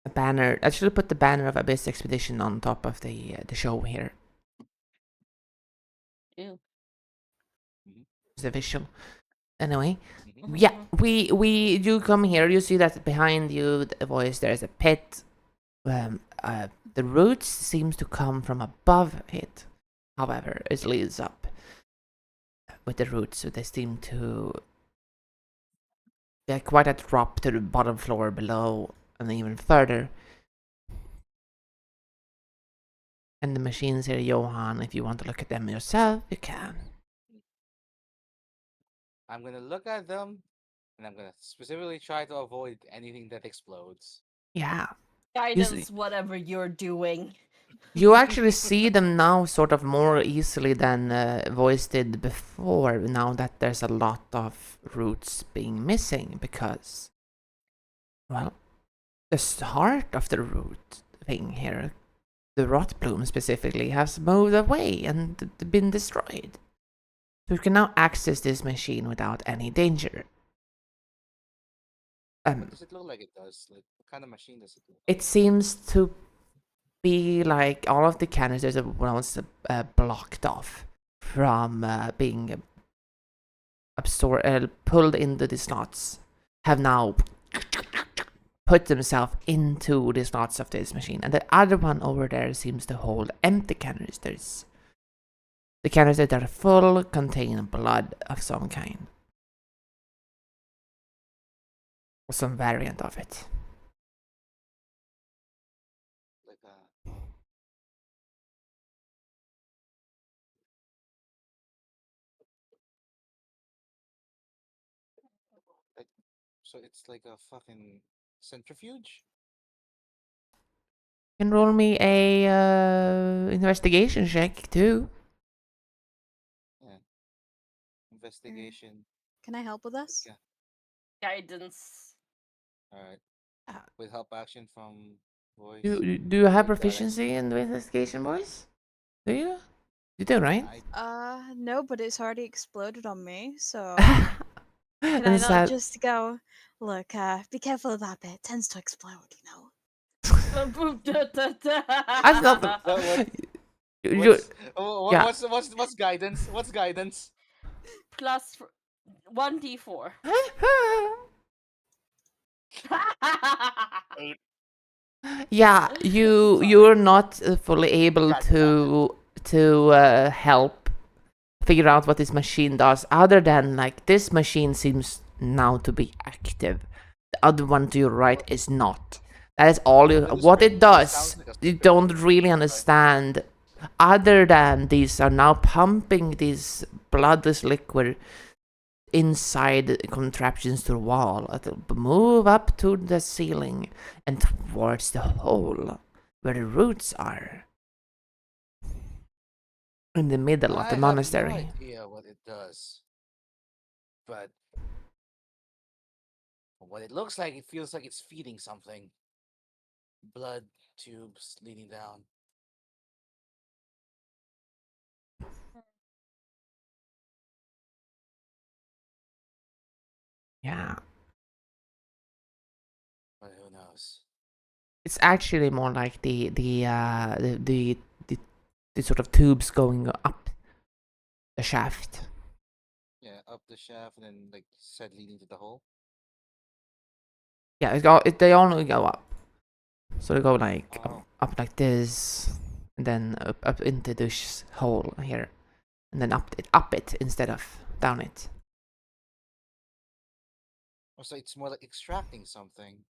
[SPEAKER 1] a banner. I should put the banner of AbyssExpedition on top of the show here.
[SPEAKER 2] Ew.
[SPEAKER 1] It's a visual. Anyway,
[SPEAKER 3] Mhm.
[SPEAKER 1] yeah, we you come here. You see that behind you, the voice. There's a pit. The roots seems to come from above it. However, it leads up with the roots, so they seem to quite a drop to the bottom floor below, and even further. And the machines here, Johan, if you want to look at them yourself, you can.
[SPEAKER 3] I'm gonna look at them, and I'm gonna specifically try to avoid anything that explodes.
[SPEAKER 1] Yeah.
[SPEAKER 2] Guidance, whatever you're doing.
[SPEAKER 1] You actually see them now sort of more easily than Voice did before, now that there's a lot of roots being missing, because, well, the heart of the root thing here, the rot bloom specifically, has moved away and been destroyed. So you can now access this machine without any danger.
[SPEAKER 3] What does it look like it does? Like, what kind of machine does it look like?
[SPEAKER 1] It seems to be like all of the canisters that were once blocked off from being pulled into the slots have now put themselves into the slots of this machine, and the other one over there seems to hold empty canisters. The canisters that are full contain blood of some kind. Or some variant of it.
[SPEAKER 3] Like so it's like a fucking centrifuge.
[SPEAKER 1] You can roll me a investigation check too.
[SPEAKER 3] Yeah. Investigation.
[SPEAKER 4] Can I help with this?
[SPEAKER 3] Yeah.
[SPEAKER 2] Guidance.
[SPEAKER 3] All right. With help action from voice.
[SPEAKER 1] Do you have proficiency in the investigation, boys? Do you? You do, right?
[SPEAKER 4] No, but it's already exploded on me, so
[SPEAKER 1] And
[SPEAKER 4] can I
[SPEAKER 1] it's
[SPEAKER 4] not
[SPEAKER 1] that-
[SPEAKER 4] just go, look, be careful of that bit. It tends to explode, you know.
[SPEAKER 1] That's not the. Yeah.
[SPEAKER 3] What's guidance? What's guidance?
[SPEAKER 2] Plus 1d4.
[SPEAKER 1] Yeah, you're not fully able to help figure out what this machine does, other than like this machine seems now to be active. The other one to your right is not. That is all you. What it does, you don't really understand. Other than these are now pumping this bloodless liquid inside the contraptions to the wall. It'll move up to the ceiling and towards the hole where the roots are. In the middle of the monastery.
[SPEAKER 3] I have no idea what it does, but what it looks like, it feels like it's feeding something. Blood tubes leading down.
[SPEAKER 1] Yeah.
[SPEAKER 3] But who knows?
[SPEAKER 1] It's actually more like the sort of tubes going up the shaft.
[SPEAKER 3] Yeah, up the shaft and then like said leading to the hole.
[SPEAKER 1] Yeah, they only go up. So they go like up like this, and then up into this hole here, and then up it instead of down it.
[SPEAKER 3] Oh, so it's more like extracting something.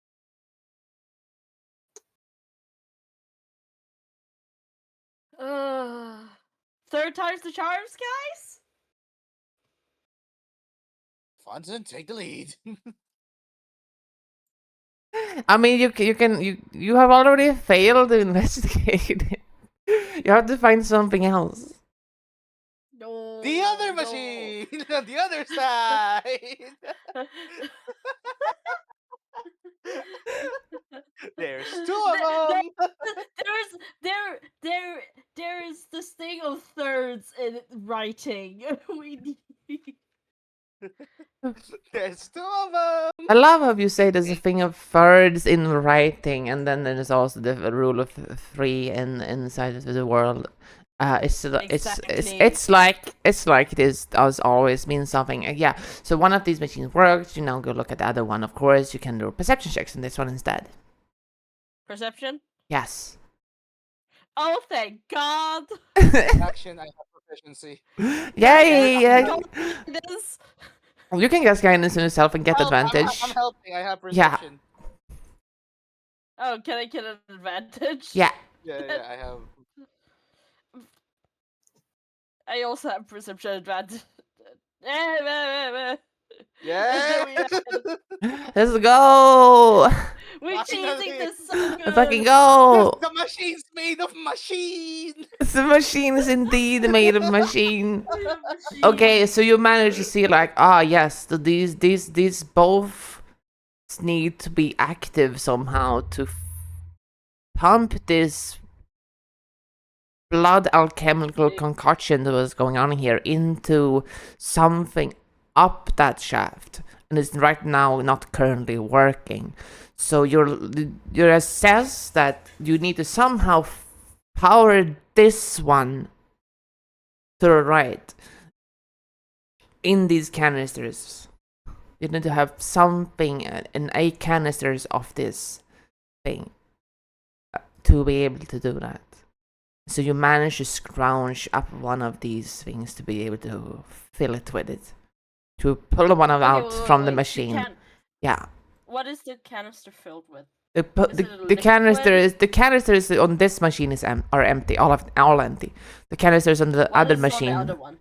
[SPEAKER 2] Third time's the charms, guys.
[SPEAKER 3] Fonson, take the lead.
[SPEAKER 1] I mean, you have already failed to investigate. You have to find something else.
[SPEAKER 2] No.
[SPEAKER 3] The other machine on the other side. There's two of them.
[SPEAKER 2] There is this thing of thirds in writing. We need.
[SPEAKER 3] There's two of them.
[SPEAKER 1] I love how you say there's a thing of thirds in writing, and then there's also the rule of three inside of the world. It's like this does always mean something. Yeah. So one of these machines works. You now go look at the other one. Of course, you can do perception checks on this one instead.
[SPEAKER 2] Perception?
[SPEAKER 1] Yes.
[SPEAKER 2] Oh, thank God!
[SPEAKER 3] Action, I have proficiency.
[SPEAKER 1] Yay!
[SPEAKER 2] This.
[SPEAKER 1] You can guess guidance on yourself and get advantage.
[SPEAKER 3] I'm helping. I have perception.
[SPEAKER 2] Oh, can I get an advantage?
[SPEAKER 1] Yeah.
[SPEAKER 3] Yeah, I have.
[SPEAKER 2] I also have perception advantage.
[SPEAKER 3] Yeah.
[SPEAKER 1] Let's go.
[SPEAKER 2] We're cheesing this so good.
[SPEAKER 1] Fucking go.
[SPEAKER 3] The machine's made of machine.
[SPEAKER 1] The machine is indeed made of machine. Okay, so you manage to see like, yes, so these both need to be active somehow to pump this blood alchemical concoction that was going on here into something up that shaft. and it's right now not currently working. So you assess that you need to somehow power this one to the right in these canisters. You need to have something in 8 canisters of this thing to be able to do that. So you manage to scrounge up one of these things to be able to fill it with it. To pull one of out from the machine. Yeah.
[SPEAKER 2] What is the canister filled with?
[SPEAKER 1] The canisters on this machine are empty, all empty. The canisters on the other machine
[SPEAKER 2] on the other one?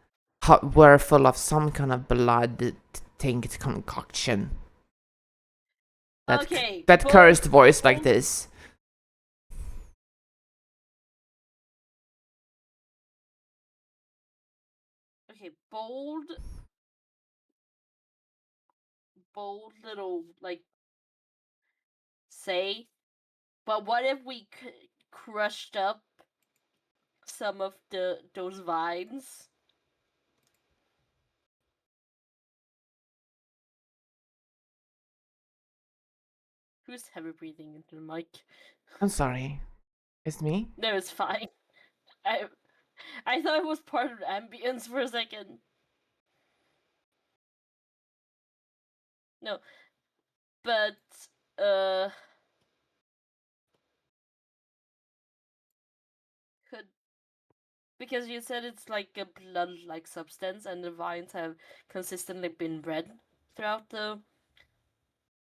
[SPEAKER 1] Were full of some kind of blood tainted concoction. That cursed voice like this.
[SPEAKER 2] Okay, bold little like say, but what if we crushed up some of those vines? Who's heavy breathing into the mic?
[SPEAKER 1] I'm sorry. It's me?
[SPEAKER 2] No, it's fine. I thought it was part of the ambience for a second. No. But because you said it's like a blood-like substance, and the vines have consistently been red throughout the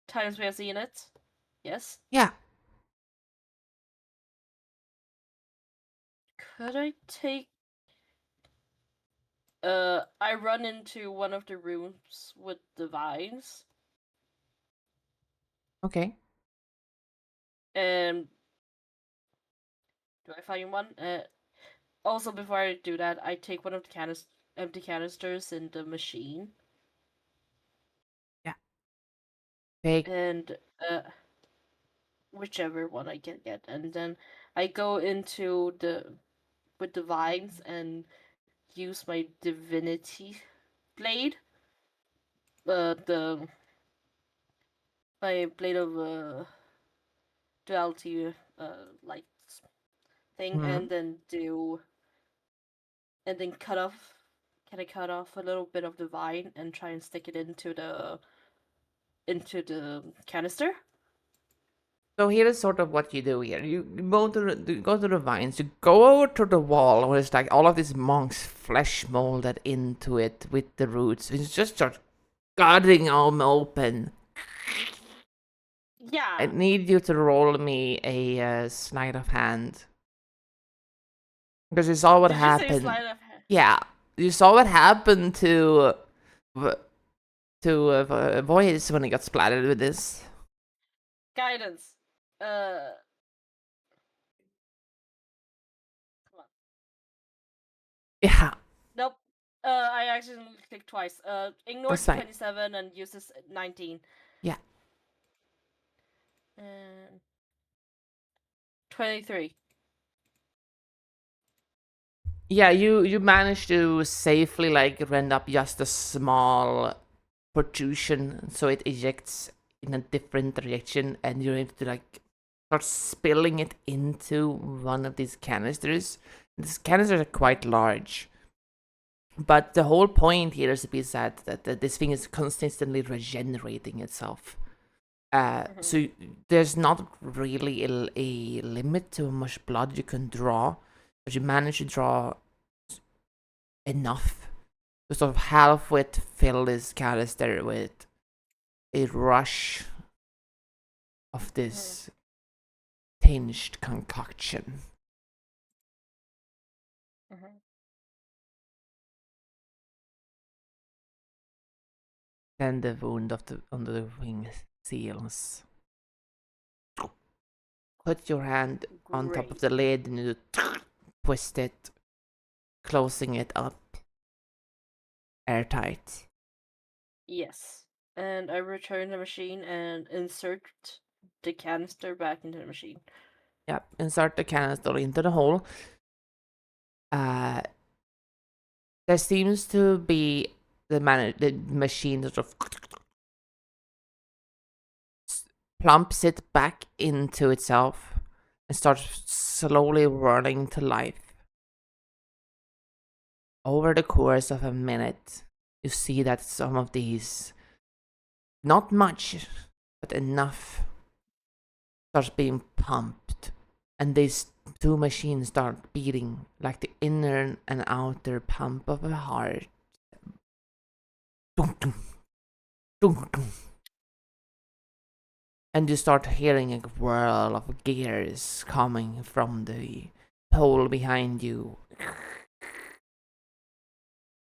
[SPEAKER 2] times we have seen it. Yes?
[SPEAKER 1] Yeah.
[SPEAKER 2] Could I take... I run into one of the rooms with the vines.
[SPEAKER 1] Okay.
[SPEAKER 2] And... do I find one? Also, before I do that, I take one of the empty canisters in the machine.
[SPEAKER 1] Yeah. Take...
[SPEAKER 2] and, whichever one I can get. And then I go into with the vines and use my divinity blade. My blade of duality light thing, and then cut off. Can I cut off a little bit of the vine and try and stick it into the canister?
[SPEAKER 1] So here is sort of what you do here. You go to the vines. You go over to the wall where it's like all of this monk's flesh molded into it with the roots. It's just start cutting them open.
[SPEAKER 2] Yeah.
[SPEAKER 1] I need you to roll me a sleight of hand. Because you saw what happened. Yeah, you saw what happened to Voice when he got splattered with this.
[SPEAKER 2] Guidance. Come on.
[SPEAKER 1] Yeah.
[SPEAKER 2] Nope. I accidentally clicked twice. Ignore 27 and use this 19.
[SPEAKER 1] Yeah.
[SPEAKER 2] And 23.
[SPEAKER 1] Yeah, you managed to safely rend up just a small protrusion so it ejects in a different direction, and you're able to start spilling it into one of these canisters. These canisters are quite large, but the whole point here is to be that this thing is consistently regenerating itself. So there's not really a limit to how much blood you can draw, but you manage to draw enough to sort of halfway fill this canister with a rush of this tinged concoction. Then the wound under the wing seals. Put your hand on top of the lid and you twist it, closing it up airtight.
[SPEAKER 2] Yes. And I return the machine and insert the canister back into the machine.
[SPEAKER 1] Yep, insert the canister into the hole. There seems to be the machine sort of plumps it back into itself and starts slowly whirling to life. Over the course of a minute, you see that some of these, not much, but enough, starts being pumped, and these two machines start beating like the inner and outer pump of a heart. Dum, dum, dum, dum. And you start hearing a whirl of gears coming from the pole behind you.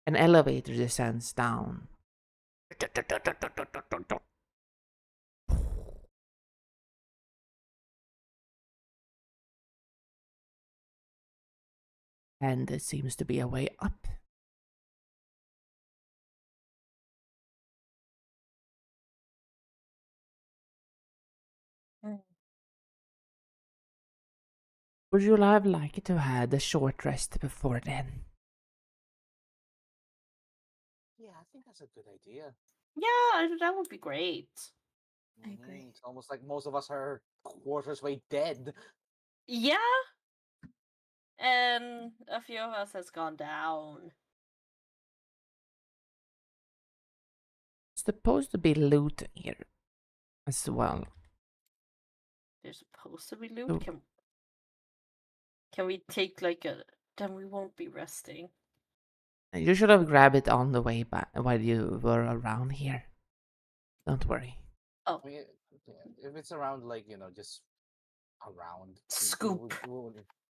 [SPEAKER 1] An elevator descends down. And there seems to be a way up. Would you have liked to have had a short rest before then?
[SPEAKER 3] Yeah, I think that's a good idea.
[SPEAKER 2] Yeah, that would be great.
[SPEAKER 4] I agree.
[SPEAKER 3] It's almost like most of us are quarters way dead.
[SPEAKER 2] Yeah. And a few of us has gone down.
[SPEAKER 1] It's supposed to be loot here as well.
[SPEAKER 2] There's supposed to be loot.
[SPEAKER 1] So,
[SPEAKER 2] can we take like a? Then we won't be resting.
[SPEAKER 1] you should have grabbed it on the way back while you were around here. Don't worry.
[SPEAKER 2] Oh,
[SPEAKER 3] I mean, if it's around, like, just around,
[SPEAKER 2] scoop.
[SPEAKER 3] we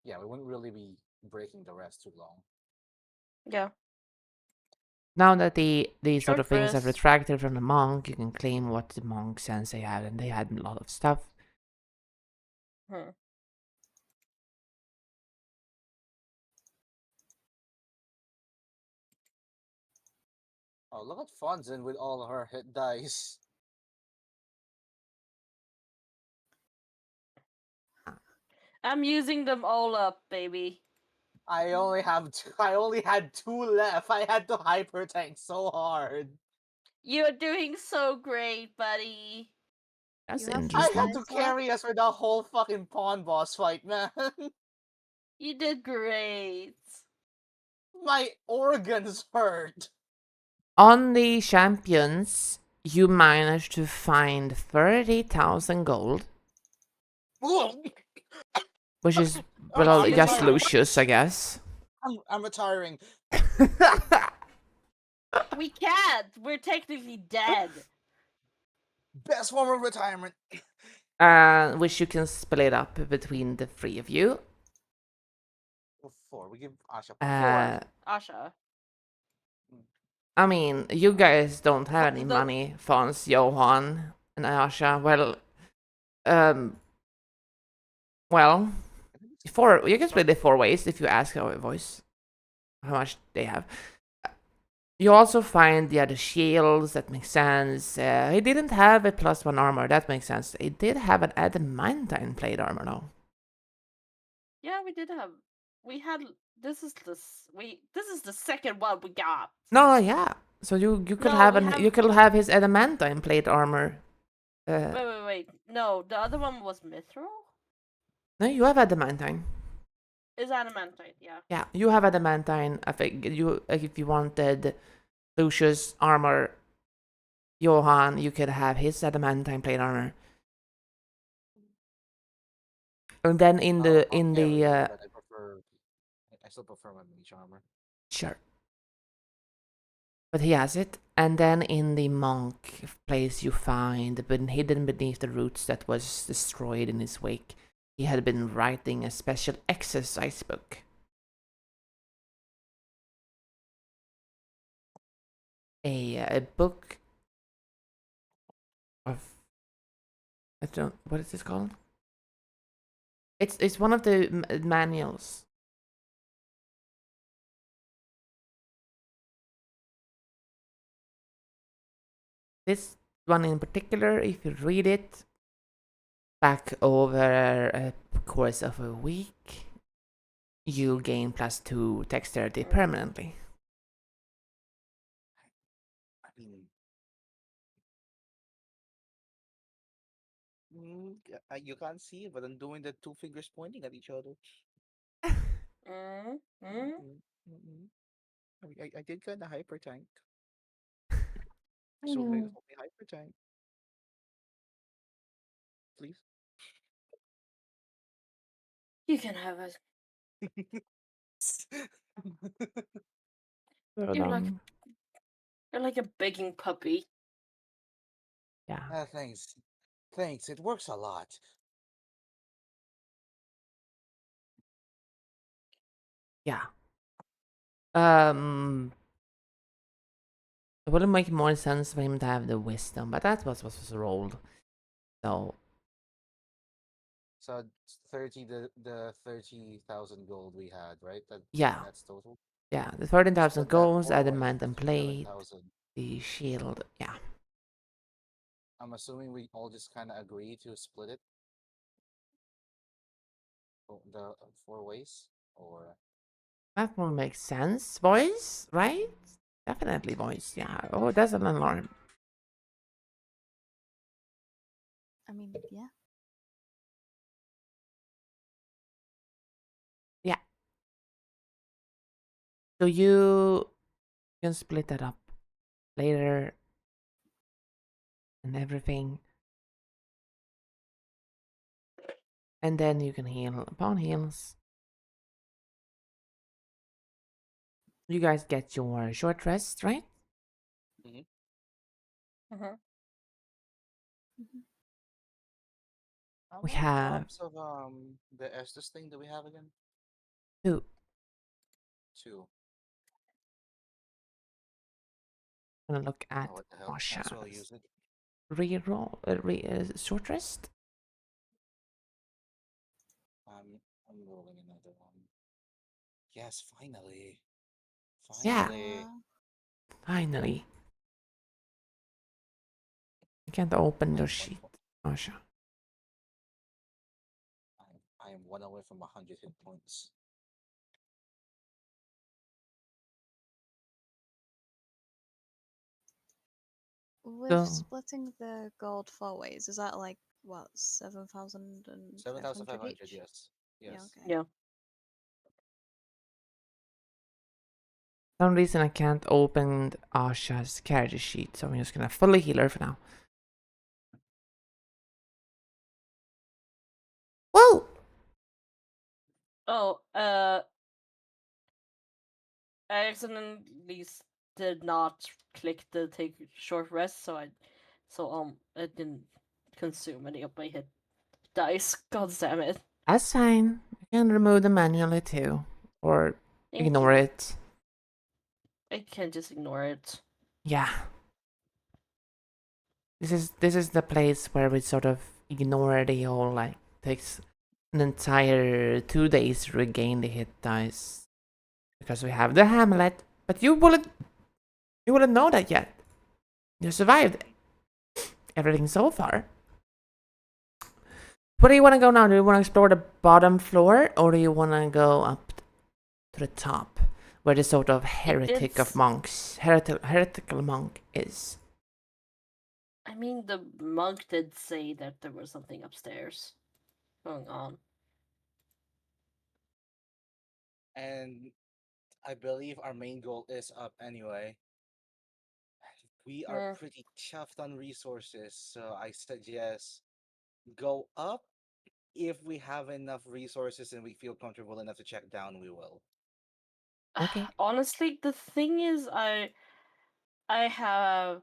[SPEAKER 3] wouldn't really be breaking the rest too long.
[SPEAKER 2] Yeah.
[SPEAKER 1] Now that the sort
[SPEAKER 2] Short
[SPEAKER 1] of things have
[SPEAKER 2] rest.
[SPEAKER 1] retracted from the monk, you can claim what the monk sensei had, and they had a lot of stuff.
[SPEAKER 3] Oh, look at Fonzin with all her hit dice.
[SPEAKER 2] I'm using them all up, baby.
[SPEAKER 3] I only had two left. I had to hyper tank so hard.
[SPEAKER 2] You're doing so great, buddy.
[SPEAKER 1] That's
[SPEAKER 4] You have
[SPEAKER 3] I
[SPEAKER 1] interesting.
[SPEAKER 3] had to carry us for the whole fucking pawn boss fight, man.
[SPEAKER 2] You did great.
[SPEAKER 3] My organs hurt.
[SPEAKER 1] On the champions, you managed to find 30,000 gold, which is, well,
[SPEAKER 3] I'm
[SPEAKER 1] just
[SPEAKER 3] retiring.
[SPEAKER 1] Lucius, I guess.
[SPEAKER 3] I'm retiring.
[SPEAKER 2] We can't. We're technically dead.
[SPEAKER 3] Best form of retirement.
[SPEAKER 1] Which you can split up between the three of you.
[SPEAKER 3] 4. We give Asha
[SPEAKER 2] 4. Asha.
[SPEAKER 1] I mean, you guys don't have any money, Fons, Johan, and Ayasha. Well, you can split it 4 ways if you ask our voice how much they have. You also find the other shields, that makes sense. He didn't have a +1 armor, that makes sense. He did have an adamantine plate armor though.
[SPEAKER 2] Yeah, we did have. We had. This is the second one we got.
[SPEAKER 1] No, yeah. So you could you could have his adamantine plate armor.
[SPEAKER 2] Wait. No, the other one was mithril.
[SPEAKER 1] No, you have adamantine.
[SPEAKER 2] Is adamantine, yeah.
[SPEAKER 1] Yeah, you have adamantine. I think if you wanted Lucius armor, Johan, you could have his adamantine plate armor. And then
[SPEAKER 3] I still prefer my mage armor.
[SPEAKER 1] Sure. But he has it. And then in the monk place you find, been hidden beneath the roots that was destroyed in his wake, he had been writing a special exercise book. A book of, what is this called? It's one of the manuals. This one in particular, if you read it back over a course of a week, you gain +2 dexterity permanently.
[SPEAKER 3] You can't see it, but I'm doing the two fingers pointing at each other.
[SPEAKER 2] Mm-hmm.
[SPEAKER 3] Mm-mm. I did kind of hyper tank,
[SPEAKER 2] I
[SPEAKER 3] so maybe
[SPEAKER 2] know.
[SPEAKER 3] help me hyper tank, please.
[SPEAKER 2] You can have it.
[SPEAKER 1] So
[SPEAKER 2] You're like
[SPEAKER 1] dumb.
[SPEAKER 2] you're like a begging puppy.
[SPEAKER 1] Yeah.
[SPEAKER 3] Thanks, thanks. It works a lot.
[SPEAKER 1] Yeah. Um, it would make more sense for him to have the wisdom, but that's what was rolled. So
[SPEAKER 3] So 30, the 30,000 gold we had, right?
[SPEAKER 1] yeah,
[SPEAKER 3] That's total.
[SPEAKER 1] yeah. The 13,000
[SPEAKER 3] Split that
[SPEAKER 1] goals,
[SPEAKER 3] 4 ways.
[SPEAKER 1] adamant and
[SPEAKER 3] Seven
[SPEAKER 1] plate,
[SPEAKER 3] thousand.
[SPEAKER 1] the shield. Yeah,
[SPEAKER 3] I'm assuming we all just kind of agree to split it, the 4 ways, or
[SPEAKER 1] that will make sense, boys. Right? Definitely, boys. Yeah. Oh, that's an alarm.
[SPEAKER 4] I mean, yeah.
[SPEAKER 1] Yeah. So you can split that up later and everything, and then you can heal upon heals. You guys get your short rest, right?
[SPEAKER 3] mm-hmm.
[SPEAKER 2] Mm-hmm.
[SPEAKER 4] Mhm.
[SPEAKER 3] How
[SPEAKER 1] We
[SPEAKER 3] many
[SPEAKER 1] have
[SPEAKER 3] drops of the Estus thing do we have again?
[SPEAKER 1] 2.
[SPEAKER 3] 2.
[SPEAKER 1] I'm gonna look
[SPEAKER 3] Oh,
[SPEAKER 1] at
[SPEAKER 3] what the hell? Might as well
[SPEAKER 1] Asha's
[SPEAKER 3] use it.
[SPEAKER 1] reroll, short rest.
[SPEAKER 3] I'm rolling another one. Yes, finally.
[SPEAKER 1] Yeah,
[SPEAKER 3] Finally.
[SPEAKER 4] Yeah.
[SPEAKER 1] finally. You can't open
[SPEAKER 3] I
[SPEAKER 1] your
[SPEAKER 3] am one.
[SPEAKER 1] sheet, Asha.
[SPEAKER 3] I am one away from 100 hit points.
[SPEAKER 4] With
[SPEAKER 1] So
[SPEAKER 4] splitting the gold 4 ways, is that like what 7,500
[SPEAKER 3] 7,500.
[SPEAKER 4] each?
[SPEAKER 3] Yes.
[SPEAKER 4] Yeah.
[SPEAKER 3] Yes.
[SPEAKER 4] Okay.
[SPEAKER 2] Yeah.
[SPEAKER 1] some reason I can't open Asha's character sheet, so I'm just gonna fully heal her for now. Whoa!
[SPEAKER 2] Oh, I accidentally did not click the take short rest, so it didn't consume any of my hit dice. God damn it!
[SPEAKER 1] That's fine. You can remove them manually too, or
[SPEAKER 2] Thank
[SPEAKER 1] ignore
[SPEAKER 2] you.
[SPEAKER 1] it.
[SPEAKER 2] I can't just ignore it.
[SPEAKER 1] Yeah, this is the place where we sort of ignore the whole like takes an entire 2 days to regain the hit dice because we have the Hamlet. But you wouldn't know that yet. You survived everything so far. Where do you want to go now? Do you want to explore the bottom floor, or do you want to go up to the top, where the sort of heretical monk is?
[SPEAKER 2] I mean, the monk did say that there was something upstairs going on.
[SPEAKER 3] And I believe our main goal is up anyway. We are
[SPEAKER 2] Mm,
[SPEAKER 3] pretty chuffed on resources, so I suggest go up. If we have enough resources and we feel comfortable enough to check down, we will.
[SPEAKER 1] Okay.
[SPEAKER 2] honestly, the thing is, I have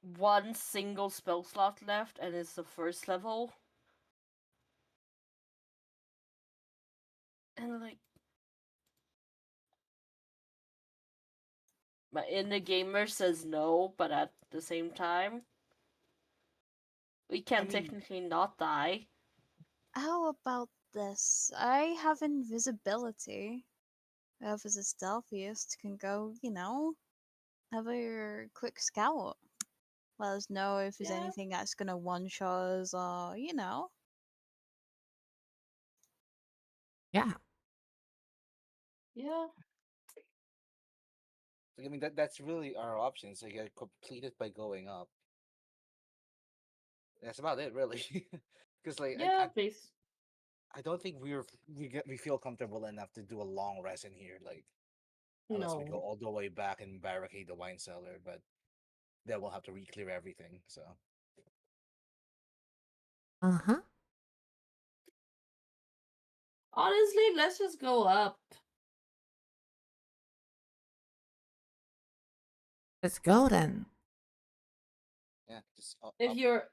[SPEAKER 2] one single spell slot left, and it's the first level. And like, my inner gamer says no, but at the same time, we
[SPEAKER 3] I
[SPEAKER 2] can
[SPEAKER 3] mean,
[SPEAKER 2] technically not die.
[SPEAKER 4] How about this? I have invisibility. Whoever's the stealthiest can go, have a quick scout. Let us know if there's
[SPEAKER 2] Yeah,
[SPEAKER 4] anything that's gonna one shot us or.
[SPEAKER 1] Yeah.
[SPEAKER 2] yeah,
[SPEAKER 3] I mean that's really our options. Like, get completed by going up. That's about it, really. Because like
[SPEAKER 2] Yeah, please.
[SPEAKER 3] I don't think we feel comfortable enough to do a long rest in here. Like unless we go
[SPEAKER 2] No.
[SPEAKER 3] all the way back and barricade the wine cellar, but then we'll have to re-clear everything. So
[SPEAKER 1] Uh-huh.
[SPEAKER 2] Honestly, let's just go up.
[SPEAKER 1] Let's go then.
[SPEAKER 3] yeah, just
[SPEAKER 2] If
[SPEAKER 3] up.
[SPEAKER 2] you're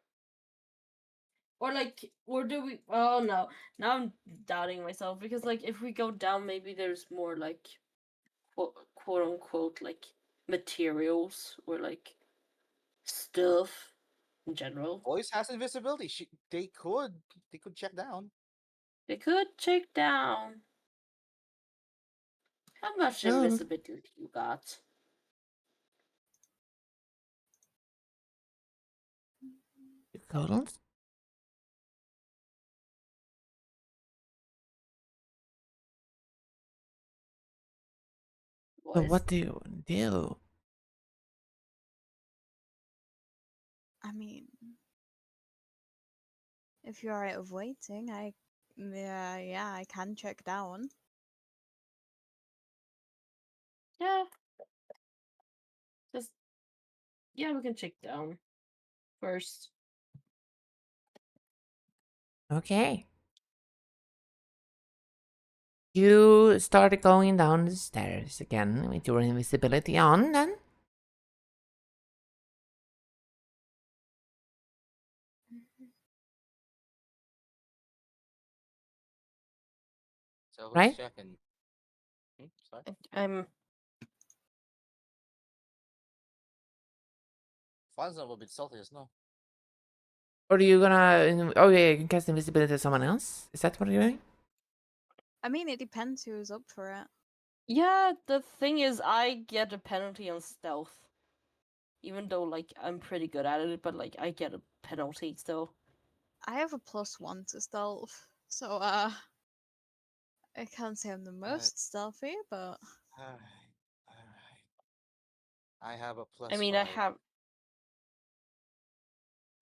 [SPEAKER 2] or like or do we oh no. Now I'm doubting myself because like if we go down maybe there's more like quote unquote like materials or like stuff in general.
[SPEAKER 3] Voice has invisibility. They could check down.
[SPEAKER 2] They could check down. How much
[SPEAKER 1] Oh,
[SPEAKER 2] invisibility you got?
[SPEAKER 1] Colons? So
[SPEAKER 2] Boys.
[SPEAKER 1] what do you do?
[SPEAKER 4] I mean, if you're alright with waiting, yeah, I can check down.
[SPEAKER 2] Yeah. Just yeah, we can check down first.
[SPEAKER 1] Okay. You started going down the stairs again with your invisibility on then?
[SPEAKER 3] So who's
[SPEAKER 1] Right?
[SPEAKER 3] checking? Sorry.
[SPEAKER 2] I'm
[SPEAKER 3] Fon's a little bit salty as no.
[SPEAKER 1] Or are you gonna... Oh yeah, you can cast invisibility to someone else? Is that what you're doing?
[SPEAKER 4] I mean, it depends who's up for it.
[SPEAKER 2] yeah, the thing is I get a penalty on stealth. Even though like I'm pretty good at it, but like I get a penalty still.
[SPEAKER 4] I have a +1 to stealth, so I can't say I'm the most stealthy, but
[SPEAKER 3] Alright, alright. I have a
[SPEAKER 2] I
[SPEAKER 3] plus
[SPEAKER 2] mean I
[SPEAKER 3] five.
[SPEAKER 2] have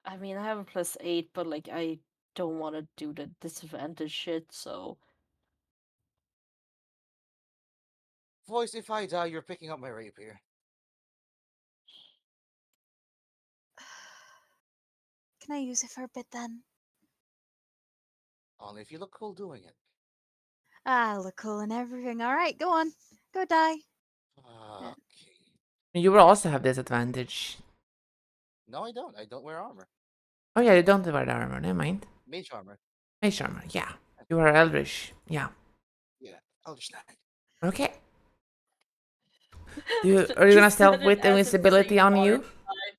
[SPEAKER 2] I have a +8, but like I don't want to do the disadvantage shit, so
[SPEAKER 3] Voice, if I die, you're picking up my rapier.
[SPEAKER 4] can I use it for a bit then?
[SPEAKER 3] Only if you look cool doing it.
[SPEAKER 4] Ah, look cool and everything. Alright, go on. Go die.
[SPEAKER 3] Okay.
[SPEAKER 1] You will also have disadvantage.
[SPEAKER 3] No, I don't. I don't wear armor.
[SPEAKER 1] Oh yeah, you don't wear the armor, never mind.
[SPEAKER 3] Mage armor.
[SPEAKER 1] Mage armor, yeah. You are Eldritch, yeah.
[SPEAKER 3] Yeah. Eldritch Knight.
[SPEAKER 1] Okay. Are you gonna
[SPEAKER 2] just
[SPEAKER 1] stealth
[SPEAKER 2] said it
[SPEAKER 1] with
[SPEAKER 2] as if it's
[SPEAKER 1] invisibility
[SPEAKER 2] a
[SPEAKER 1] on
[SPEAKER 2] water
[SPEAKER 1] you?
[SPEAKER 2] slide.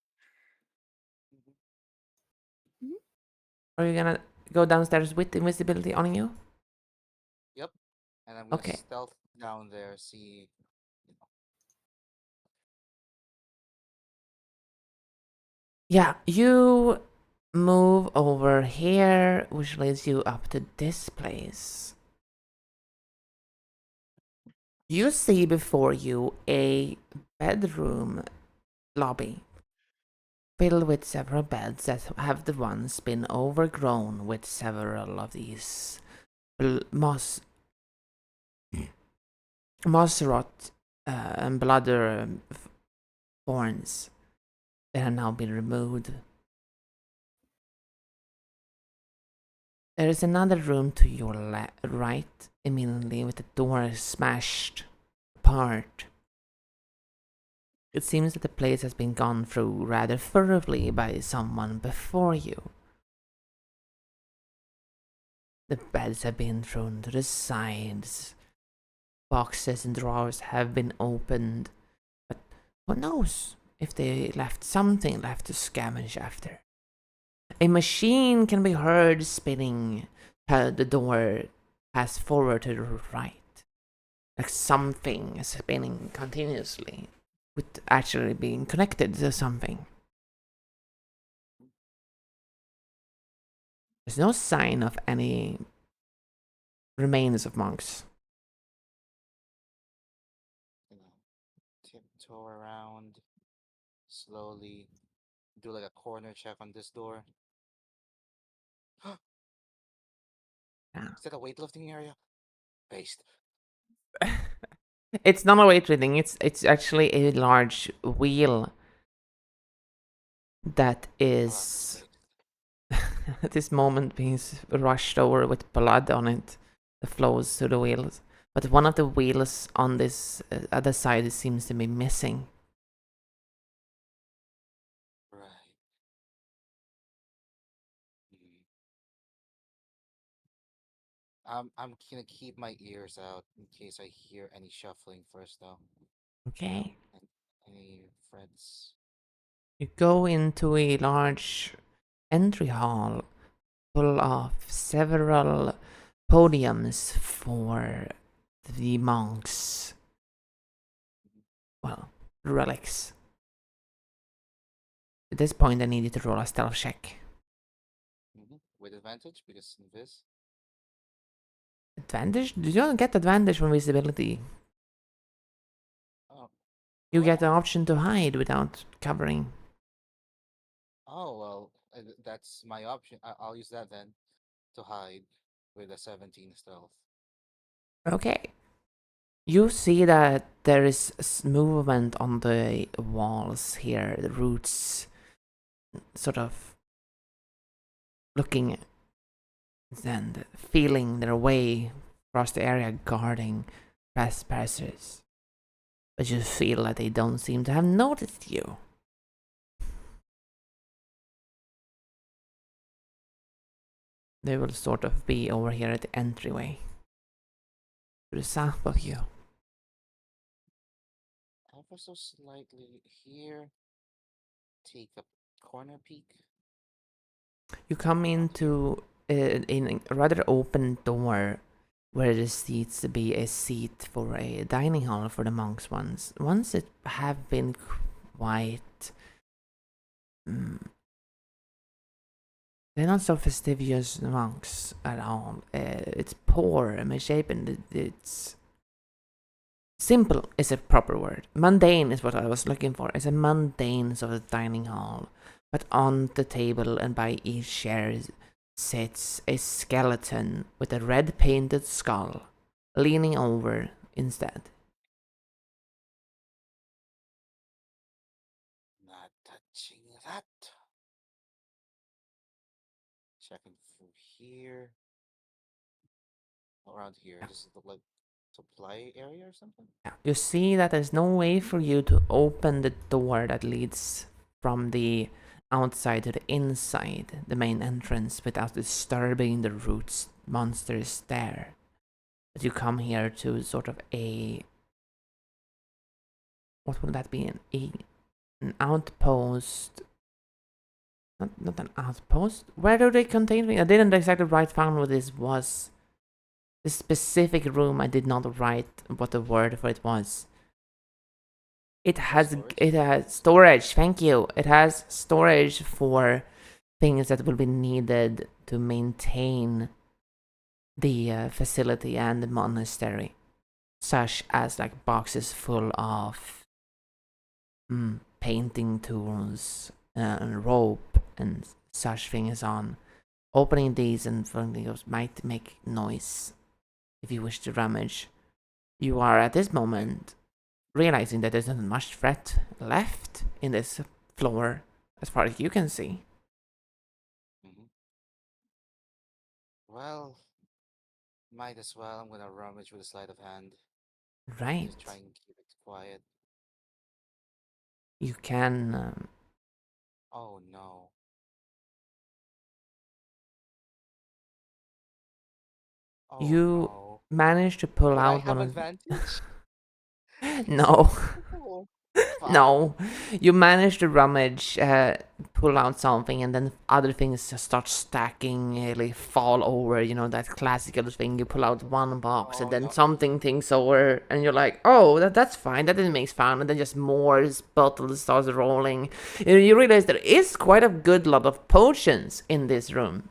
[SPEAKER 1] Or are you gonna go downstairs with invisibility on you?
[SPEAKER 3] Yep. And I'm gonna
[SPEAKER 1] Okay.
[SPEAKER 3] stealth down there, see.
[SPEAKER 1] Yeah, you move over here, which leads you up to this place. You see before you a bedroom lobby filled with several beds that have the ones been overgrown with several of these moss rot and bladder thorns that have now been removed. There is another room to your right, immediately with the door smashed apart. It seems that the place has been gone through rather thoroughly by someone before you. The beds have been thrown to the sides. Boxes and drawers have been opened. But who knows if they left something left to scavenge after. A machine can be heard spinning the door pass forward to the right. Like something is spinning continuously, with actually being connected to something. There's no sign of any remains of monks.
[SPEAKER 3] Tiptoe around slowly. Do like a corner check on this door. Is that a weightlifting area? Based.
[SPEAKER 1] It's not a weightlifting. It's actually a large wheel that is at this moment being rushed over with blood on it that flows through the wheels. But one of the wheels on this other side seems to be missing.
[SPEAKER 3] Right. I'm gonna keep my ears out in case I hear any shuffling first, though.
[SPEAKER 1] Okay.
[SPEAKER 3] Any friends?
[SPEAKER 1] You go into a large entry hall full of several podiums for the monks. Well, relics. At this point, I need you to roll a stealth check.
[SPEAKER 3] With advantage because invis.
[SPEAKER 1] Advantage? You don't get advantage from visibility.
[SPEAKER 3] Oh.
[SPEAKER 1] You get the option to hide without covering.
[SPEAKER 3] Oh well, that's my option. I'll use that then to hide with a 17 stealth.
[SPEAKER 1] Okay. You see that there is movement on the walls here, the roots sort of looking and feeling their way across the area, guarding trespassers. But you feel that they don't seem to have noticed you. They will sort of be over here at the entryway to the south of you.
[SPEAKER 3] Ever so slightly here. Take a corner peek.
[SPEAKER 1] You come into a rather open door where there seems to be a seat for a dining hall for the monks once it have been quite they're not so fastidious monks at all. It's poor and misshapen. It's simple is a proper word. Mundane is what I was looking for. It's a mundane sort of dining hall. But on the table and by each chair sits a skeleton with a red painted skull, leaning over instead.
[SPEAKER 3] Not touching that. Checking through here. Around here.
[SPEAKER 1] Yeah.
[SPEAKER 3] This is the like supply area or something?
[SPEAKER 1] You see that there's no way for you to open the door that leads from the outside to the inside, the main entrance, without disturbing the roots monsters there. But you come here to sort of what would that be? An outpost. Not an outpost. Where do they contain me? I didn't exactly write down what this was. This specific room, I did not write what the word for it was. It has storage. Thank you. It has storage for things that will be needed to maintain the facility and the monastery, such as like boxes full of painting tools and rope and such things on. Opening these and finding those might make noise. If you wish to rummage, you are at this moment realizing that there's not much threat left in this floor as far as you can see.
[SPEAKER 3] Well, might as well. I'm gonna rummage with a sleight of hand.
[SPEAKER 1] Right.
[SPEAKER 3] Just try and keep it quiet.
[SPEAKER 1] You can.
[SPEAKER 3] Oh no. Oh,
[SPEAKER 1] you
[SPEAKER 3] no.
[SPEAKER 1] managed to pull
[SPEAKER 3] Would
[SPEAKER 1] out
[SPEAKER 3] I have
[SPEAKER 1] one
[SPEAKER 3] advantage?
[SPEAKER 1] No.
[SPEAKER 3] Fine.
[SPEAKER 1] No, you managed to rummage, pull out something, and then other things just start stacking, like fall over. You know that classical thing. You pull out one box, and then
[SPEAKER 3] no.
[SPEAKER 1] something things over, and you're like, "Oh, that's fine. That didn't make fun." And then just more bottles starts rolling. You realize there is quite a good lot of potions in this room.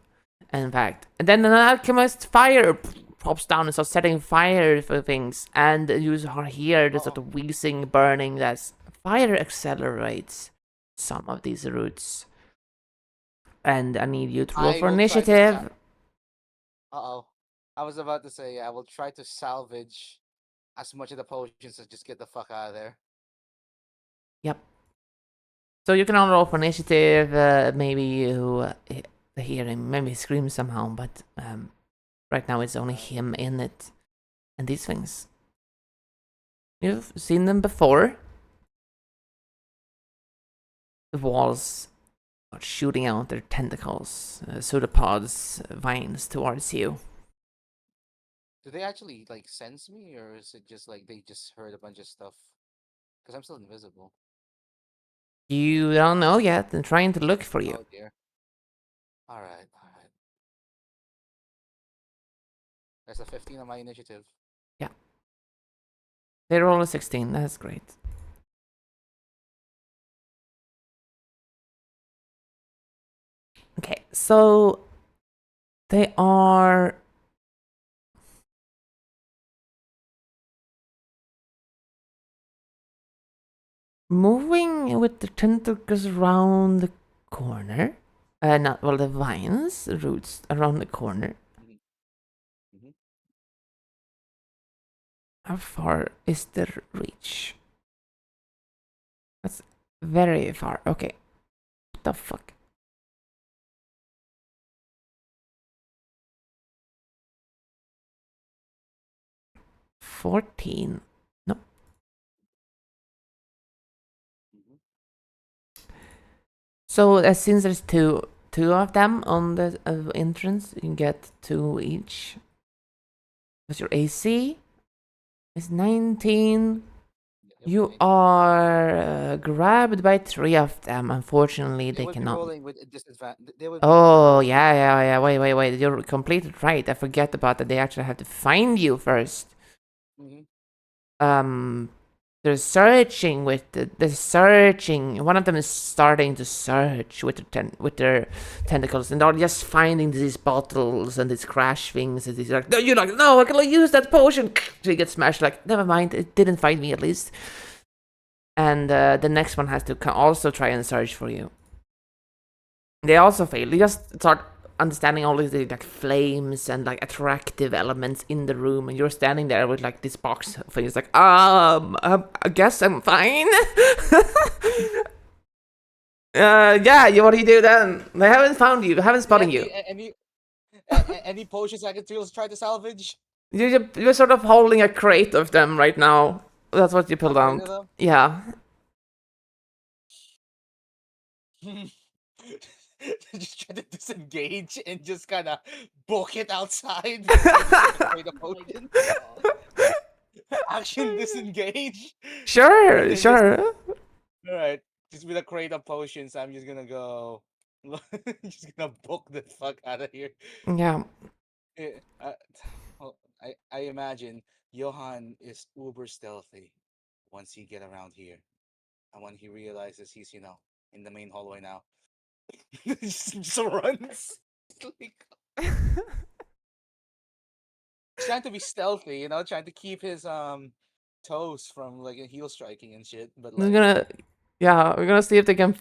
[SPEAKER 1] In fact, and then an alchemist fire pops down and starts setting fire for things, and you hear the sort of wheezing, burning as fire accelerates some of these roots. And I need you to roll for initiative.
[SPEAKER 3] Uh-oh. I was about to say I will try to salvage as much of the potions as just get the fuck out of there.
[SPEAKER 1] Yep. So you can all roll for initiative. Maybe you hear him, maybe scream somehow, but right now it's only him in it. And these things, you've seen them before. The walls are shooting out their tentacles, pseudopods, vines towards you.
[SPEAKER 3] Do they actually like sense me, or is it just like they just heard a bunch of stuff? Because I'm still invisible.
[SPEAKER 1] You don't know yet. They're trying to look for you.
[SPEAKER 3] Oh dear. All right, all right. That's a 15 on my initiative.
[SPEAKER 1] Yeah. They roll a 16. That's great. Okay, so they are moving with the tentacles around the corner. Not well, the vines, the roots around the corner.
[SPEAKER 3] Mm-hmm.
[SPEAKER 1] How far is their reach? That's very far. Okay. What the fuck? $14. No.
[SPEAKER 3] Mm-hmm.
[SPEAKER 1] So since there's two of them on the entrance, you can get 2 each. What's your AC? It's 19. You are grabbed by 3 of them. Unfortunately, they
[SPEAKER 3] would
[SPEAKER 1] cannot.
[SPEAKER 3] Be rolling with disadvantage.
[SPEAKER 1] Oh, yeah. Wait. You're completely right. I forget about that. They actually have to find you first.
[SPEAKER 3] Mm-hmm.
[SPEAKER 1] They're searching they're searching. One of them is starting to search with their tentacles, and they're just finding these bottles and these crash things. And he's like, no, you're like, no, I can use that potion. So he gets smashed. Like, never mind, it didn't find me at least. And the next one has to also try and search for you. They also fail. They just start understanding all of the like flames and like attractive elements in the room, and you're standing there with like this box thing. It's like, I guess I'm fine. Yeah. What do you do then? They haven't found you. They haven't spotted you.
[SPEAKER 3] Any potions I can try to salvage?
[SPEAKER 1] You're sort of holding a crate of them right now. That's what you pulled out. Yeah.
[SPEAKER 3] Just try to disengage and just kind of book it outside. Action disengage.
[SPEAKER 1] Sure.
[SPEAKER 3] All right, just with a crate of potions, I'm just gonna go. Just gonna book the fuck out of here.
[SPEAKER 1] Yeah.
[SPEAKER 3] I imagine Johan is uber stealthy once he get around here, and when he realizes he's in the main hallway now. just runs. Trying to be stealthy, trying to keep his toes from like heel striking and shit. But like,
[SPEAKER 1] we're gonna see if they can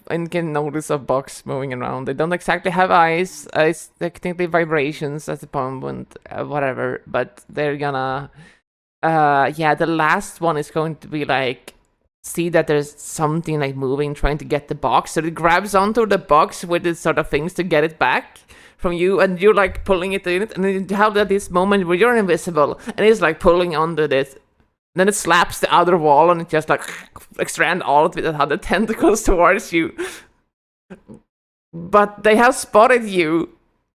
[SPEAKER 1] notice a box moving around. They don't exactly have eyes. It's technically vibrations at the moment, whatever. But they're gonna, the last one is going to be like, see that there's something like moving, trying to get the box. So it grabs onto the box with its sort of things to get it back from you, and you're like pulling it in it, and then you have this moment where you're invisible, and it's like pulling onto this. Then it slaps the other wall, and it just like extend all of it and have the tentacles towards you. But they have spotted you.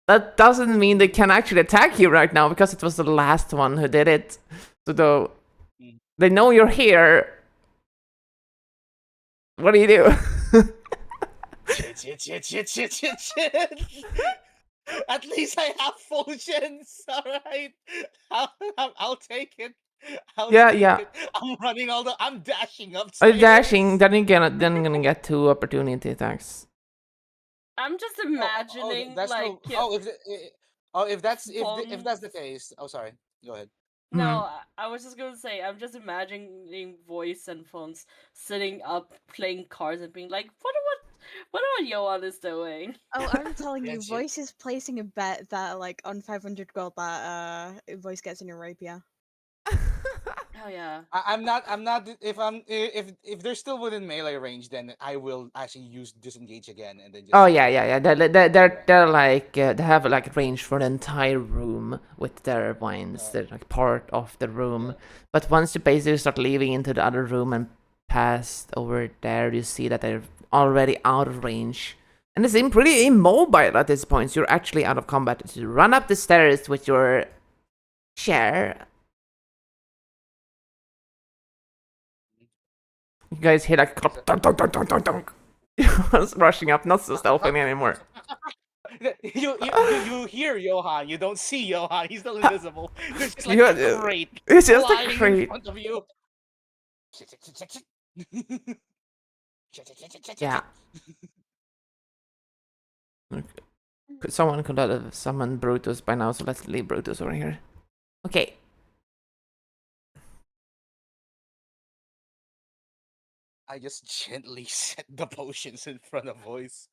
[SPEAKER 1] That doesn't mean they can actually attack you right now, because it was the last one who did it. So they know you're here. What do you do?
[SPEAKER 3] Shit. At least I have potions. All right, I'll take it.
[SPEAKER 1] Yeah.
[SPEAKER 3] I'm running I'm dashing up.
[SPEAKER 1] Dashing. Then you're gonna get 2 opportunity attacks.
[SPEAKER 2] I'm just imagining
[SPEAKER 3] if that's the case. Oh, sorry. Go ahead.
[SPEAKER 2] No, I was just gonna say, I'm just imagining voice and phones sitting up playing cards and being like, What about Johan is doing?
[SPEAKER 4] Oh, I'm telling
[SPEAKER 3] Yeah,
[SPEAKER 4] you, Voice is placing a bet that like on 500 gold that Voice gets a new rapier.
[SPEAKER 2] Oh yeah.
[SPEAKER 3] I'm not. I'm not. If they're still within melee range, then I will actually use disengage again, and then just.
[SPEAKER 1] Oh yeah. They're like they have like range for the entire room with their vines. They're like part of the room. But once you basically start leaving into the other room and past over there, you see that they're already out of range. And they seem pretty immobile at this point. So you're actually out of combat. So you run up the stairs with your chair. You guys hear like dunk, dunk, dunk, dunk, dunk, dunk. It's rushing up, not so stealthily anymore.
[SPEAKER 3] You hear Johan. You don't see Johan. He's still invisible. There's just like
[SPEAKER 1] Yeah,
[SPEAKER 3] a crate
[SPEAKER 1] it's just a
[SPEAKER 3] flying in
[SPEAKER 1] crate.
[SPEAKER 3] front of you.
[SPEAKER 1] Yeah. Someone could have summoned Brutus by now, so let's leave Brutus over here. Okay.
[SPEAKER 3] I just gently set the potions in front of Voice.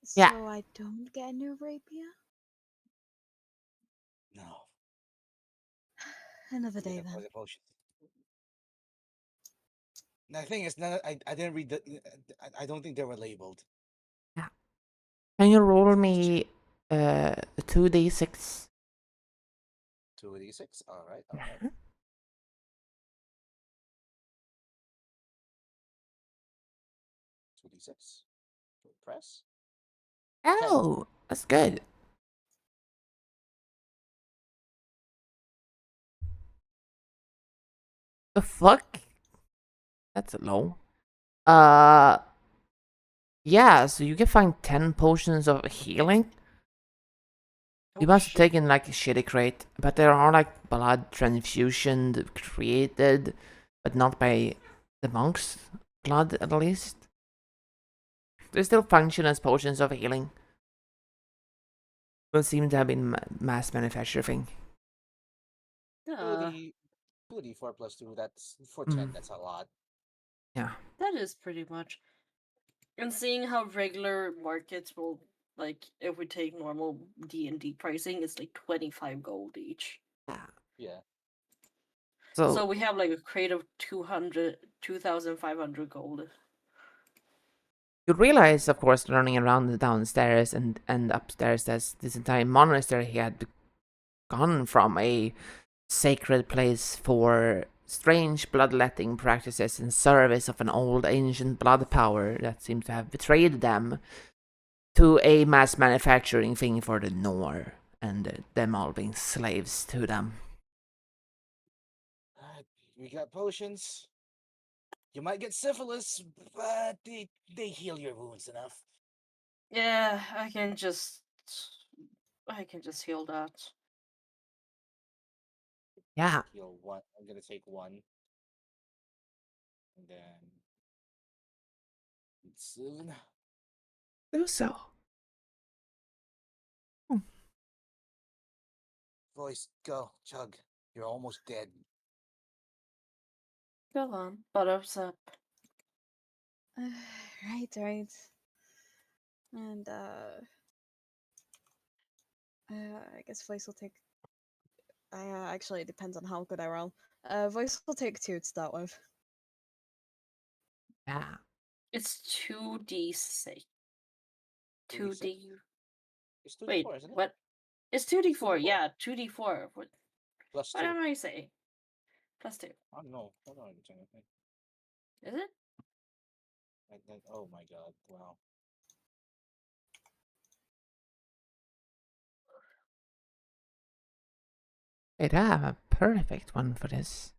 [SPEAKER 4] So
[SPEAKER 1] Yeah.
[SPEAKER 4] I don't get a new rapier?
[SPEAKER 3] No.
[SPEAKER 4] Another
[SPEAKER 3] You
[SPEAKER 4] day
[SPEAKER 3] get
[SPEAKER 4] then.
[SPEAKER 3] the potions. The thing is, I didn't read the. I don't think they were labeled.
[SPEAKER 1] Yeah. Can you roll me 2d6?
[SPEAKER 3] 2d6. All right. 2d6. Press.
[SPEAKER 1] Oh, that's good. The fuck? That's low. Yeah, so you can find 10 potions of healing. You must have taken like a shitty crate, but there are like blood transfusion created, but not by the monks' blood at least. They still function as potions of healing. But seem to have been mass manufacturing.
[SPEAKER 3] 2d4 plus 2, that's for 10, that's a lot.
[SPEAKER 1] Yeah.
[SPEAKER 2] That is pretty much. And seeing how regular markets will, like, if we take normal D&D pricing, it's like 25 gold each.
[SPEAKER 3] Yeah.
[SPEAKER 2] So we have like a crate of 2,500 gold.
[SPEAKER 1] You realize, of course, running around the downstairs and upstairs, that this entire monastery had gone from a sacred place for strange bloodletting practices in service of an old ancient blood power that seems to have betrayed them to a mass manufacturing thing for the Nor, and them all being slaves to them.
[SPEAKER 3] We got potions. You might get syphilis, but they heal your wounds enough.
[SPEAKER 2] Yeah, I can just heal that.
[SPEAKER 1] Yeah.
[SPEAKER 3] Heal one. I'm gonna take one. And then soon.
[SPEAKER 1] Do so.
[SPEAKER 3] Voice, go, chug. You're almost dead.
[SPEAKER 2] Go on, butters up.
[SPEAKER 4] Right. And I guess Voice will take. Actually, it depends on how good I roll. Voice will take 2 to start with.
[SPEAKER 1] Yeah.
[SPEAKER 2] It's 2d6. 2d.
[SPEAKER 3] It's 2d4,
[SPEAKER 2] Wait,
[SPEAKER 3] isn't it?
[SPEAKER 2] what? It's 2d4. Yeah, 2d4. What?
[SPEAKER 3] Plus 2.
[SPEAKER 2] What am I saying? Plus 2.
[SPEAKER 3] Oh no, hold on.
[SPEAKER 2] Is it?
[SPEAKER 3] Oh my god! Wow.
[SPEAKER 1] Wait, I have a perfect one for this.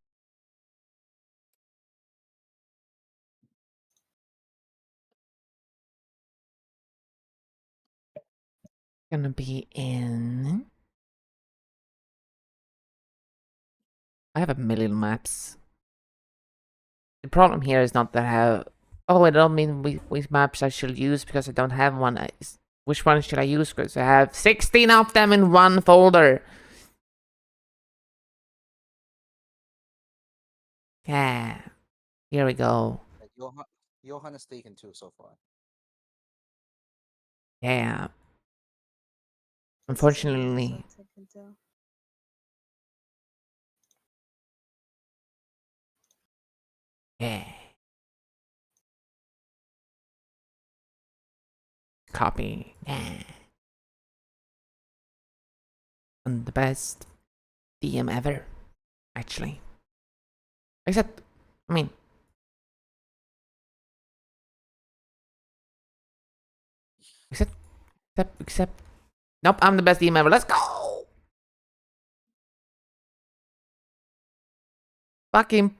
[SPEAKER 1] Gonna be in. I have a million maps. The problem here is not that I have. Oh, I don't mean which maps I should use because I don't have one. Which one should I use? Because I have 16 of them in one folder. Yeah. Here we go.
[SPEAKER 3] Johan has taken 2 so far.
[SPEAKER 1] Yeah.
[SPEAKER 4] This is also
[SPEAKER 1] Unfortunately.
[SPEAKER 4] taken too.
[SPEAKER 1] Yeah. Copy. Yeah. And the best DM ever, actually. Except, I mean, except. Nope, I'm the best DM ever. Let's go. Fucking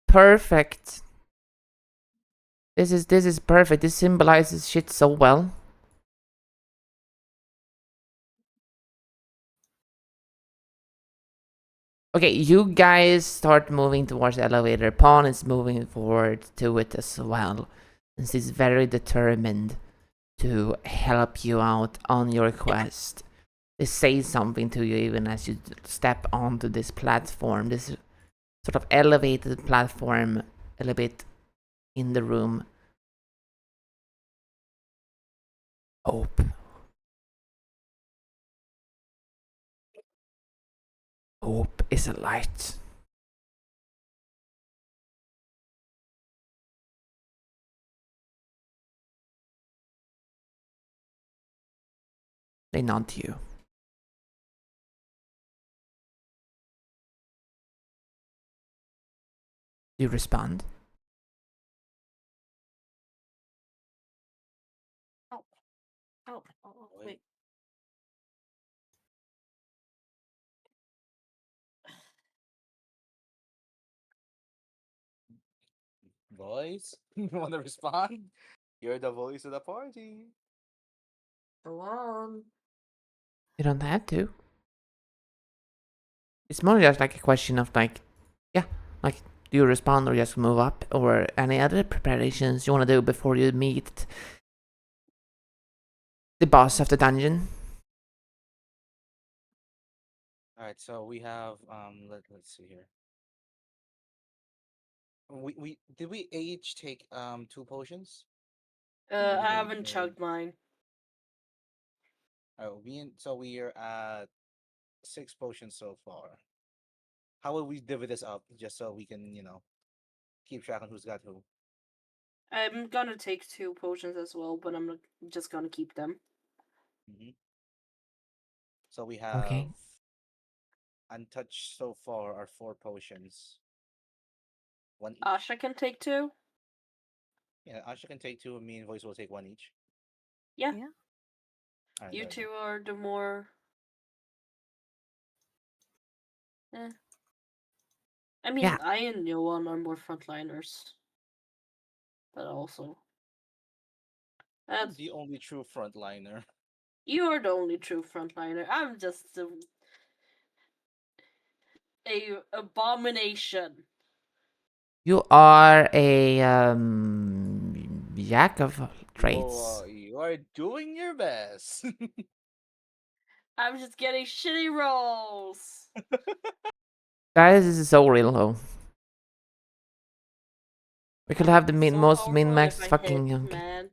[SPEAKER 1] perfect. This is perfect. This symbolizes shit so well. Okay, you guys start moving towards the elevator. Pawn is moving forward to it as well. And she's very determined to help you out on your quest. They say something to you even as you step onto this platform, this sort of elevated platform a little bit in the room. Hope. Hope is a light. They nod to you. You respond.
[SPEAKER 2] Oh, wait.
[SPEAKER 3] Boys, you want to respond? You're the voice of the party.
[SPEAKER 2] Go on.
[SPEAKER 1] You don't have to. It's more just like a question of like, yeah, like, do you respond or just move up, or any other preparations you want to do before you meet the boss of the dungeon?
[SPEAKER 3] All right, so we have let's see here. We did we each take 2 potions?
[SPEAKER 2] I haven't chugged mine.
[SPEAKER 3] Oh, we are at 6 potions so far. How will we divvy this up just so we can, keep track on who's got who?
[SPEAKER 2] I'm gonna take 2 potions as well, but I'm just gonna keep them.
[SPEAKER 3] So we have
[SPEAKER 1] Okay.
[SPEAKER 3] untouched so far are 4 potions. 1 each.
[SPEAKER 2] Asha can take 2.
[SPEAKER 3] Yeah, Asha can take 2, and me and Voice will take 1 each.
[SPEAKER 2] Yeah.
[SPEAKER 4] Yeah.
[SPEAKER 3] Alright,
[SPEAKER 2] You
[SPEAKER 3] there we
[SPEAKER 2] two
[SPEAKER 3] go.
[SPEAKER 2] are the more. I mean,
[SPEAKER 1] Yeah.
[SPEAKER 2] I and Yoan are more frontliners. But also.
[SPEAKER 3] I'm the only true frontliner.
[SPEAKER 2] You are the only true frontliner. I'm just a abomination.
[SPEAKER 1] You are a jack of traits.
[SPEAKER 3] You are doing your best.
[SPEAKER 2] I'm just getting shitty rolls.
[SPEAKER 1] Guys, this is so real though. We could have the most min-max fucking
[SPEAKER 2] man.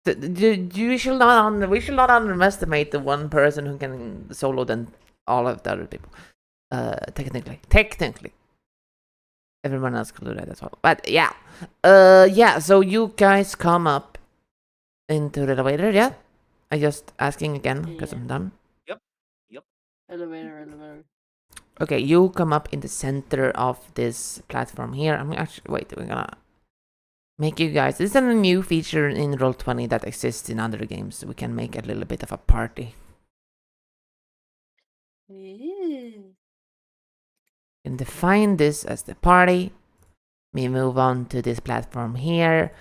[SPEAKER 1] We should not underestimate the one person who can solo than all of the other people. Technically. Everyone else could do that as well. But yeah. So you guys come up into the elevator, yeah? I just asking again because I'm dumb.
[SPEAKER 3] Yep.
[SPEAKER 2] Elevator.
[SPEAKER 1] Okay, you come up in the center of this platform here. I'm actually we're gonna make you guys. This is a new feature in Roll20 that exists in other games. So we can make a little bit of a party. You can define this as the party. We move on to this platform here.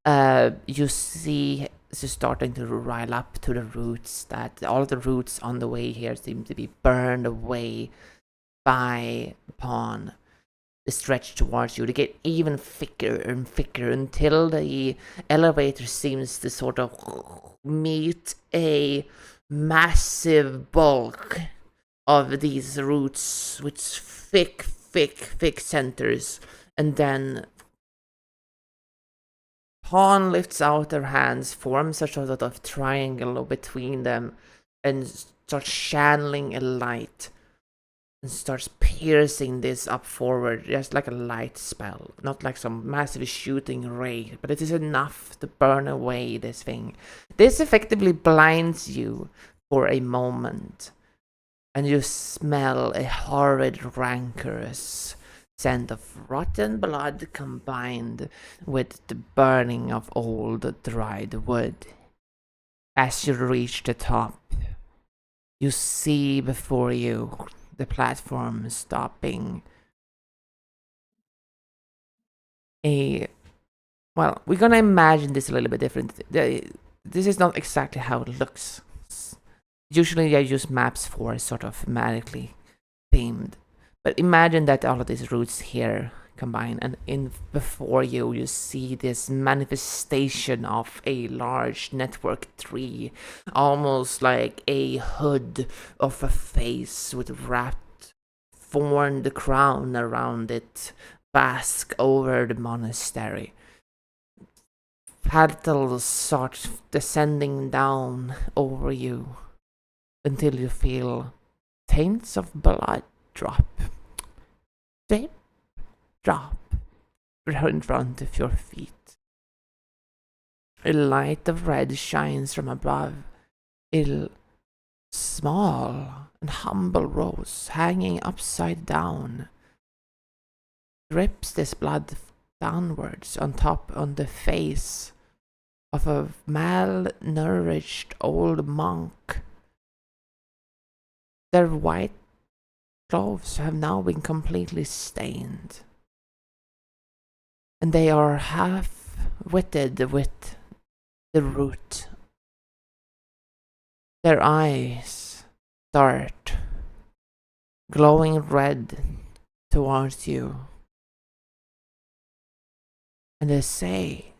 [SPEAKER 1] You see it's starting to rile up to the roots. That all the roots on the way here seem to be burned away by Pawn. They stretch towards you. They get even thicker and thicker until the elevator seems to sort of meet a massive bulk of these roots with thick centers And then Pawn lifts out their hands, forms a sort of triangle between them, and starts channeling a light and starts piercing this up forward, just like a light spell. Not like some massive shooting ray, but it is enough to burn away this thing. This effectively blinds you for a moment, and you smell a horrid, rancorous scent of rotten blood combined with the burning of old, dried wood. As you reach the top, you see before you the platform stopping. Well, we're gonna imagine this a little bit different. This is not exactly how it looks. Usually I use maps for sort of thematically themed. But imagine that all of these routes here combine, and in before you see this manifestation of a large network tree, almost like a hood of a face with wrapped thorned crown around it, bask over the monastery. Petals start descending down over you until you feel taints of blood drop. Drip, drop in front of your feet. A light of red shines from above. A small and humble rose hanging upside down drips this blood downwards on the face of a malnourished old monk. Their white clothes have now been completely stained, and they are half wetted with the root. Their eyes start glowing red towards you, and they say,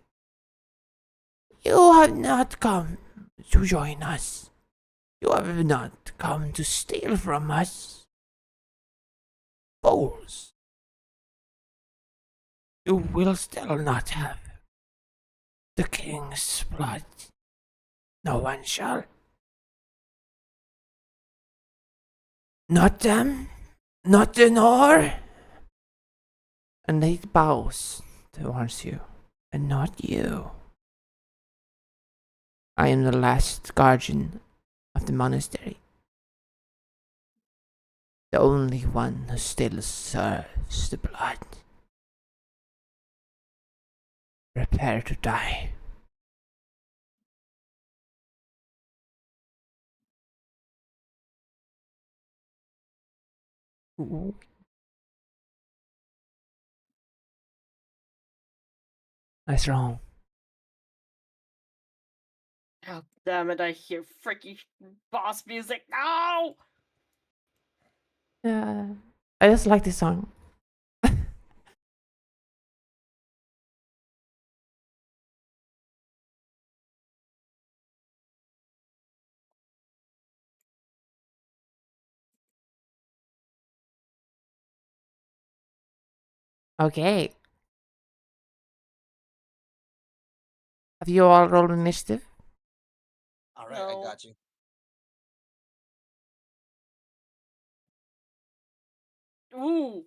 [SPEAKER 1] "You have not come to join us. You have not come to steal from us. Fools, you will still not have the king's blood. No one shall. Not them, not the Nor." And he bows towards you, and not you. I am the last guardian of the monastery. The only one who still serves the blood. Prepare to die. Ooh. That's wrong.
[SPEAKER 2] God damn it, I hear freaking boss music. No!
[SPEAKER 1] Yeah. I just like this song. Okay. Have you all rolled initiative?
[SPEAKER 3] All right, I got you.
[SPEAKER 2] Ooh.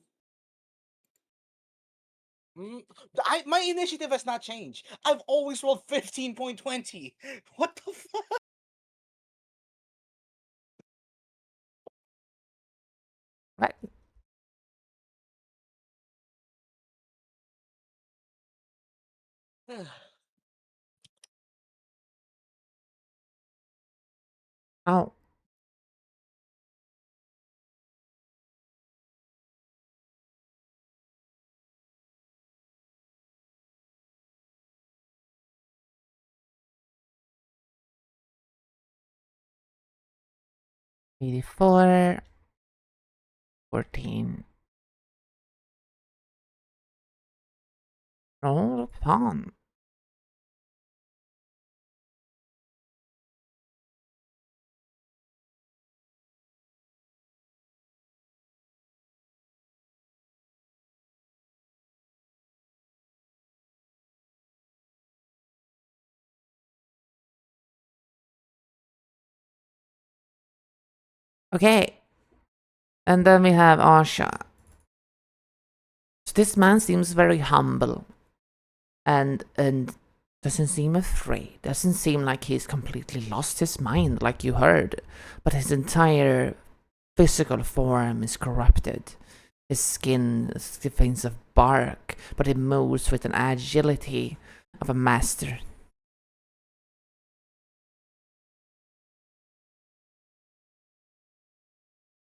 [SPEAKER 3] My initiative has not changed. I've always rolled 15.20. What the fuck?
[SPEAKER 1] What? Oh. $84, 14. Roll a pawn. Okay. And then we have Asha. So this man seems very humble. And doesn't seem afraid. Doesn't seem like he's completely lost his mind, like you heard. But his entire physical form is corrupted. His skin is things of bark, but it moves with an agility of a master.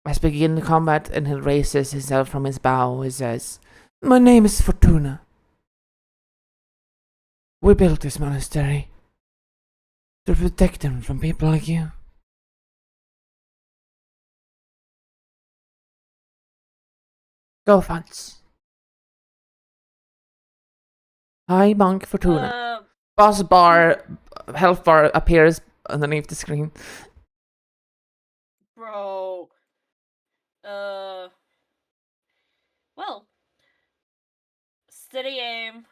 [SPEAKER 1] As we begin the combat and he raises himself from his bow, he says, "My name is Fortuna. We built this monastery to protect them from people like you." Go, Fans. Hi, Monk Fortuna. Boss bar, health bar appears underneath the screen.
[SPEAKER 2] Bro. Well. Steady aim.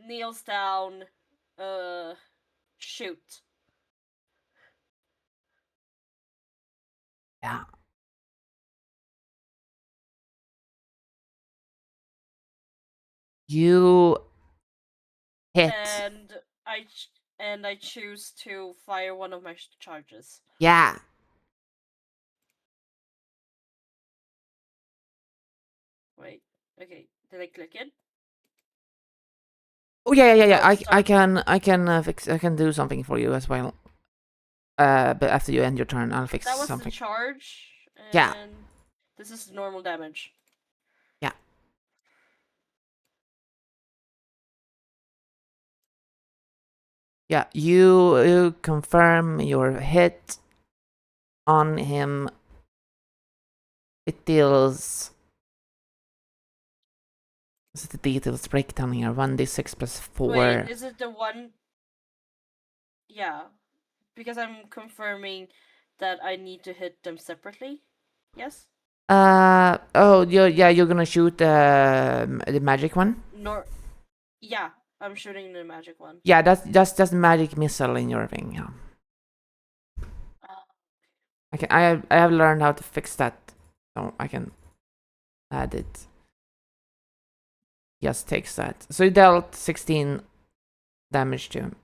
[SPEAKER 2] Kneels down. Shoot.
[SPEAKER 1] Yeah. You hit.
[SPEAKER 2] And I choose to fire one of my charges.
[SPEAKER 1] Yeah.
[SPEAKER 2] Wait. Okay. Did I click it?
[SPEAKER 1] Oh yeah. I can do something for you as well. But after you end your turn, I'll fix something.
[SPEAKER 2] That was the charge. And
[SPEAKER 1] yeah.
[SPEAKER 2] This is normal damage.
[SPEAKER 1] Yeah. Yeah. You confirm your hit on him. It deals. This is the details breakdown here. 1d6 plus 4.
[SPEAKER 2] Wait, is it the one? Yeah, because I'm confirming that I need to hit them separately. Yes.
[SPEAKER 1] Oh, you're gonna shoot the magic one.
[SPEAKER 2] Yeah, I'm shooting the magic one.
[SPEAKER 1] Yeah, that's magic missile in your thing. Yeah. I have learned how to fix that, so I can add it. Just takes that. So you dealt 16 damage to him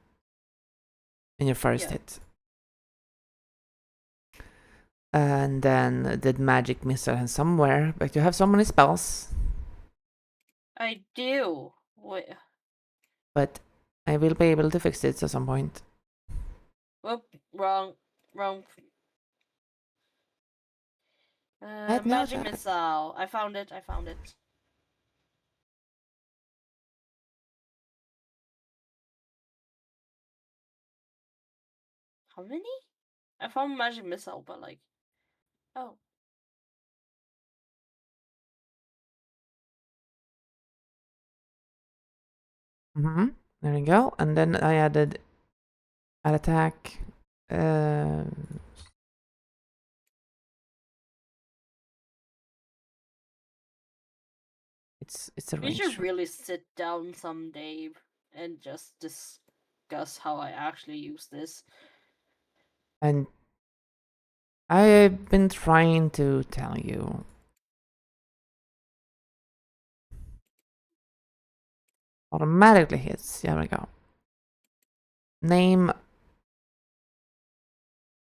[SPEAKER 1] in your first hit. And then the magic missile and somewhere, but you have so many spells.
[SPEAKER 2] I do. Wait.
[SPEAKER 1] But I will be able to fix it at some point.
[SPEAKER 2] Whoop, wrong. Magic missile. I found it. How many? I found magic missile, but like, oh.
[SPEAKER 1] There we go. And then I added an attack. It's a range.
[SPEAKER 2] We should really sit down someday and just discuss how I actually use this.
[SPEAKER 1] And I've been trying to tell you. Automatically hits. There we go. Name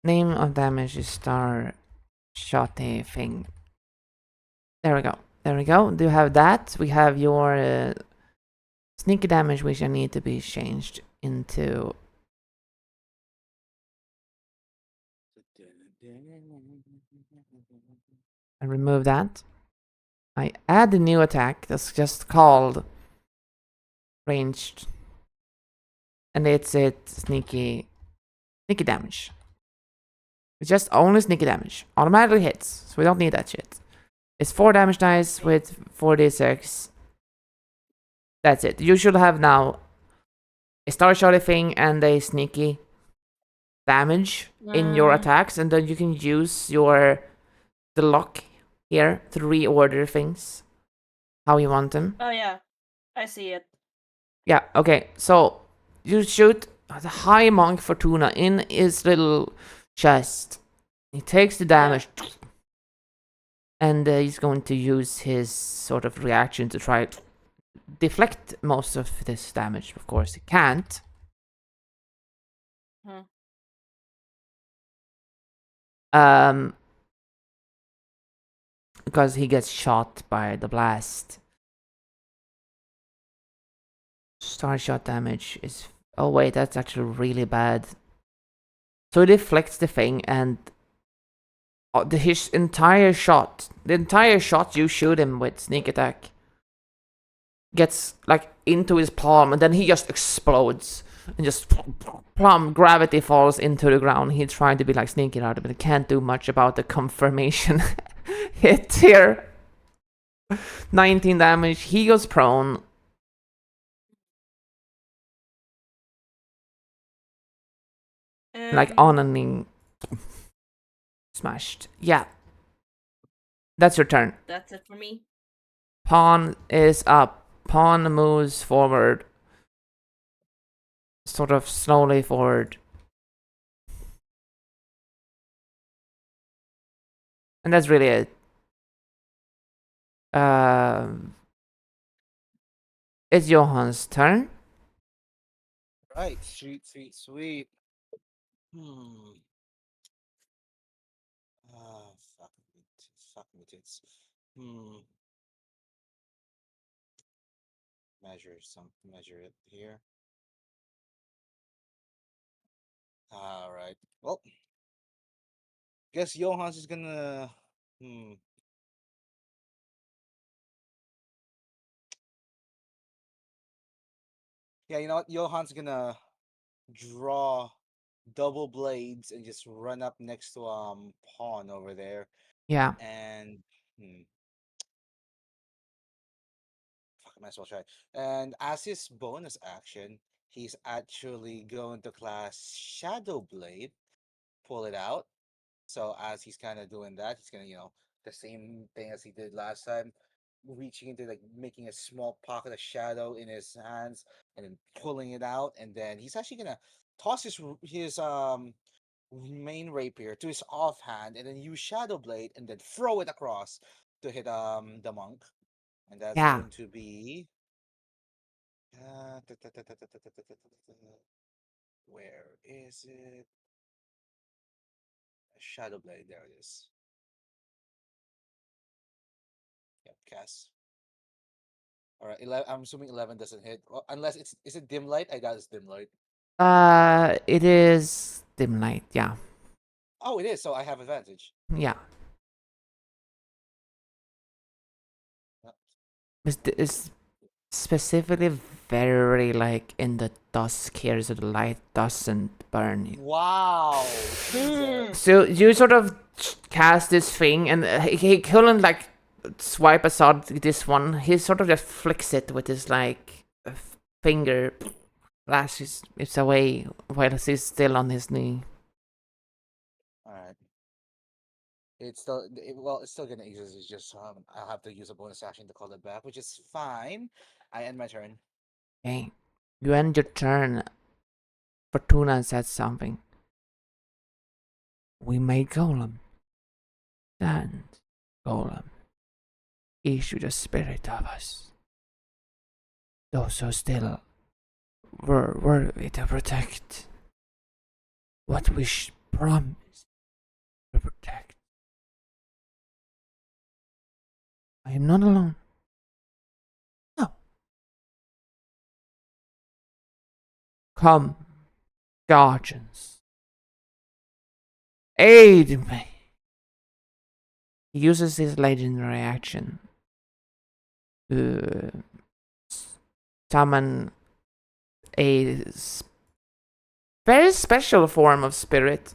[SPEAKER 1] of damage is star shotty thing. There we go. Do you have that? We have your sneaky damage, which I need to be changed into. I remove that. I add a new attack that's just called ranged, and it's sneaky damage. It's just only sneaky damage. Automatically hits, so we don't need that shit. It's 4 damage dice with 4d6. That's it. You should have now a star shotty thing and a sneaky damage in your attacks, and then you can use the lock here to reorder things how you want them.
[SPEAKER 2] Oh yeah, I see it.
[SPEAKER 1] Yeah, okay. So you shoot the high monk Fortuna in his little chest, He takes the damage, and he's going to use his sort of reaction to try to deflect most of this damage. Of course, he can't.
[SPEAKER 2] Huh.
[SPEAKER 1] Because he gets shot by the blast. Star shot damage is... Oh wait, that's actually really bad. So he deflects the thing, and his entire shot, the entire shot you shoot him with sneak attack, gets like into his palm, and then he just explodes and just plumb gravity falls into the ground. He's trying to be like sneaky out, but he can't do much about the confirmation hit here. 19 damage. He goes prone. Like on and in. Smashed. Yeah. That's your turn.
[SPEAKER 2] That's it for me.
[SPEAKER 1] Pawn is up. Pawn moves forward. Sort of slowly forward. And that's really it. It's Johan's turn.
[SPEAKER 3] Right, sweet. Fuck me tits. Measure it here. All right. Well, guess Johan's is gonna. Yeah, you know what? Johan's gonna draw double blades and just run up next to pawn over there.
[SPEAKER 1] Yeah.
[SPEAKER 3] And fuck, I might as well try. And as his bonus action, he's actually going to class Shadow Blade, pull it out. So as he's kind of doing that, he's gonna, the same thing as he did last time, reaching into like making a small pocket of shadow in his hands and then pulling it out, and then he's actually gonna toss his main rapier to his offhand and then use Shadow Blade and then throw it across to hit the monk. And that's going to be where is it? Shadow Blade, there it is. Yep, cast. All right, I'm assuming 11 doesn't hit. Well, unless is it dim light? I doubt it's dim light.
[SPEAKER 1] It is dim light, yeah.
[SPEAKER 3] Oh, it is, so I have advantage.
[SPEAKER 1] Yeah. It's specifically very like in the dusk here, so the light doesn't burn you.
[SPEAKER 3] Wow.
[SPEAKER 1] So you sort of cast this thing, and he couldn't like swipe aside this one. He sort of just flicks it with his like finger, flashes it away while he's still on his knee.
[SPEAKER 3] All right. It's still gonna exist. It's just I'll have to use a bonus action to call it back, which is fine. I end my turn.
[SPEAKER 1] Okay, you end your turn. Fortuna said something. We made Golem. And Golem issued a spirit of us. Those who still were worthy to protect what we promised to protect. I am not alone. No. Come, guardians. Aid me. He uses his legendary action to summon a very special form of spirit.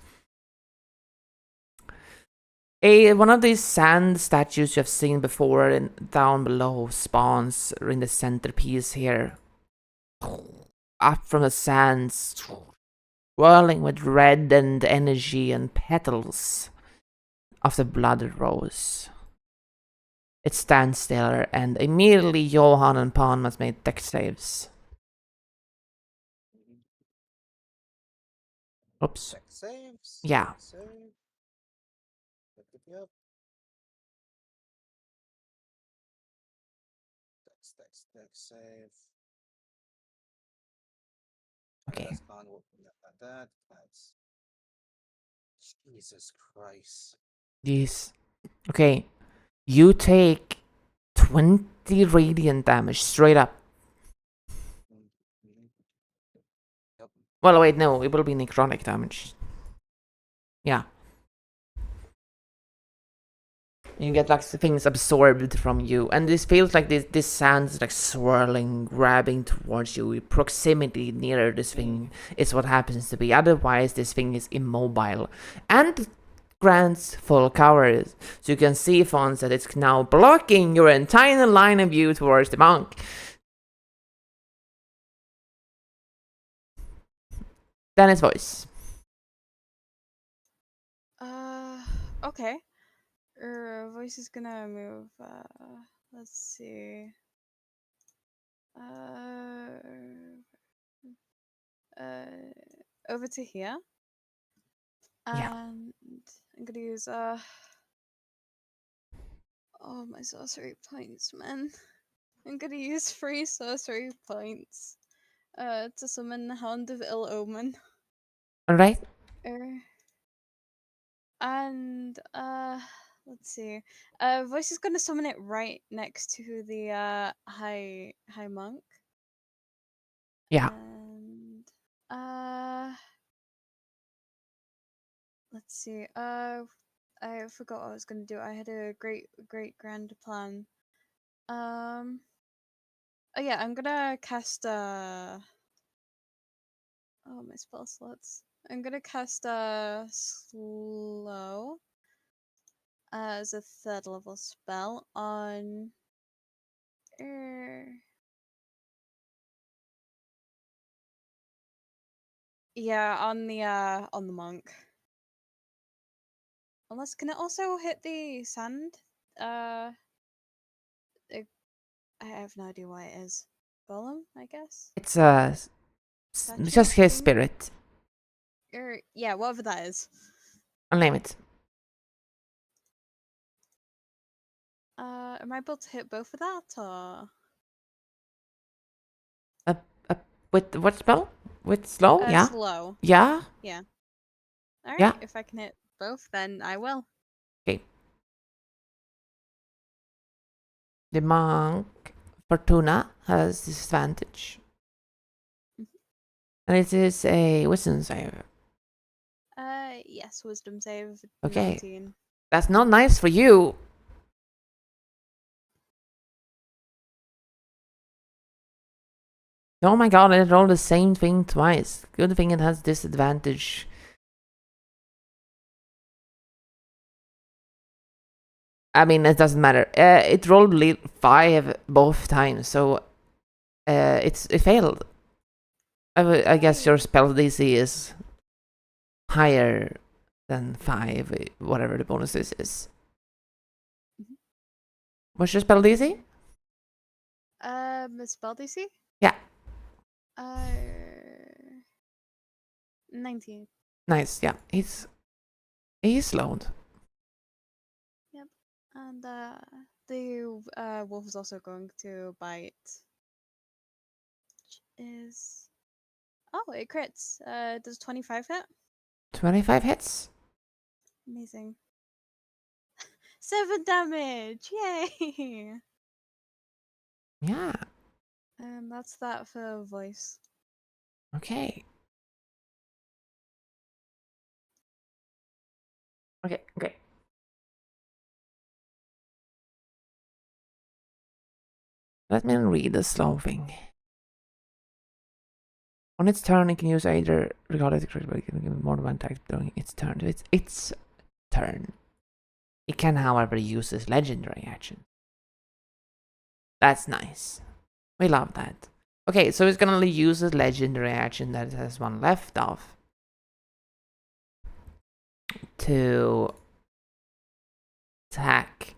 [SPEAKER 1] One of these sand statues you have seen before, and down below spawns in the centerpiece here. Up from the sands, swirling with reddened energy and petals of the blood rose. It stands still, and immediately Johan and Pan must make deck saves. Oops.
[SPEAKER 3] Deck saves.
[SPEAKER 1] Yeah.
[SPEAKER 3] Save. Yep. Dex save.
[SPEAKER 1] Okay.
[SPEAKER 3] That's gone. Not that. That's Jesus Christ.
[SPEAKER 1] Yes. Okay. You take 20 radiant damage straight up.
[SPEAKER 3] Yep.
[SPEAKER 1] Well, wait, no, it will be necrotic damage. Yeah. You get like things absorbed from you, and this feels like this sand's like swirling, grabbing towards you. Proximity near this thing is what happens to be. Otherwise, this thing is immobile and grants full coverage. So you can see, Fons, that it's now blocking your entire line of view towards the monk. Then his voice.
[SPEAKER 4] Okay. Voice is gonna move. Let's see. Over to here.
[SPEAKER 1] Yeah.
[SPEAKER 4] And I'm gonna use oh, my sorcery points, man. I'm gonna use 3 sorcery points to summon the Hound of Ill Omen.
[SPEAKER 1] Alright?
[SPEAKER 4] And let's see. Voice is gonna summon it right next to the high monk.
[SPEAKER 1] Yeah.
[SPEAKER 4] And let's see. I forgot what I was gonna do. I had a great grand plan. Oh yeah, I'm gonna cast oh, my spell slots. I'm gonna cast slow as a 3rd level spell on yeah, on the monk. Unless, can it also hit the sand? I have no idea why it is. Golem, I guess.
[SPEAKER 1] It's
[SPEAKER 4] Statue
[SPEAKER 1] just his
[SPEAKER 4] thing?
[SPEAKER 1] spirit.
[SPEAKER 4] Yeah, whatever that is.
[SPEAKER 1] I'll name it.
[SPEAKER 4] Am I able to hit both of that, or?
[SPEAKER 1] With what spell? With slow? Yeah.
[SPEAKER 4] Slow.
[SPEAKER 1] Yeah.
[SPEAKER 4] Yeah. Alright,
[SPEAKER 1] Yeah.
[SPEAKER 4] if I can hit both, then I will.
[SPEAKER 1] Okay. The monk Fortuna has disadvantage. And it is a wisdom save.
[SPEAKER 4] Yes, wisdom save.
[SPEAKER 1] Okay.
[SPEAKER 4] 19.
[SPEAKER 1] That's not nice for you. Oh my god, it rolled the same thing twice. Good thing it has disadvantage. I mean, it doesn't matter. It rolled 5 both times, so it failed. I guess your spell DC is higher than 5, whatever the bonus is. What's your spell DC?
[SPEAKER 4] Spell DC?
[SPEAKER 1] Yeah.
[SPEAKER 4] 19.
[SPEAKER 1] Nice, yeah. He's slowed.
[SPEAKER 4] Yep. And the wolf is also going to bite. Which is it crits. Does 25 hit?
[SPEAKER 1] 25 hits.
[SPEAKER 4] Amazing. 7 damage! Yay!
[SPEAKER 1] Yeah.
[SPEAKER 4] And that's that for voice.
[SPEAKER 1] Okay. Okay. Let me read the slow thing. On its turn, it can use either regardless of it can give more than one attack during its turn. So it's its turn. It can, however, use its legendary action. That's nice. We love that. Okay, so it's gonna use its legendary action that it has one left of to attack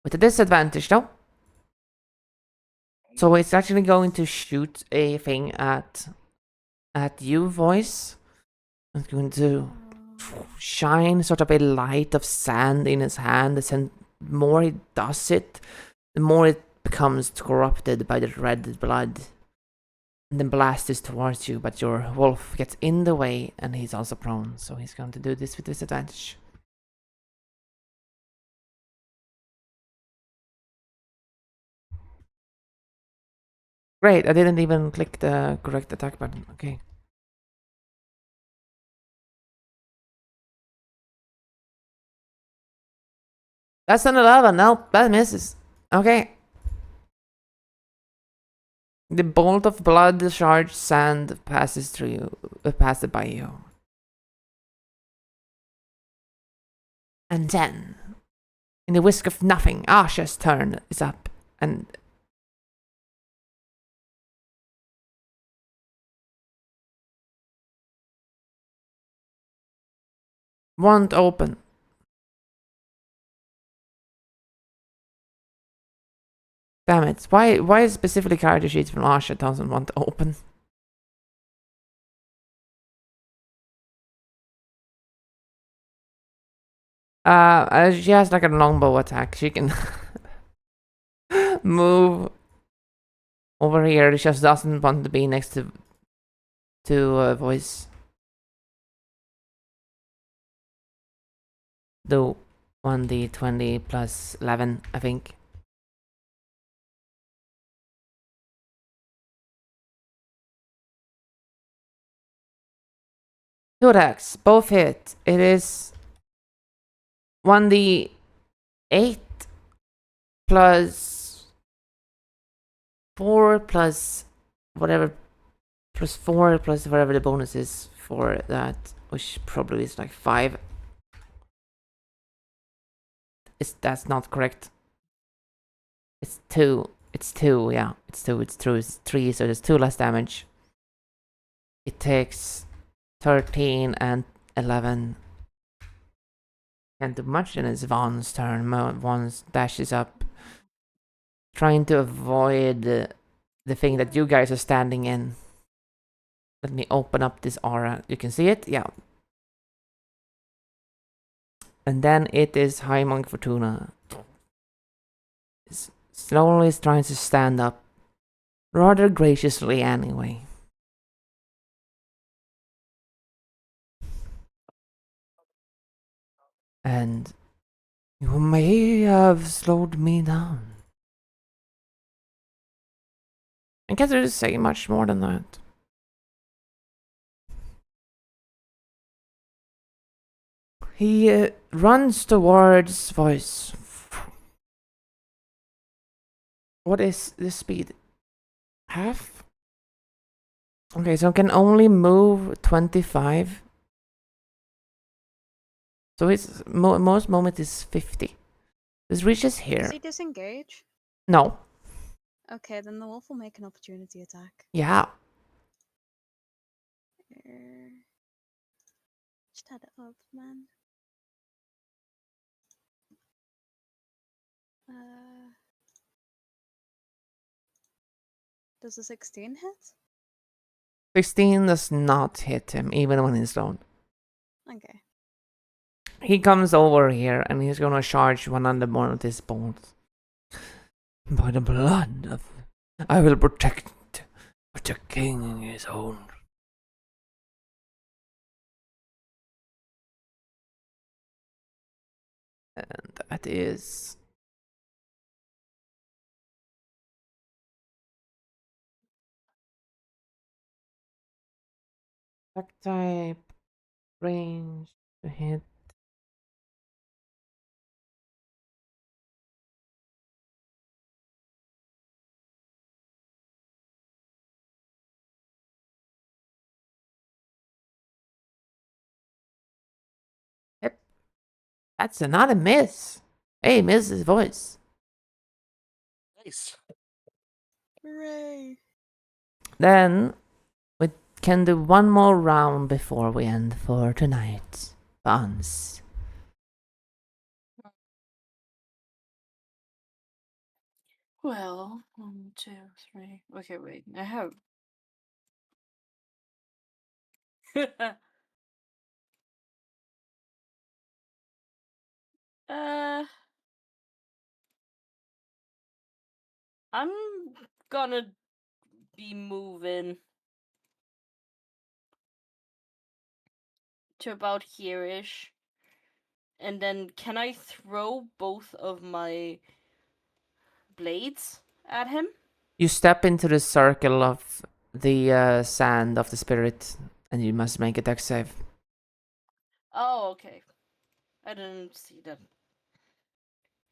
[SPEAKER 1] with a disadvantage, though. So it's actually going to shoot a thing at you, voice. It's going to shine sort of a light of sand in his hand. And the more he does it, the more it becomes corrupted by the red blood. And then blasts towards you, but your wolf gets in the way and he's also prone, so he's going to do this with disadvantage. Great, I didn't even click the correct attack button. Okay. That's an 11. Nope, that misses. Okay. The bolt of blood, the charged sand passes through you, passes by you. And then, in the whisk of nothing, Asha's turn is up, and won't open. Damn it! Why specifically character sheets from Asha doesn't want to open? She has like a longbow attack. She can move over here. She just doesn't want to be next to voice. Do 1d20 plus 11, I think. Two attacks, both hit. It is 1d8 plus 4 plus whatever, plus 4 plus whatever the bonus is for that, which probably is like 5. That's not correct. It's 2. It's 2, yeah. It's 2. It's true. It's 3, so there's 2 less damage. It takes 13 and 11. Can't do much, and it's Vaughn's turn. Vaughn dashes up, trying to avoid the thing that you guys are standing in. Let me open up this aura. You can see it? Yeah. And then it is High Monk Fortuna. Slowly trying to stand up. Rather graciously, anyway. And you may have slowed me down. I can't really say much more than that. He runs towards voice. What is the speed? Half? Okay, so I can only move 25. So its most moment is 50. This reaches here.
[SPEAKER 4] Does he disengage?
[SPEAKER 1] No.
[SPEAKER 4] Okay, then the wolf will make an opportunity attack.
[SPEAKER 1] Yeah.
[SPEAKER 4] Just had it up, man. Does a 16 hit?
[SPEAKER 1] 16 does not hit him, even when he's down.
[SPEAKER 4] Okay.
[SPEAKER 1] He comes over here and he's gonna charge one of his bolts. By the blood of... I will protect what the king is own. And that is... Attack type, range to hit. Yep. That's not a miss. Hey, Mrs. Voice.
[SPEAKER 3] Nice.
[SPEAKER 4] Hooray.
[SPEAKER 1] Then we can do one more round before we end for tonight's buns.
[SPEAKER 2] Well, 1, 2, 3. Okay, wait. I have. I'm gonna be moving to about here-ish. And then can I throw both of my blades at him?
[SPEAKER 1] You step into the circle of the sand of the spirit, and you must make a dex save.
[SPEAKER 2] Oh, okay. I didn't see that.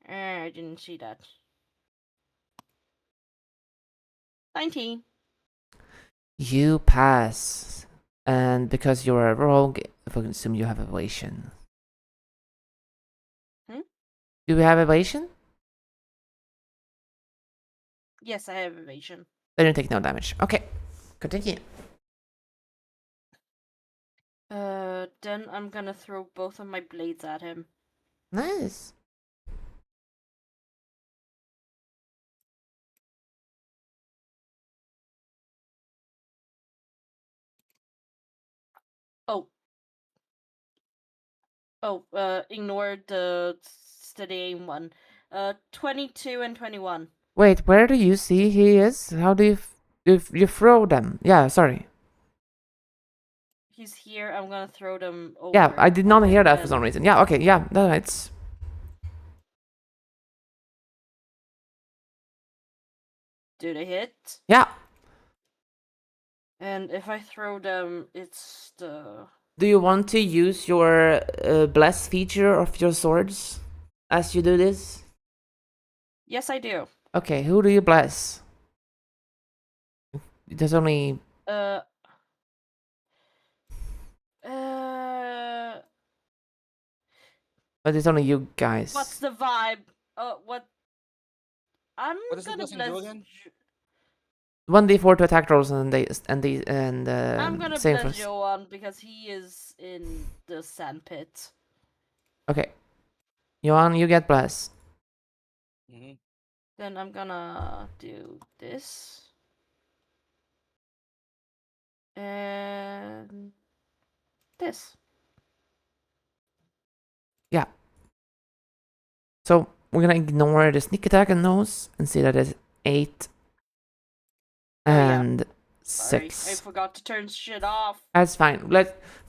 [SPEAKER 2] I didn't see that. 19.
[SPEAKER 1] You pass, and because you're a rogue, I can assume you have evasion. Do you have evasion?
[SPEAKER 2] Yes, I have evasion.
[SPEAKER 1] Then you take no damage. Okay, continue.
[SPEAKER 2] Then I'm gonna throw both of my blades at him.
[SPEAKER 1] Nice.
[SPEAKER 2] Ignore the steady aim one. 22 and 21.
[SPEAKER 1] Wait, where do you see he is? How do you you throw them? Yeah, sorry.
[SPEAKER 2] He's here. I'm gonna throw them over.
[SPEAKER 1] Yeah, I did not hear that for some reason. Yeah, okay, yeah, that's.
[SPEAKER 2] Do they hit?
[SPEAKER 1] Yeah.
[SPEAKER 2] And if I throw them, it's the.
[SPEAKER 1] Do you want to use your bless feature of your swords as you do this?
[SPEAKER 2] Yes, I do.
[SPEAKER 1] Okay, who do you bless? There's only. But it's only you guys.
[SPEAKER 2] What's the vibe? What?
[SPEAKER 3] What does the blessing do again?
[SPEAKER 1] 1d4 to attack rolls and
[SPEAKER 2] I'm gonna
[SPEAKER 1] same
[SPEAKER 2] bless
[SPEAKER 1] for.
[SPEAKER 2] Johan because he is in the sandpit.
[SPEAKER 1] Okay, Johan, you get bless.
[SPEAKER 2] Then I'm gonna do this. And this.
[SPEAKER 1] Yeah. So we're gonna ignore the sneak attack and those and see that it's 8 and 6.
[SPEAKER 2] Sorry, I forgot to turn shit off.
[SPEAKER 1] That's fine.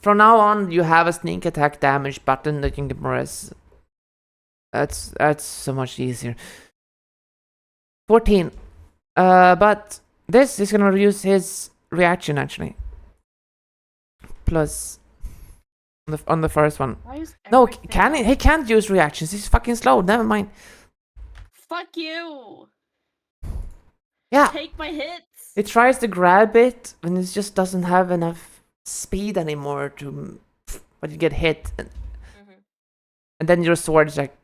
[SPEAKER 1] From now on you have a sneak attack damage button that you can press. That's so much easier. 14. But this is gonna reduce his reaction actually. Plus on the first one. No, can he? He can't use reactions. He's fucking slow. Never mind.
[SPEAKER 2] Fuck you.
[SPEAKER 1] Yeah.
[SPEAKER 2] Take my hits.
[SPEAKER 1] It tries to grab it and it just doesn't have enough speed anymore to. But you get hit, and then your sword's like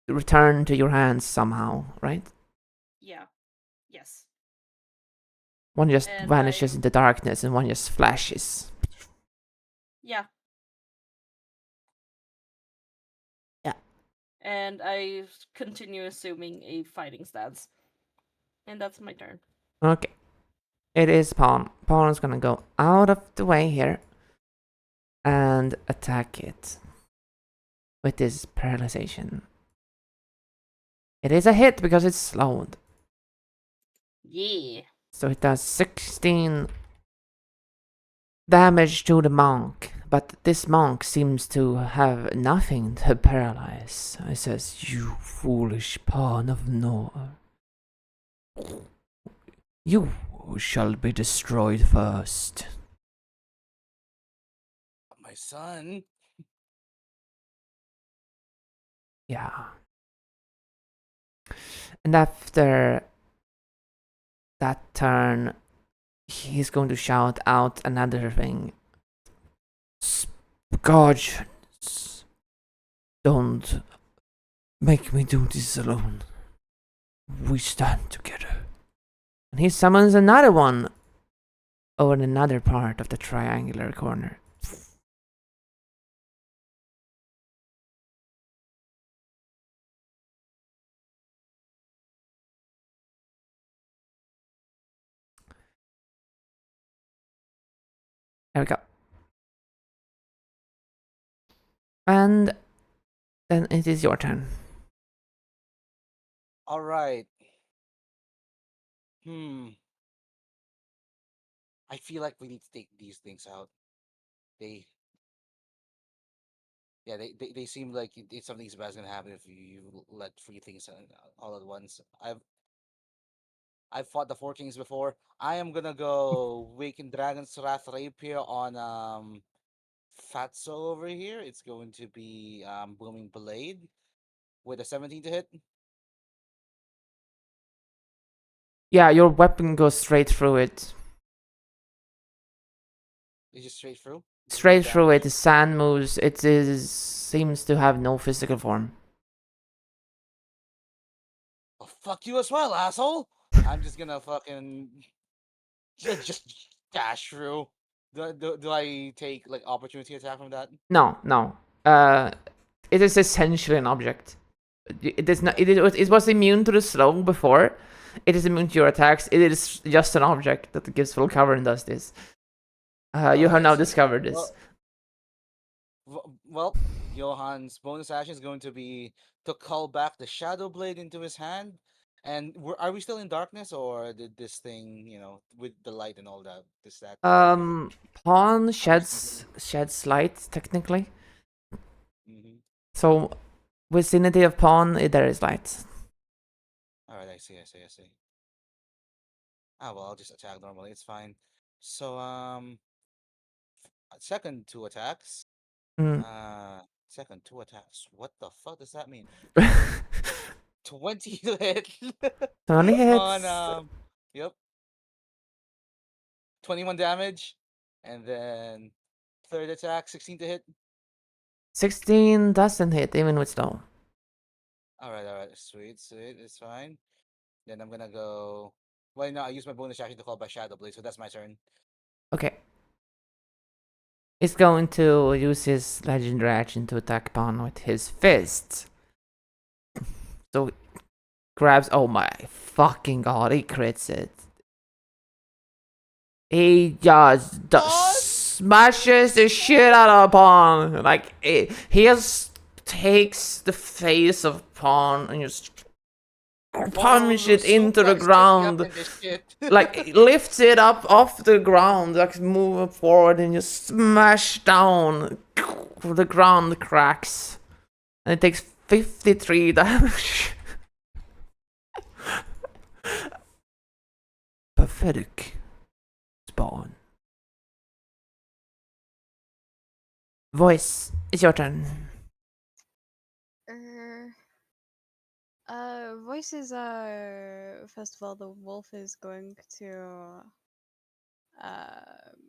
[SPEAKER 1] return to your hands somehow, right?
[SPEAKER 2] Yeah. Yes.
[SPEAKER 1] One just vanishes into darkness, and one just flashes.
[SPEAKER 2] Yeah.
[SPEAKER 1] Yeah.
[SPEAKER 2] And I continue assuming a fighting stance. And that's my turn.
[SPEAKER 1] Okay. It is Pawn. Pawn is gonna go out of the way here and attack it with this paralyzation. It is a hit because it's slowed.
[SPEAKER 2] Yeah.
[SPEAKER 1] So it does 16 damage to the monk, but this monk seems to have nothing to paralyze. It says, "You foolish pawn of Nor. You shall be destroyed first."
[SPEAKER 3] My son.
[SPEAKER 1] Yeah. And after that turn, he's going to shout out another thing. Guardians, don't make me do this alone. We stand together. And he summons another one over in another part of the triangular corner. There we go. And Then it is your turn.
[SPEAKER 3] All right. I feel like we need to take these things out. They, yeah, they seem like it's something's bad's gonna happen if you let three things all at once. I've fought the Four Kings before. I am gonna go Waken Dragon's Wrath Rapier on Fatso over here. It's going to be Booming Blade with a 17 to hit.
[SPEAKER 1] Yeah, your weapon goes straight through it.
[SPEAKER 3] It's just straight through.
[SPEAKER 1] Straight through it. The sand moves. It seems to have no physical form.
[SPEAKER 3] Oh, fuck you as well, asshole! I'm just gonna fucking just dash through. Do I take like opportunity attack from that?
[SPEAKER 1] No. It is essentially an object. It is not. It was immune to the slow before. It is immune to your attacks. It is just an object that gives full cover and does this. You have now discovered this.
[SPEAKER 3] Well, Johan's bonus action is going to be to call back the Shadow Blade into his hand. And are we still in darkness, or did this thing, with the light and all that, does that?
[SPEAKER 1] Pawn sheds light technically. So, vicinity of pawn, there is light.
[SPEAKER 3] All right, I see. Ah, well, I'll just attack normally. It's fine. So, second two attacks. Second two attacks. What the fuck does that mean? 20 to hit.
[SPEAKER 1] 20 hits.
[SPEAKER 3] On yep. 21 damage, and then third attack, 16 to hit.
[SPEAKER 1] 16 doesn't hit even with slow.
[SPEAKER 3] All right, sweet, it's fine. Then I'm gonna go. Well, no, I use my bonus action to call back Shadow Blade, so that's my turn.
[SPEAKER 1] Okay. He's going to use his legendary action to attack pawn with his fist. So he grabs. Oh my fucking god! He crits it. He just smashes the shit out of pawn. Like he just takes the face of pawn and just punch it into the ground. Like lifts it up off the ground, like move forward and just smash down. The ground cracks, and it takes 53 damage. Pathetic. Spawn. Voice, it's your turn.
[SPEAKER 4] Voice is first of all, the wolf is going to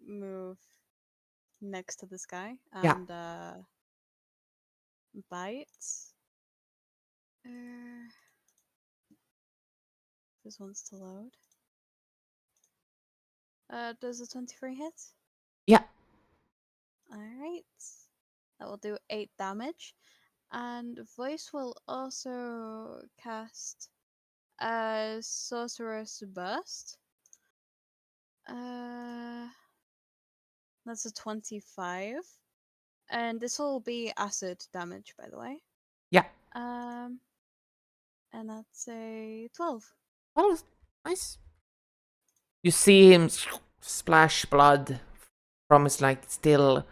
[SPEAKER 4] move next to this guy and bite. This one's to load. Does a 23 hit?
[SPEAKER 1] Yeah.
[SPEAKER 4] Alright. That will do 8 damage. And Voice will also cast a Sorcerer's Burst. That's a 25. And this will be acid damage, by the way.
[SPEAKER 1] Yeah.
[SPEAKER 4] And that's a 12.
[SPEAKER 1] Oh, nice. You see him splash blood from his still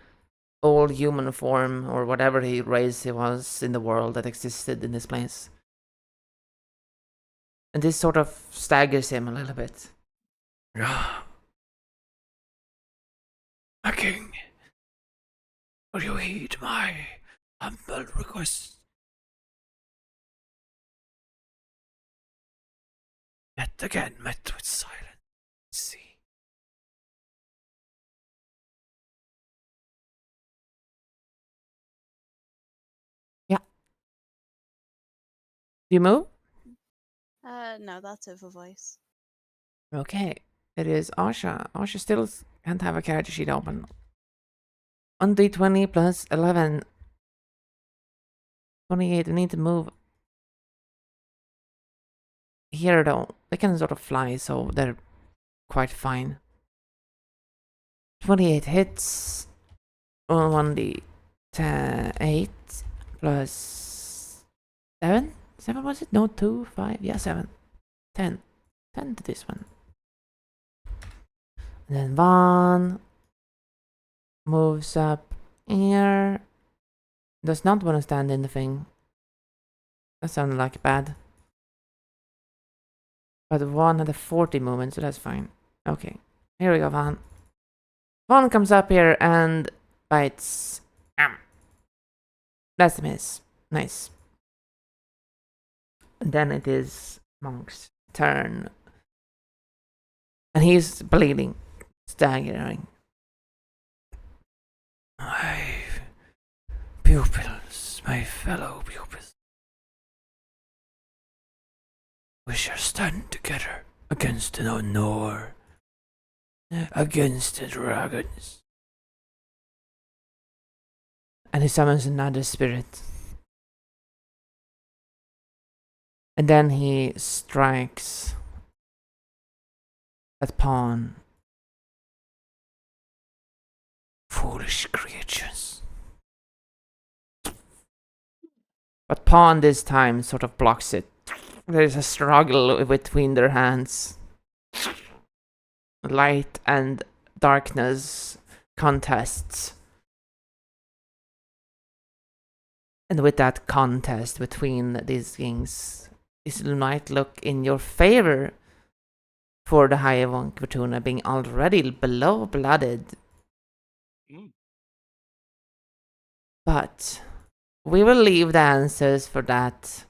[SPEAKER 1] old human form or whatever race he was in the world that existed in this place. And this sort of staggers him a little bit.
[SPEAKER 5] My king, will you heed my humble request? Yet again met with silence. See.
[SPEAKER 1] Yeah. Do you move?
[SPEAKER 4] No, that's it for Voice.
[SPEAKER 1] Okay. It is Asha. Asha still can't have a character sheet open. 1d20 plus 11. 28. We need to move. Here though, they can sort of fly, so they're quite fine. 28 hits. 1d8 plus 7? 7 was it? No, 2, 5. Yeah, 7. 10. 10 to this one. And then Vaughn moves up here. Does not want to stand in the thing. That sounded like bad. But Vaughn had a 40 movement, so that's fine. Okay. Here we go, Vaughn. Vaughn comes up here and bites. That's a miss. Nice. And then it is Monk's turn. And he's bleeding, staggering. My pupils, my fellow pupils. We shall stand together against the Nor, against the dragons. And he summons another spirit. And then he strikes at Pawn. Foolish creatures. But Pawn this time sort of blocks it. There's a struggle between their hands. Light and darkness contests. And with that contest between these things, this might look in your favor for the High Wonk Fortuna being already below blooded. But we will leave the answers for that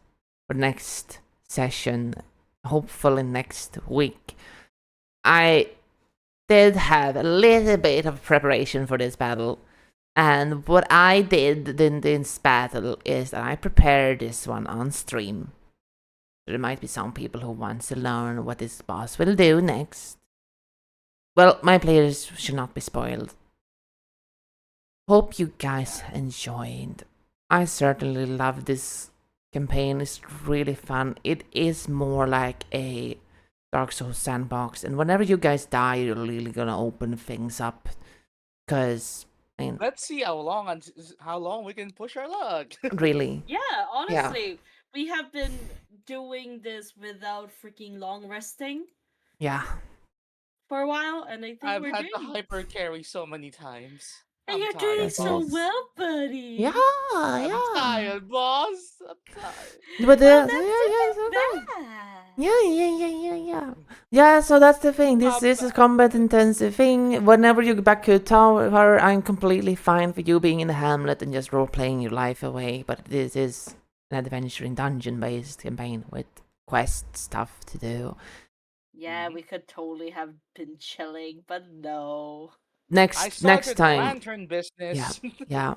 [SPEAKER 1] for next session, hopefully next week. I did have a little bit of preparation for this battle, and what I did in this battle is that I prepared this one on stream. There might be some people who want to learn what this boss will do next. Well, my players should not be spoiled. Hope you guys enjoyed. I certainly love this campaign. It's really fun. It is more like a Dark Souls sandbox, and whenever you guys die, you're really gonna open things up. Cause I mean,
[SPEAKER 6] let's see how long we can push our luck.
[SPEAKER 1] Really?
[SPEAKER 2] Yeah, honestly, we have been doing this without freaking long resting.
[SPEAKER 1] Yeah.
[SPEAKER 2] For a while, and I think
[SPEAKER 6] I've
[SPEAKER 2] we're
[SPEAKER 6] had
[SPEAKER 2] doing.
[SPEAKER 6] to hyper carry so many times.
[SPEAKER 2] And you're
[SPEAKER 6] tired,
[SPEAKER 2] doing so
[SPEAKER 6] boss.
[SPEAKER 2] well, buddy.
[SPEAKER 1] Yeah,
[SPEAKER 6] I'm
[SPEAKER 1] yeah.
[SPEAKER 6] tired, boss. I'm tired.
[SPEAKER 1] But
[SPEAKER 2] Well,
[SPEAKER 1] yeah, so that's the thing. This is a combat intensive thing. Whenever you go back to the tower, I'm completely fine for you being in the hamlet and just role playing your life away. But this is an adventuring dungeon based campaign with quest stuff to do.
[SPEAKER 2] Yeah, we could totally have been chilling, but no.
[SPEAKER 1] Next time.
[SPEAKER 6] Lantern business.
[SPEAKER 1] Yeah.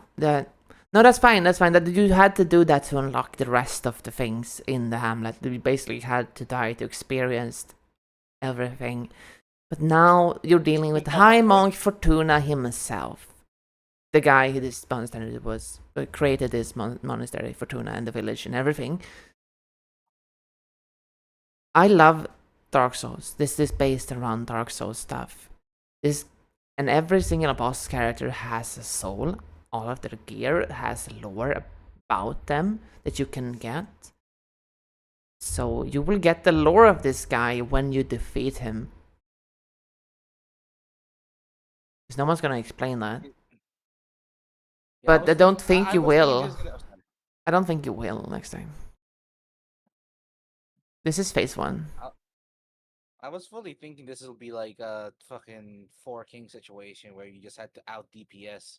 [SPEAKER 1] No, that's fine. That's fine. That you had to do that to unlock the rest of the things in the hamlet. You basically had to die to experience everything. But now you're dealing with High Monk Fortuna himself, the guy who this monastery was created this monastery Fortuna and the village and everything. I love Dark Souls. This is based around Dark Souls stuff. And every single boss character has a soul. All of their gear has lore about them that you can get. So you will get the lore of this guy when you defeat him. Because no one's gonna explain that. But I don't think you will. I don't think you will next time. This is phase 1.
[SPEAKER 6] I was fully thinking this will be like a fucking 4 King situation where you just had to out DPS,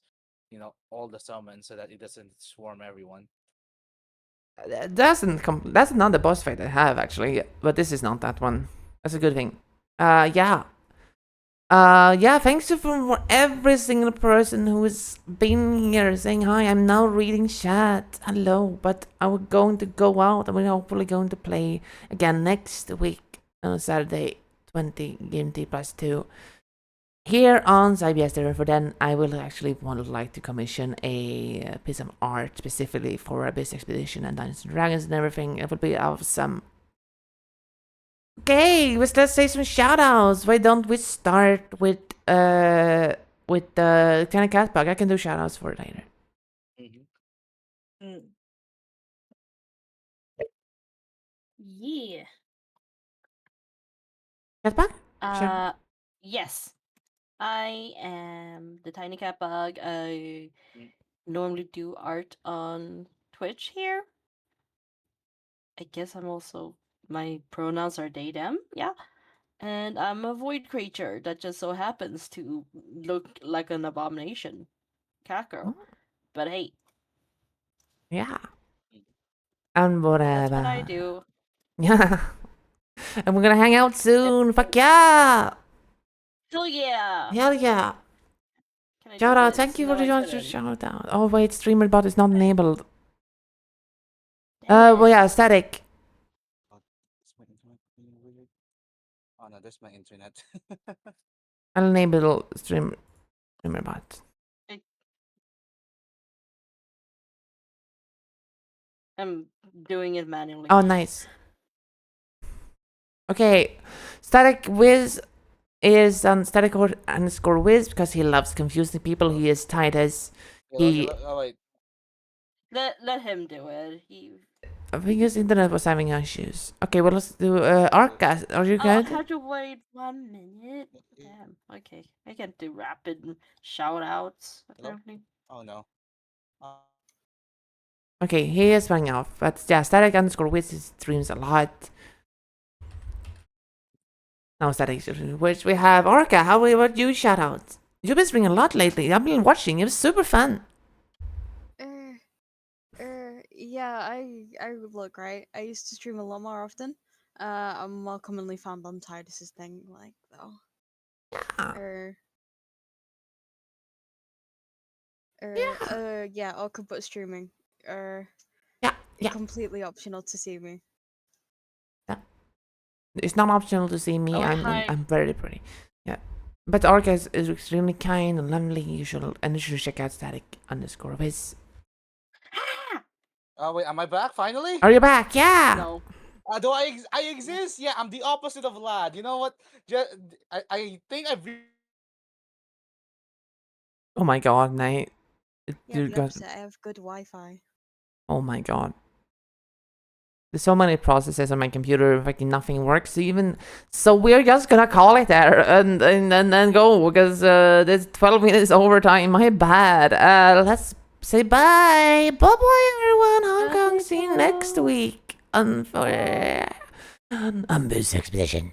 [SPEAKER 6] all the summons so that it doesn't swarm everyone.
[SPEAKER 1] That's not the boss fight I have actually, but this is not that one. That's a good thing. Yeah, thanks for every single person who has been here saying hi. I'm now reading chat. Hello, but I'm going to go out and we're hopefully going to play again next week on Saturday, 20 GMT plus 2. Here on AbyssExpedition, for then I will actually like to commission a piece of art specifically for AbyssExpedition and Dungeons and Dragons and everything. It will be awesome. Okay, let's say some shoutouts. Why don't we start with the kind of cat bug? I can do shoutouts for it later.
[SPEAKER 2] Yeah.
[SPEAKER 1] Cat bug? Sure.
[SPEAKER 2] Yes. I am the tiny cat bug. I normally do art on Twitch here. I guess I'm also my pronouns are they them. Yeah. And I'm a void creature that just so happens to look like an abomination. Cat girl. But hey.
[SPEAKER 1] Yeah. And whatever.
[SPEAKER 2] That's what I do.
[SPEAKER 1] Yeah. And we're gonna hang out soon. Fuck yeah.
[SPEAKER 2] Hell yeah.
[SPEAKER 1] Hell yeah. Shout out. Thank you for the shout out. Oh wait, streamer bot is not enabled. Well yeah, static.
[SPEAKER 3] Oh no, there's my internet.
[SPEAKER 1] I'll enable streamer bot.
[SPEAKER 2] I'm doing it manually.
[SPEAKER 1] Oh nice. Okay. Static Wiz is on static_Wiz because he loves confusing people. He is tight as he.
[SPEAKER 3] Oh wait.
[SPEAKER 2] Let him do it.
[SPEAKER 1] I think his internet was having issues. Okay, well let's do Arca. Are you good?
[SPEAKER 2] I have to wait 1 minute. Damn. Okay, I can do rapid shout outs apparently.
[SPEAKER 3] Oh no.
[SPEAKER 1] Okay, he is running off, but yeah, static_Wiz streams a lot. Now static, which we have Arca. How about you shout out? You've been streaming a lot lately. I've been watching. It was super fun.
[SPEAKER 4] Yeah, I look, right. I used to stream a lot more often. I'm more commonly found on Titus's thing, like though. Yeah, or could put streaming.
[SPEAKER 1] Yeah.
[SPEAKER 4] Completely optional to see me.
[SPEAKER 1] It's not optional to see me. I'm very pretty. Yeah. But Arca is extremely kind and lovely. You should check out static_Wiz.
[SPEAKER 3] Oh wait, am I back finally?
[SPEAKER 1] Are you back? Yeah.
[SPEAKER 2] No.
[SPEAKER 3] Do I exist? Yeah, I'm the opposite of Lad. You know what? I think I've.
[SPEAKER 1] Oh my god, Nate.
[SPEAKER 4] Yeah, the opposite. I have good Wi-Fi.
[SPEAKER 1] Oh my god. There's so many processes on my computer, fucking nothing works. So we're just gonna call it there and then go because there's 12 minutes overtime. My bad. Let's say bye. Bye bye everyone. Hong Kong. See you next week on AbyssExpedition.